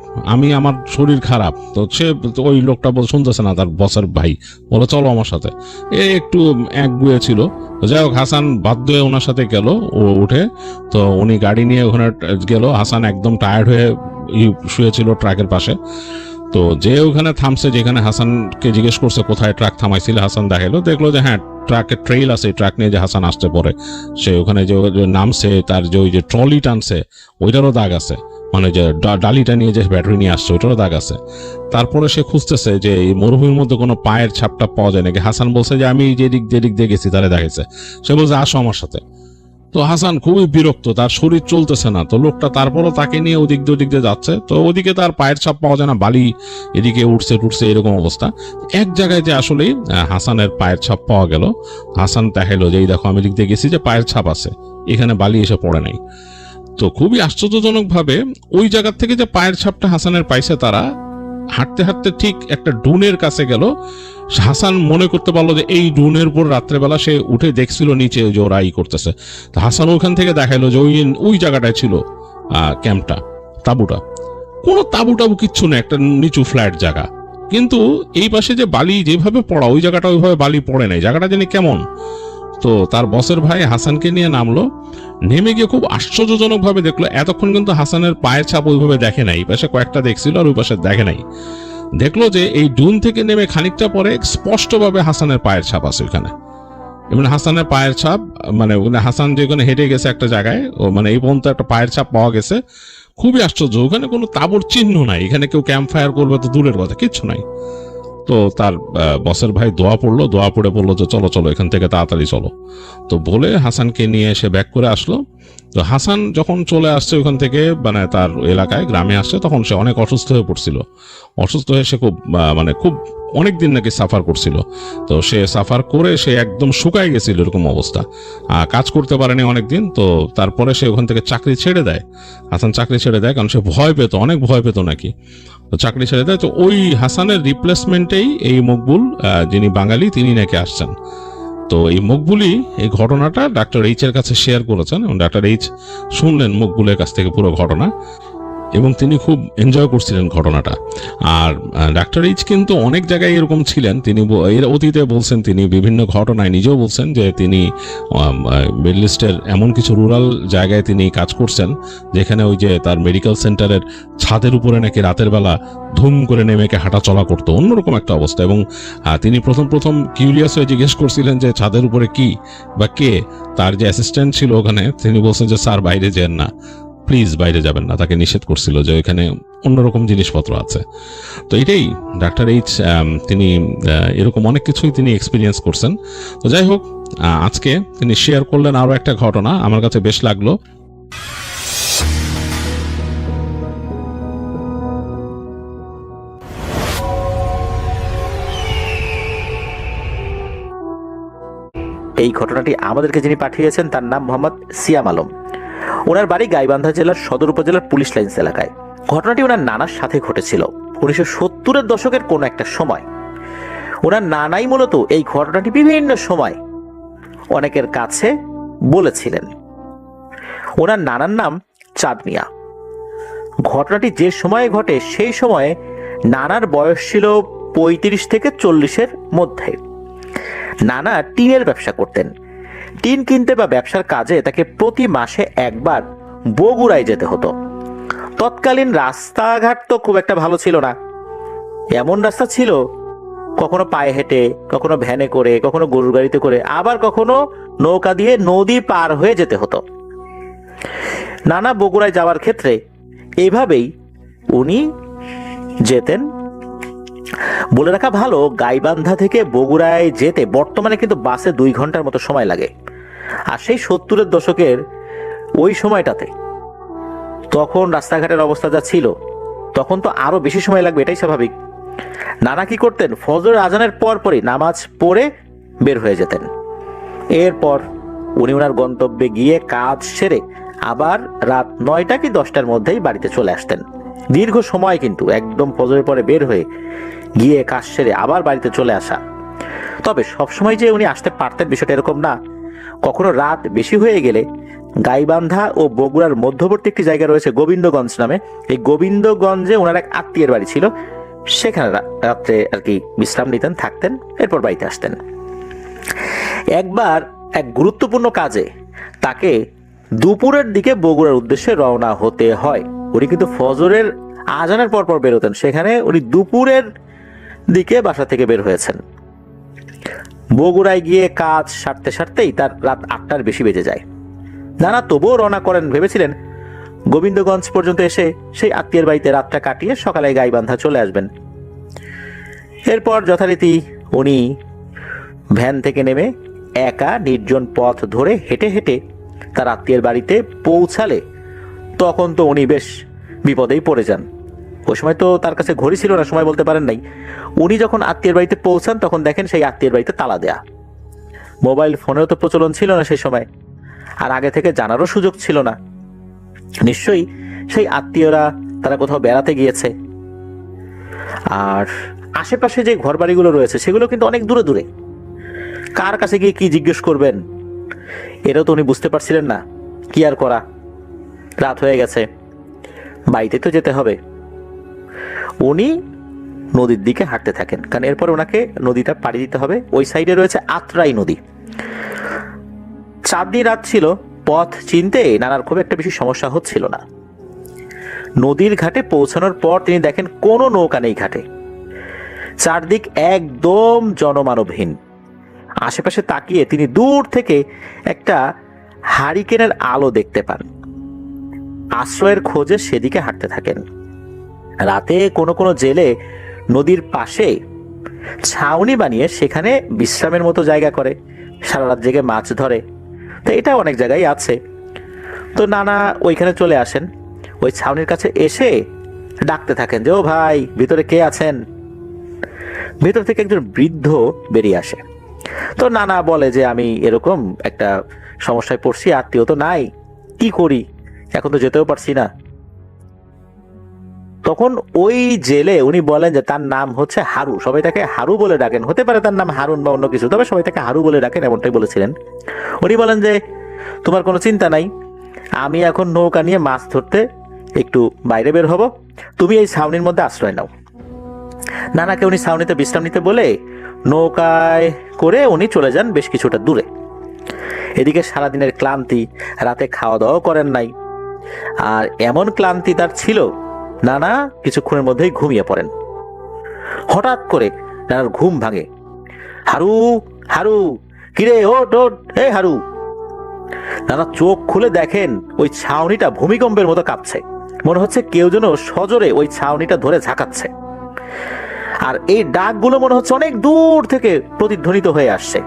[SPEAKER 5] আমার শরীর খারাপ। তো সে ওই লোকটা শুনতেছে না, তার বসের ভাই বলে চলো আমার সাথে, একটু একগুয়ে ছিল। তো যাই হোক, হাসান বাধ্য হয়ে ওনার সাথে গেল, ও উঠে, তো উনি গাড়ি নিয়ে ওখানে গেল, হাসান একদম টায়ার্ড হয়ে শুয়েছিল ট্রাকের পাশে। তো যে ওখানে থামছে, যেখানে হাসানকে জিজ্ঞেস করছে কোথায় ট্রাক থামাইছিল, হাসান দেখলো যে হ্যাঁ ট্রাকের ট্রেইল আছে, ট্রাক নিয়ে যে হাসান আসতে পরে সে ওখানে যে নামছে, তার যে ওই যে ট্রলি টানছে ওইটারও দাগ আছে, মানে যে ডালিটা নিয়ে যে ব্যাটারি নিয়ে আসছে ওইটারও দাগ আছে। তারপরে সে খুঁজতেছে যে এই মরুভূমির মধ্যে কোনো পায়ের ছাপটা পাওয়া যায় নাকি। হাসান বলছে যে আমি যেদিক দিয়ে গেছি তারা দেখেছে। সে বলছে আসো আমার সাথে। তো হাসান খুবই বিরক্ত, তার শরীর চলতেছে না। তো লোকটা তারপরও তাকে নিয়ে ওদিক দিয়ে যাচ্ছে। তো ওদিকে তার পায়ের ছাপ পাওয়া যায় না, বালি এদিকে উঠছে এরকম অবস্থা। এক জায়গায় যে আসলেই হাসানের পায়ের ছাপ পাওয়া গেল। হাসান দেখাইলো যে এই দেখো আমি দিক দিয়ে গেছি, যে পায়ের ছাপ আছে, এখানে বালি এসে পড়ে নাই। তো খুবই আশ্চর্যজনক ভাবে ওই জায়গা থেকে যে পায়ের ছাপটা হাসানের পাইছে, তারা হাঁটতে ঠিক একটা ডুনের কাছে গেল। হাসান মনে করতে পারলো যে এই ডুনের উপর রাত্রেবেলা সে উঠে দেখছিল নিচে যে ওরা করতেছে। তো হাসান ওখান থেকে দেখাইলো যে ওই জায়গাটায় ছিল ক্যাম্পটা, তাঁবুটা। কোনো তাঁবু কিচ্ছু না, একটা নিচু ফ্ল্যাট জায়গা। কিন্তু এই পাশে যে বালি যেভাবে পড়া, ওই জায়গাটা ওইভাবে বালি পড়ে নাই, জায়গাটা জানি কেমন। তো তার বসের ভাই হাসানকে নিয়ে নামলো। নেমে গিয়ে খুব আশ্চর্যজনক ভাবে দেখলো, এতক্ষণ কিন্তু হাসানের পায়ের ছাপ ওইভাবে দেখে নাই, এই পাশে কয়েকটা দেখছিল আর ওই পাশে দেখে নাই। দেখলো যে এই ডুন থেকে নেমে খানিকটা পরে স্পষ্টভাবে হাসানের পায়ের ছাপ আছে ওইখানে। এবং হাসানের পায়ের ছাপ মানে হাসান যেখানে হেঁটে গেছে একটা জায়গায়, ও মানে এই পর্যন্ত একটা পায়ের ছাপ পাওয়া গেছে। খুবই আশ্চর্য, ওখানে কোনো তাঁবুর চিহ্ন নাই, এখানে কেউ ক্যাম্প ফায়ার করবে তো দূরের কথা, কিচ্ছু নাই। তো তার বসের ভাই দোয়া পড়ে বললো যে চলো চলো এখান থেকে তাড়াতাড়ি চলো। তো বলে হাসানকে নিয়ে এসে ব্যাক করে আসলো। তো হাসান যখন চলে আসছে ওখান থেকে মানে তার এলাকায় গ্রামে আসছে, তখন সে অনেক অসুস্থ হয়ে পড়ছিল। অসুস্থ হয়ে সে খুব খুব অনেক দিন নাকি সাফার করছিল। তো সে সাফার করে সে একদম শুকায় গেছিল, এরকম অবস্থা, কাজ করতে পারেনি অনেকদিন। তো তারপরে সে ওখান থেকে চাকরি ছেড়ে দেয়। হাসান চাকরি ছেড়ে দেয় কারণ সে অনেক ভয় পেত নাকি। তো চাকরি ছেড়ে দেয়। তো ওই হাসানের রিপ্লেসমেন্টেই এই মকবুল, যিনি বাঙালি, তিনি নাকি আসছেন। তো এই মকবুলই এই ঘটনাটা ডাক্তার এইচ এর কাছে শেয়ার করেছেন এবং ডাক্তার এইচ শুনলেন মকবুলের কাছ থেকে পুরো ঘটনা, এবং তিনি খুব এনজয় করছিলেন ঘটনাটা। আর ডাক্তার এইচ কিন্তু অনেক জায়গায় এরকম ছিলেন, তিনি এর অতীতে বলছেন, তিনি বিভিন্ন ঘটনায় নিজেও বলছেন যে তিনি মিডল ইস্টের এমন কিছু রুরাল জায়গায় তিনি কাজ করছেন যেখানে ওই যে তার মেডিকেল সেন্টারের ছাদের উপরে নাকি রাতের বেলা ধুম করে নেমেকে হাঁটা চলা করতো, অন্যরকম একটা অবস্থা। এবং তিনি প্রথম কিউরিয়াস হয়ে জিজ্ঞেস করছিলেন যে ছাদের উপরে কি বা কে। তার যে অ্যাসিস্ট্যান্ট ছিল ওখানে, তিনি বলছেন যে স্যার বাইরে যান না, প্লিজ বাইরে যাবেন না, তাকে নিষেধ করছিল যে ওইখানে অন্যরকম জিনিসপত্র আছে। তো এটাই ডাক্তার এইচ, তিনি এরকম অনেক কিছুই তিনি এক্সপিরিয়েন্স করছেন। তো যাই হোক, আজকে তিনি শেয়ার করলেন আরো একটা ঘটনা, আমার কাছে বেশ লাগলো।
[SPEAKER 2] এই ঘটনাটি আমাদেরকে যিনি পাঠিয়েছেন তার নাম মোহাম্মদ সিয়াম আলম। ওনার বাড়ি গাইবান্ধা জেলার সদর উপজেলার পুলিশ লাইন্স এলাকায়। ঘটনাটি ওনার নানার সাথে ঘটেছিল 1970-এর দশকের কোন একটা সময়। ওনার নানাই মূলত এই ঘটনাটি বিভিন্ন সময় অনেকের কাছে বলেছিলেন। ওনার নানার নাম চাঁদ মিয়া। ঘটনাটি যে সময়ে ঘটে সেই সময়ে নানার বয়স ছিল 35 থেকে 40-এর মধ্যে। নানা টিনের ব্যবসা করতেন। টিন কিনতে বা ব্যবসার কাজে তাকে প্রতি মাসে একবার বগুড়ায় যেতে হতো। তৎকালীন রাস্তাঘাট তো খুব একটা ভালো ছিল না। এমন রাস্তা ছিল কখনো পায়ে হেঁটে, কখনো ভ্যানে করে, কখনো গরুর গাড়িতে করে, আবার কখনো নৌকা দিয়ে নদী পার হয়ে যেতে হতো। নানা বগুড়ায় যাওয়ার ক্ষেত্রে এইভাবেই উনি যেতেন। বলে রাখা ভালো, গাইবান্ধা থেকে বগুড়ায় যেতে বর্তমানে কিন্তু বাসে 2 ঘন্টার মতো সময় লাগে। আর সেই 70-এর দশকের ওই সময়টাতে তখন রাস্তাঘাটের অবস্থা যা ছিল, তখন তো আরো বেশি সময় লাগবে, এটাই স্বাভাবিক। নানা কি করতেন, ফজর আজানের পরপরই নামাজ পড়ে বের হয়ে যেতেন। এরপর উনি ওনার গন্তব্যে গিয়ে কাজ সেরে আবার রাত 9টা কি 10টার মধ্যেই বাড়িতে চলে আসতেন। দীর্ঘ সময় কিন্তু একদম ফজরের পরে বের হয়ে গিয়ে কাজ সেরে আবার বাড়িতে চলে আসা। তবে সবসময় যে উনি আসতে পারতেন বিষয়টা এরকম না। কখনো রাত বেশি হয়ে গেলে গাইবান্ধা ও বগুড়ার মধ্যবর্তী একটি জায়গা রয়েছে গোবিন্দগঞ্জ নামে, এই গোবিন্দগঞ্জে ওনার এক আত্মীয়ের বাড়ি ছিল, সেখানে রাত্রে আর কি বিশ্রাম নিতেন, থাকতেন, এরপর বাড়িতে আসতেন। একবার এক গুরুত্বপূর্ণ কাজে তাকে দুপুরের দিকে বগুড়ার উদ্দেশ্যে রওনা হতে হয়। উনি কিন্তু ফজরের আজানের পর বেরোতেন, সেখানে উনি দুপুরের দিকে বাসা থেকে বের হয়েছেন। বগুড়ায় গিয়ে কাজ সারতেই তার রাত 8টার বেশি বেজে যায়। নানা তবুও রওনা করেন, ভেবেছিলেন গোবিন্দগঞ্জ পর্যন্ত এসে সেই আত্মীয়ের বাড়িতে রাতটা কাটিয়ে সকালে গাইবান্ধা চলে আসবেন। এরপর যথারীতি উনি ভ্যান থেকে নেমে একা নির্জন পথ ধরে হেঁটে হেঁটে তার আত্মীয়ের বাড়িতে পৌঁছালে তখন তো উনি বেশ বিপদেই পড়ে যান। ওই সময় তো তার কাছে ঘড়ি ছিল না, সময় বলতে পারেন নাই। উনি যখন আত্মীয়ের বাড়িতে পৌঁছান তখন দেখেন সেই আত্মীয়ের বাড়িতে তালা দেয়া। মোবাইল ফোনেও তো প্রচলন ছিল না সেই সময়, আর আগে থেকে জানারও সুযোগ ছিল না। নিশ্চয়ই সেই আত্মীয়রা তারা কোথাও বেড়াতে গিয়েছে। আর আশেপাশে যে ঘর বাড়িগুলো রয়েছে সেগুলো কিন্তু অনেক দূরে দূরে। কার কাছে গিয়ে কি জিজ্ঞেস করবেন এটাও তো উনি বুঝতে পারছিলেন না। কি আর করা, রাত হয়ে গেছে, বাড়িতে তো যেতে হবে। উনি নদীর দিকে হাঁটতে থাকেন, কারণ এরপর ওনাকে নদীটা পাড়ি দিতে হবে। ওই সাইডে রয়েছে আত্রাই নদী। চাঁদনি রাত ছিল, পথ চিনতে নানার খুব একটা বেশি সমস্যা হচ্ছিল না। নদীর ঘাটে পৌঁছানোর পর তিনি দেখেন কোনো নৌকা নেই ঘাটে, চারদিক একদম জনমানবহীন। আশেপাশে তাকিয়ে তিনি দূর থেকে একটা হারিকেনের আলো দেখতে পান। আশ্রয়ের খোঁজে সেদিকে হাঁটতে থাকেন। রাতে কোনো কোনো জেলে নদীর পাশে ছাউনি বানিয়ে সেখানে বিশ্রামের মতো জায়গা করে, সারা রাত জেগে মাছ ধরে। তো এটা অনেক জায়গায় আছে। তো নানা ওইখানে চলে আসেন, ওই ছাউনির কাছে এসে ডাকতে থাকেন যে ও ভাই, ভিতরে কে আছেন? ভেতর থেকে একজন বৃদ্ধ বেরিয়ে আসে। তো নানা বলে যে আমি এরকম একটা সমস্যায় পড়ছি, আত্মীয় তো নাই, কি করি, এখন তো যেতেও পারছি না। তখন ওই জেলে উনি বলেন যে তার নাম হচ্ছে হারু, সবাই তাকে হারু বলে ডাকেন, হতে পারে তার নাম হারুন বা অন্য কিছু, তবে সবাই তাকে হারু বলে ডাকেন, এমনটাই বলেছিলেন। উনি বলেন যে তোমার কোনো চিন্তা নাই, আমি এখন নৌকা নিয়ে মাছ ধরতে একটু বাইরে বের হব, তুমি এই ছাউনির মধ্যে আশ্রয় নাও। নানাকে উনি ছাউনিতে বিশ্রাম নিতে বলে নৌকায় করে উনি চলে যান বেশ কিছুটা দূরে। এদিকে সারাদিনের ক্লান্তি, রাতে খাওয়া দাওয়াও করেন নাই, আর এমন ক্লান্তি তার ছিল নানা কিছুক্ষণের মধ্যেই ঘুমিয়ে পড়েন। হঠাৎ করে নানার ঘুম ভাঙে। হারু, হারু, কিরে, ওঠ ওঠ, হে হারু। নানা চোখ খুলে দেখেন ওই ছাউনিটা ভূমিকম্পের মতো কাঁপছে, মনে হচ্ছে কেউ যেন সজোরে ওই ছাউনিটা ধরে ঝাঁকাচ্ছে। আর এই ডাকগুলো মনে হচ্ছে অনেক দূর থেকে প্রতিধ্বনিত হয়ে আসছে।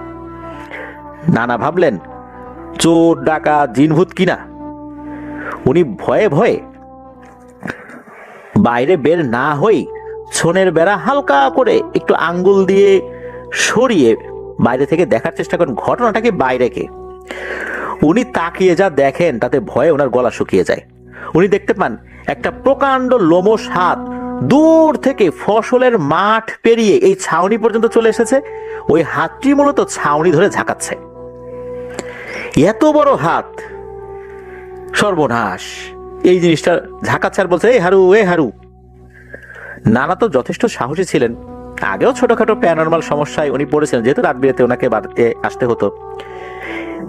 [SPEAKER 2] নানা ভাবলেন চোর, ডাকাত, জিনভূত কিনা। উনি ভয়ে ভয়ে বাইরে বের না হই ছনের বেড়া হালকা করে একটু আঙ্গুল দিয়ে সরিয়ে বাইরে থেকে দেখার চেষ্টা করেন ঘটনাটা কি বাইরে কে। উনি তাকিয়ে যা দেখেন তাতে ভয়ে ওনার গলা শুকিয়ে যায়। উনি দেখতে পান একটা প্রকাণ্ড লোমশ হাত দূর থেকে ফসলের মাঠ পেরিয়ে এই ছাউনি পর্যন্ত চলে এসেছে। ওই হাতটি মূলত ছাউনি ধরে ঝাঁকাচ্ছে। এত বড় হাত, সর্বনাশ! এই জিনিসটা ঝাঁকাচ্ছে আর বলছে, এ হারু, এ হারু। নানা তো যথেষ্ট সাহসী ছিলেন, আগেও ছোটখাটো প্যারানরমাল সমস্যায় উনি পড়েছিলেন, যেহেতু রাত বিরেতে ওনাকে বাড়িতে আসতে হতো।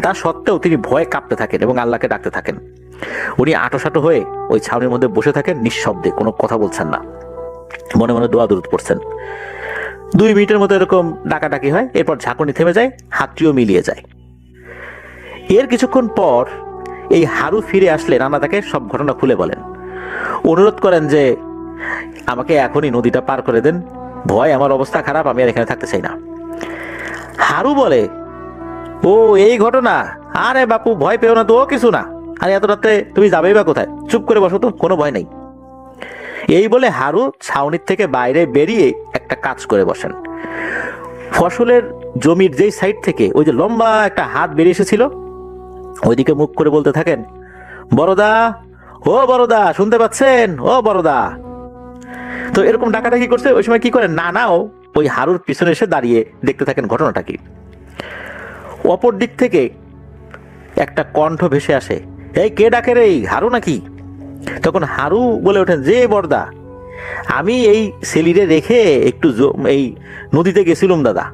[SPEAKER 2] তা সত্ত্বেও তিনি ভয়ে কাঁপতে থাকেন এবং আল্লাহকে ডাকতে থাকেন। উনি আঁটোসাঁটো হয়ে ওই ছাউনির মধ্যে বসে থাকেন, নিঃশব্দে, কোনো কথা বলছেন না, মনে মনে দোয়া দরুদ পড়ছেন। 2 মিনিটের মতো এরকম ডাকাডাকি হয়, এরপর ঝাঁকুনি থেমে যায়, হাতটিও মিলিয়ে যায়। এর কিছুক্ষণ পর এই হারু ফিরে আসলে নানা তাকে সব ঘটনা খুলে বলেন, অনুরোধ করেন যে আমাকে এখনই নদীটা পার করে দেন, ভয়, আমার অবস্থা খারাপ, আমি আর এখানে থাকতে চাই না। হারু বলে, ও এই ঘটনা, আরে বাপু ভয় পেও না তো, ও কিছু না, আরে এত রাতে তুমি যাবেই বা কোথায়, চুপ করে বসো তো, কোনো ভয় নেই। এই বলে হারু ছাউনির থেকে বাইরে বেরিয়ে একটা কাজ করে বসেন। ফসলের জমির যেই সাইড থেকে ওই যে লম্বা একটা হাত বেরিয়ে এসেছিল, ওইদিকে মুখ করে বলতে থাকেন, বড়দা, ও বড়দা, শুনতে পাচ্ছেন, ও বড়দা। তো এরকম ডাকাডাকি করছে। ওই সময় কি করে, নানাও ওই হারুর পিছনে এসে দাঁড়িয়ে দেখতে থাকেন ঘটনাটা কি। অপর দিক থেকে একটা কণ্ঠ ভেসে আসে, এই কে ডাকে রে, হারু নাকি? তখন হারু বলে ওঠেন, যে বড়দা, আমি এই সেলিরে রেখে একটু এই নদীতে গেছিলাম দাদা,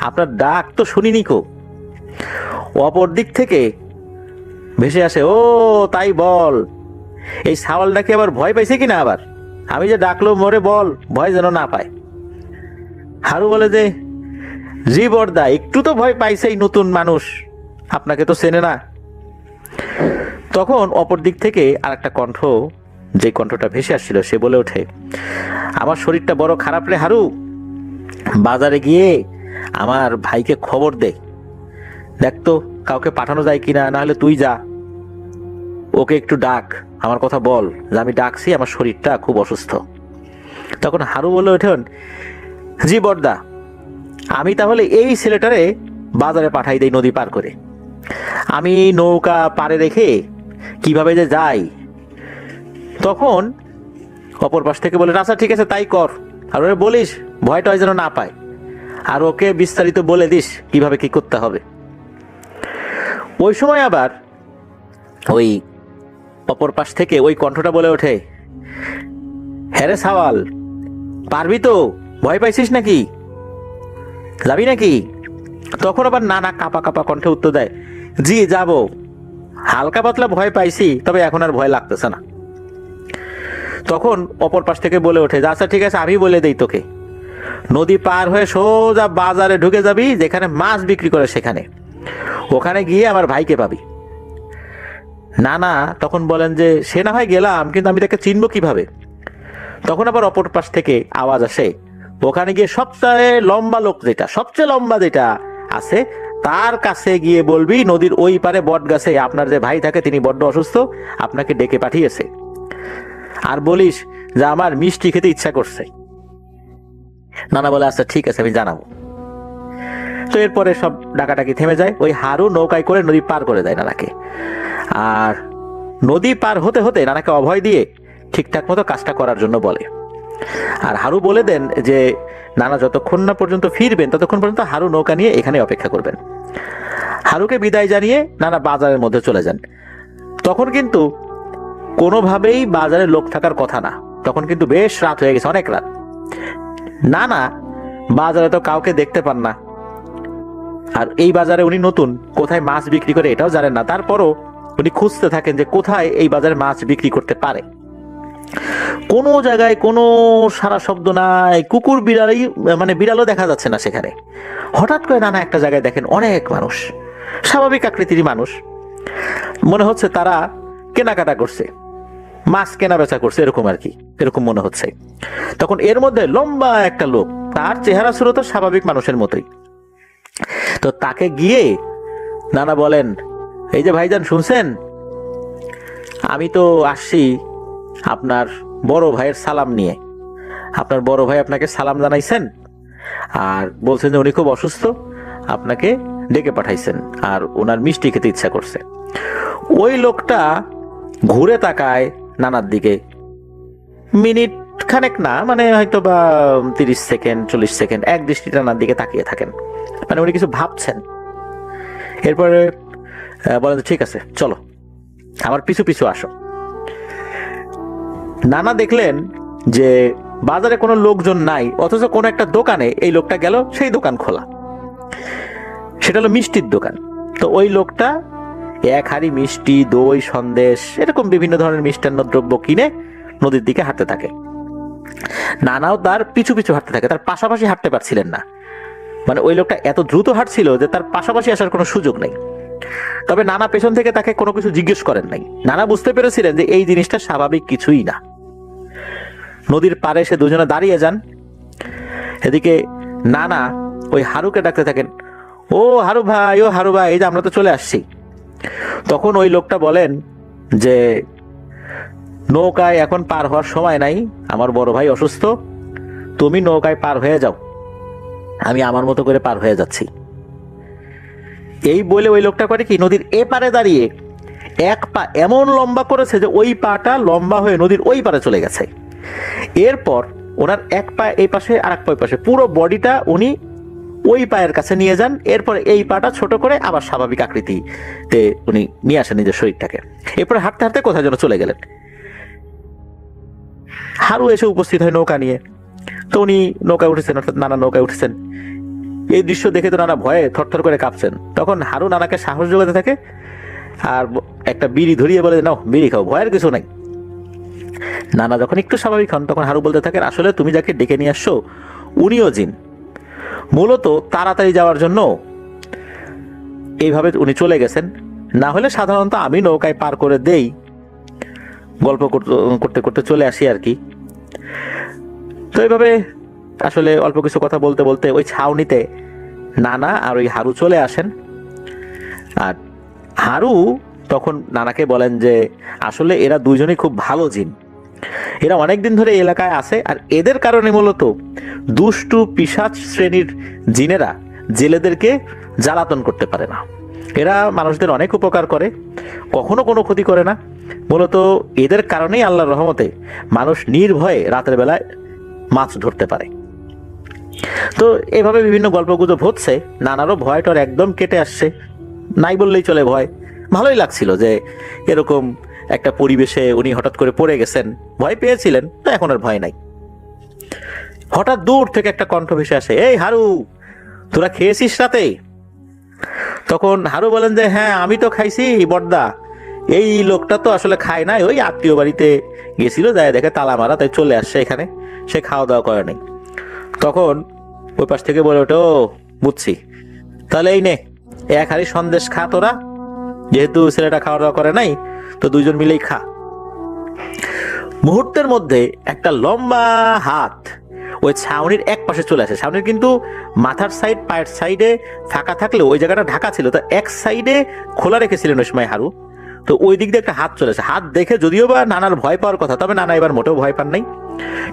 [SPEAKER 2] আপনার ডাক তো শুনিনি কো। অপর দিক থেকে ভেসে আসে, ও তাই বল, এই সাওয়াল ডাকে আবার ভয় পাইছে কিনা, আবার আমি যে ডাকলো মরে বল, ভয় যেন না পায়। হারু বলে যে, জি বড়দা, একটু তো ভয় পাইছে, এই নতুন মানুষ, আপনাকে তো চেনে না। তখন অপর দিক থেকে আর একটা কণ্ঠ, যে কণ্ঠটা ভেসে আসছিল, সে বলে ওঠে, আমার শরীরটা বড় খারাপ রে হারু, বাজারে গিয়ে আমার ভাইকে খবর দে, দেখ তো কাউকে পাঠানো যায় কিনা, না হলে তুই যা, ওকে একটু ডাক, আমার কথা বল যে আমি ডাকছি, আমার শরীরটা খুব অসুস্থ। তখন হারু বলে ওঠেন, জি বড়দা, আমি তাহলে এই ছেলেটারে বাজারে পাঠাই দেই নদী পার করে, আমি নৌকা পারে রেখে কিভাবে যে যাই। তখন অপর পাশ থেকে বলে, আচ্ছা ঠিক আছে তাই কর, আর ওরে বলিস ভয়টা যেন না পায়, আর ওকে বিস্তারিত বলে দিস কিভাবে কি করতে হবে। ওই সময় আবার ওই অপর পাশ থেকে ওই কণ্ঠটা বলে ওঠে, হ্যাঁ রে সাওয়াল, পারবি তো, ভয় পাইছিস নাকি, যাবি নাকি? তখন আবার নানা কাপা কাপা কণ্ঠে উত্তর দেয়,
[SPEAKER 6] জি যাব, হালকা পাতলা ভয় পাইছি, তবে এখন আর ভয় লাগতেছে না। তখন অপর পাশ থেকে বলে ওঠে, আচ্ছা ঠিক আছে, আমি বলে দেই তোকে, নদী পার হয়ে সোজা বাজারে ঢুকে যাবি, যেখানে মাছ বিক্রি করে সেখানে, ওখানে গিয়ে আমার ভাইকে পাবি। না তখন বলেন যে সে না হয় গেলাম, কিন্তু আমি তাকে চিনবো কিভাবে? তখন আবার অপর পাশ থেকে আওয়াজ আসে, ওখানে গিয়ে সবচেয়ে লম্বা যেটা আছে তার কাছে গিয়ে বলবি নদীর ওই পারে বট গাছে আপনার যে ভাই থাকে তিনি বড্ড অসুস্থ, আপনাকে ডেকে পাঠিয়েছে, আর বলিস যে আমার মিষ্টি খেতে ইচ্ছা করছে। নানা বলে আচ্ছা ঠিক আছে, আমি জানাবো। তো এরপরে সব ডাকাডাকি থেমে যায়। ওই হারু নৌকায় করে নদী পার করে দেয় নানাকে, আর নদী পার হতে হতে নানাকে অভয় দিয়ে ঠিকঠাক মতো কাজটা করার জন্য বলে। আর হারু বলে দেন যে নানা যতক্ষণ না পর্যন্ত ফিরবেন ততক্ষণ পর্যন্ত হারু নৌকা নিয়ে এখানে অপেক্ষা করবেন। হারুকে বিদায় জানিয়ে নানা বাজারের মধ্যে চলে যান। তখন কিন্তু কোনোভাবেই বাজারে লোক থাকার কথা না, তখন কিন্তু বেশ রাত হয়ে গেছে, অনেক রাত। নানা বাজারে তো কাউকে দেখতে পান না, আর এই বাজারে উনি নতুন, কোথায় মাছ বিক্রি করে এটাও জানেন না। তারপরও উনি খুঁজতে থাকেন যে কোথায় এই বাজারে মাছ বিক্রি করতে পারে। কোনো জায়গায় কোনো সারা শব্দ নাই, কুকুর বিড়ালও দেখা যাচ্ছে না সেখানে। হঠাৎ করে নানা একটা জায়গায় দেখেন অনেক মানুষ, স্বাভাবিক আকৃতির মানুষ, মনে হচ্ছে তারা কেনাকাটা করছে, মাছ কেনা বেচা করছে, এরকম আর কি, এরকম মনে হচ্ছে। তখন এর মধ্যে লম্বা একটা লোক, তার চেহারা সুরত স্বাভাবিক মানুষের মতোই। তো তাকে গিয়ে নানা বলেন, এই যে ভাইজান শুনছেন, আমি তো আসছি আপনার বড় ভাইয়ের সালাম নিয়ে। আপনার বড় ভাই আপনাকে সালাম জানাইছেন আর বলছেন যে উনি খুব অসুস্থ, আপনাকে ডেকে পাঠাইছেন আর ওনার মিষ্টি খেতে ইচ্ছা করছে। ওই লোকটা ঘুরে তাকায় নানার দিকে, মিনিট খানেক না, মানে হয়তো বা 30 সেকেন্ড 40 সেকেন্ড এক দৃষ্টিতে নানার দিকে তাকিয়ে থাকেন, মানে উনি কিছু ভাবছেন। এরপরে বলেন ঠিক আছে চলো আমার পিছু পিছু আসো। নানা দেখলেন যে বাজারে কোনো লোকজন নাই, অথচ কোনো একটা দোকানে এই লোকটা গেল, সেই দোকান খোলা, সেটা হলো মিষ্টির দোকান। তো ওই লোকটা এক হাড়ি মিষ্টি, দই, সন্দেশ, এরকম বিভিন্ন ধরনের মিষ্টান্ন দ্রব্য কিনে নদীর দিকে হাঁটতে থাকে। নানাও তার পিছু পিছু হাঁটতে থাকে, তার পাশাপাশি হাঁটতে পারছিলেন না, মানে ওই লোকটা এত দ্রুত হাঁটছিল যে তার পাশাপাশি আসার কোনো সুযোগ নেই। তবে নানা পেছন থেকে তাকে কোনো কিছু জিজ্ঞেস করেন নাই। নানা বুঝতে পেরেছিলেন যে এই জিনিসটা স্বাভাবিক কিছুই না। নদীর পাড়ে সে দুজনে দাঁড়িয়ে যান। এদিকে নানা ওই হারুকে ডাকতে থাকেন, ও হারু ভাই, ও হারু ভাই, এই যে আমরা তো চলে আসছি। তখন ওই লোকটা বলেন যে নৌকায় এখন পার হওয়ার সময় নাই, আমার বড় ভাই অসুস্থ, তুমি নৌকায় পার হয়ে যাও, আমি আমার মতো করে পার হয়ে যাচ্ছি। এই বলে ওই লোকটা করে কি, নদীর এপারে দাঁড়িয়ে এক পা এমন লম্বা করেছে যে ওই পাটা লম্বা হয়ে নদীর ওই পারে চলে গেছে। এরপর ওনার এক পা এই পাশে আর এক পা ওই পাশে, পুরো বডিটা উনি ওই পায়ের কাছে নিয়ে যান। এরপর এই পাটা ছোট করে আবার স্বাভাবিক আকৃতিতে উনি নিয়ে আসেন নিজের শরীরটাকে। এরপরে হাঁটতে হাঁটতে কোথায় যেন চলে গেলেন। হারু এসে উপস্থিত হয় নৌকা নিয়ে। তো উনি নৌকায় উঠেছেন, অর্থাৎ নানা নৌকায় উঠেছেন। এই দৃশ্য দেখে তো নানা ভয়ে থরথর করে কাঁপছেন। তখন হারু নানাকে সাহস যোগাতে থাকে আর একটা বিড়ি ধরিয়ে বলে, নাও বিড়ি খাও, ভয়ের কিছু নাই। নানা যখন একটু স্বাভাবিক হন তখন হারু বলতে থাকেন, আসলে তুমি যাকে ডেকে নিয়ে আসছো উনিও জিন, মূলত তাড়াতাড়ি যাওয়ার জন্য এইভাবে উনি চলে গেছেন, না হলে সাধারণত আমি নৌকায় পার করে দেই, গল্প করতে করতে চলে আসি আর কি। তো এইভাবে আসলে অল্প কিছু কথা বলতে বলতে ওই ছাউনিতে নানা আর ওই হারু চলে আসেন। আর হারু তখন নানাকে বলেন যে আসলে এরা দুইজনই খুব ভালো জিন, এরা অনেকদিন ধরে এই এলাকায় আছে, আর এদের কারণে মূলত দুষ্টু পিশাচ শ্রেণীর জিনেরা জেলেদেরকে জ্বালাতন করতে পারে না। এরা মানুষদের অনেক উপকার করে, কখনো কোনো ক্ষতি করে না। মূলত এদের কারণেই আল্লাহর রহমতে মানুষ নির্ভয়ে রাতের বেলায় মাছ ধরতে পারে। তো এভাবে বিভিন্ন গল্পগুজব হচ্ছে। নানারও ভয়টার একদম কেটে আসছে, নাই বললেই চলে ভয়। ভালোই লাগছিল যে এরকম একটা পরিবেশে উনি হঠাৎ করে পড়ে গেছেন, ভয় পেয়েছিলেন, তো এখন আর ভয় নাই। হঠাৎ দূর থেকে একটা কণ্ঠ ভেসে আসে, এই হারু, তোরা খেয়েছিস রাতে? তখন হারু বলেন যে হ্যাঁ আমি তো খাইছি বড়দা, এই লোকটা তো আসলে খায় নাই, ওই আত্মীয় বাড়িতে গেছিল, যায় দেখে তালা মারা, তাই চলে আসছে এখানে, সে খাওয়া দাওয়া করে নাই। তখন ওই পাশ থেকে বলে ওঠে, ও বুঝছি, তাহলে এই নে এক হাড়ি সন্দেশ খা তোরা, যেহেতু ছেলেটা খাওয়া দাওয়া করে নাই তো দুইজন মিলেই খা। মুহূর্তের মধ্যে একটা লম্বা হাত ওই ছাউনির এক পাশে চলে আসে। ছাউনির কিন্তু মাথার সাইড, পায়ের সাইডে ফাঁকা থাকলেও ওই জায়গাটা ঢাকা ছিল, তো এক সাইডে খোলা রেখেছিলেন ওই সময় হারু। তো ওই দিক দিয়ে একটা হাত চলে আসে। হাত দেখে যদিও বা নানার ভয় পাওয়ার কথা, তবে নানা এবার মোটেও ভয় পান নাই।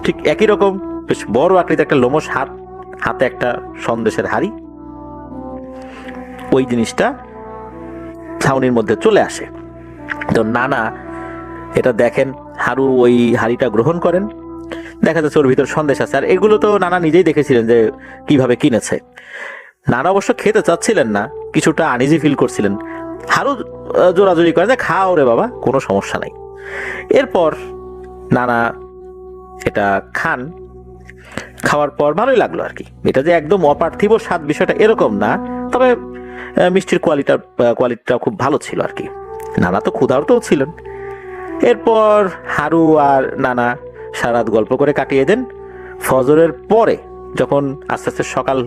[SPEAKER 6] ঠিক একই রকম বেশ বড় আকৃতির একটা লোমশ হাত, হাতে একটা সন্দেশের হাড়ি, ওই জিনিসটা ছাউনির মধ্যে চলে আসে। তো নানা এটা দেখেন, হারু ওই হাড়িটা গ্রহণ করেন, দেখা যাচ্ছে ওর ভিতর সন্দেশ আছে। আর এগুলো তো নানা নিজেই দেখেছিলেন যে কিভাবে কিনেছে। নানা অবশ্য খেতে চাচ্ছিলেন না, কিছুটা আনইজি ফিল করছিলেন। হারু জোরাজোরি করে যে খাও রে বাবা, কোনো সমস্যা নাই। এরপর নানা এটা খান, খাওয়ার পর ভালোই লাগলো আর কি। এটা যে একদম অপার্থিব স্বাদ বিষয়টা এরকম না, তবে মিষ্টির কোয়ালিটিটা খুব ভালো ছিল আর কি। নানা তো ক্ষুধার্তও ছিলেন। এরপর হারু আর নানা সারা রাত গল্প করে কাটিয়ে দেন। ফজরের পরে যখন আস্তে আস্তে সকাল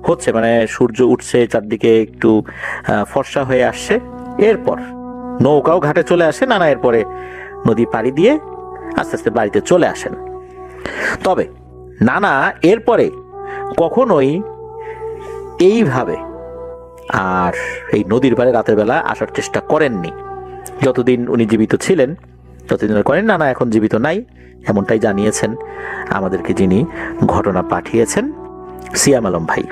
[SPEAKER 6] হচ্ছে, মানে সূর্য উঠছে, চারদিকে একটু ফর্সা হয়ে আসছে, এরপর নৌকাও ঘাটে চলে আসে। নানা এরপরে নদী পাড়ি দিয়ে আস্তে আস্তে বাড়িতে চলে আসেন। তবে নানা এরপরে কখনোই এইভাবে আর এই নদীর পাড়ে রাতের বেলা আসার চেষ্টা করেননি। যতদিন উনি জীবিত ছিলেন ততদিন করেন। নানা এখন জীবিত নাই, এমনটাই জানিয়েছেন আমাদেরকে যিনি ঘটনা পাঠিয়েছেন, সিয়াম আলম ভাই।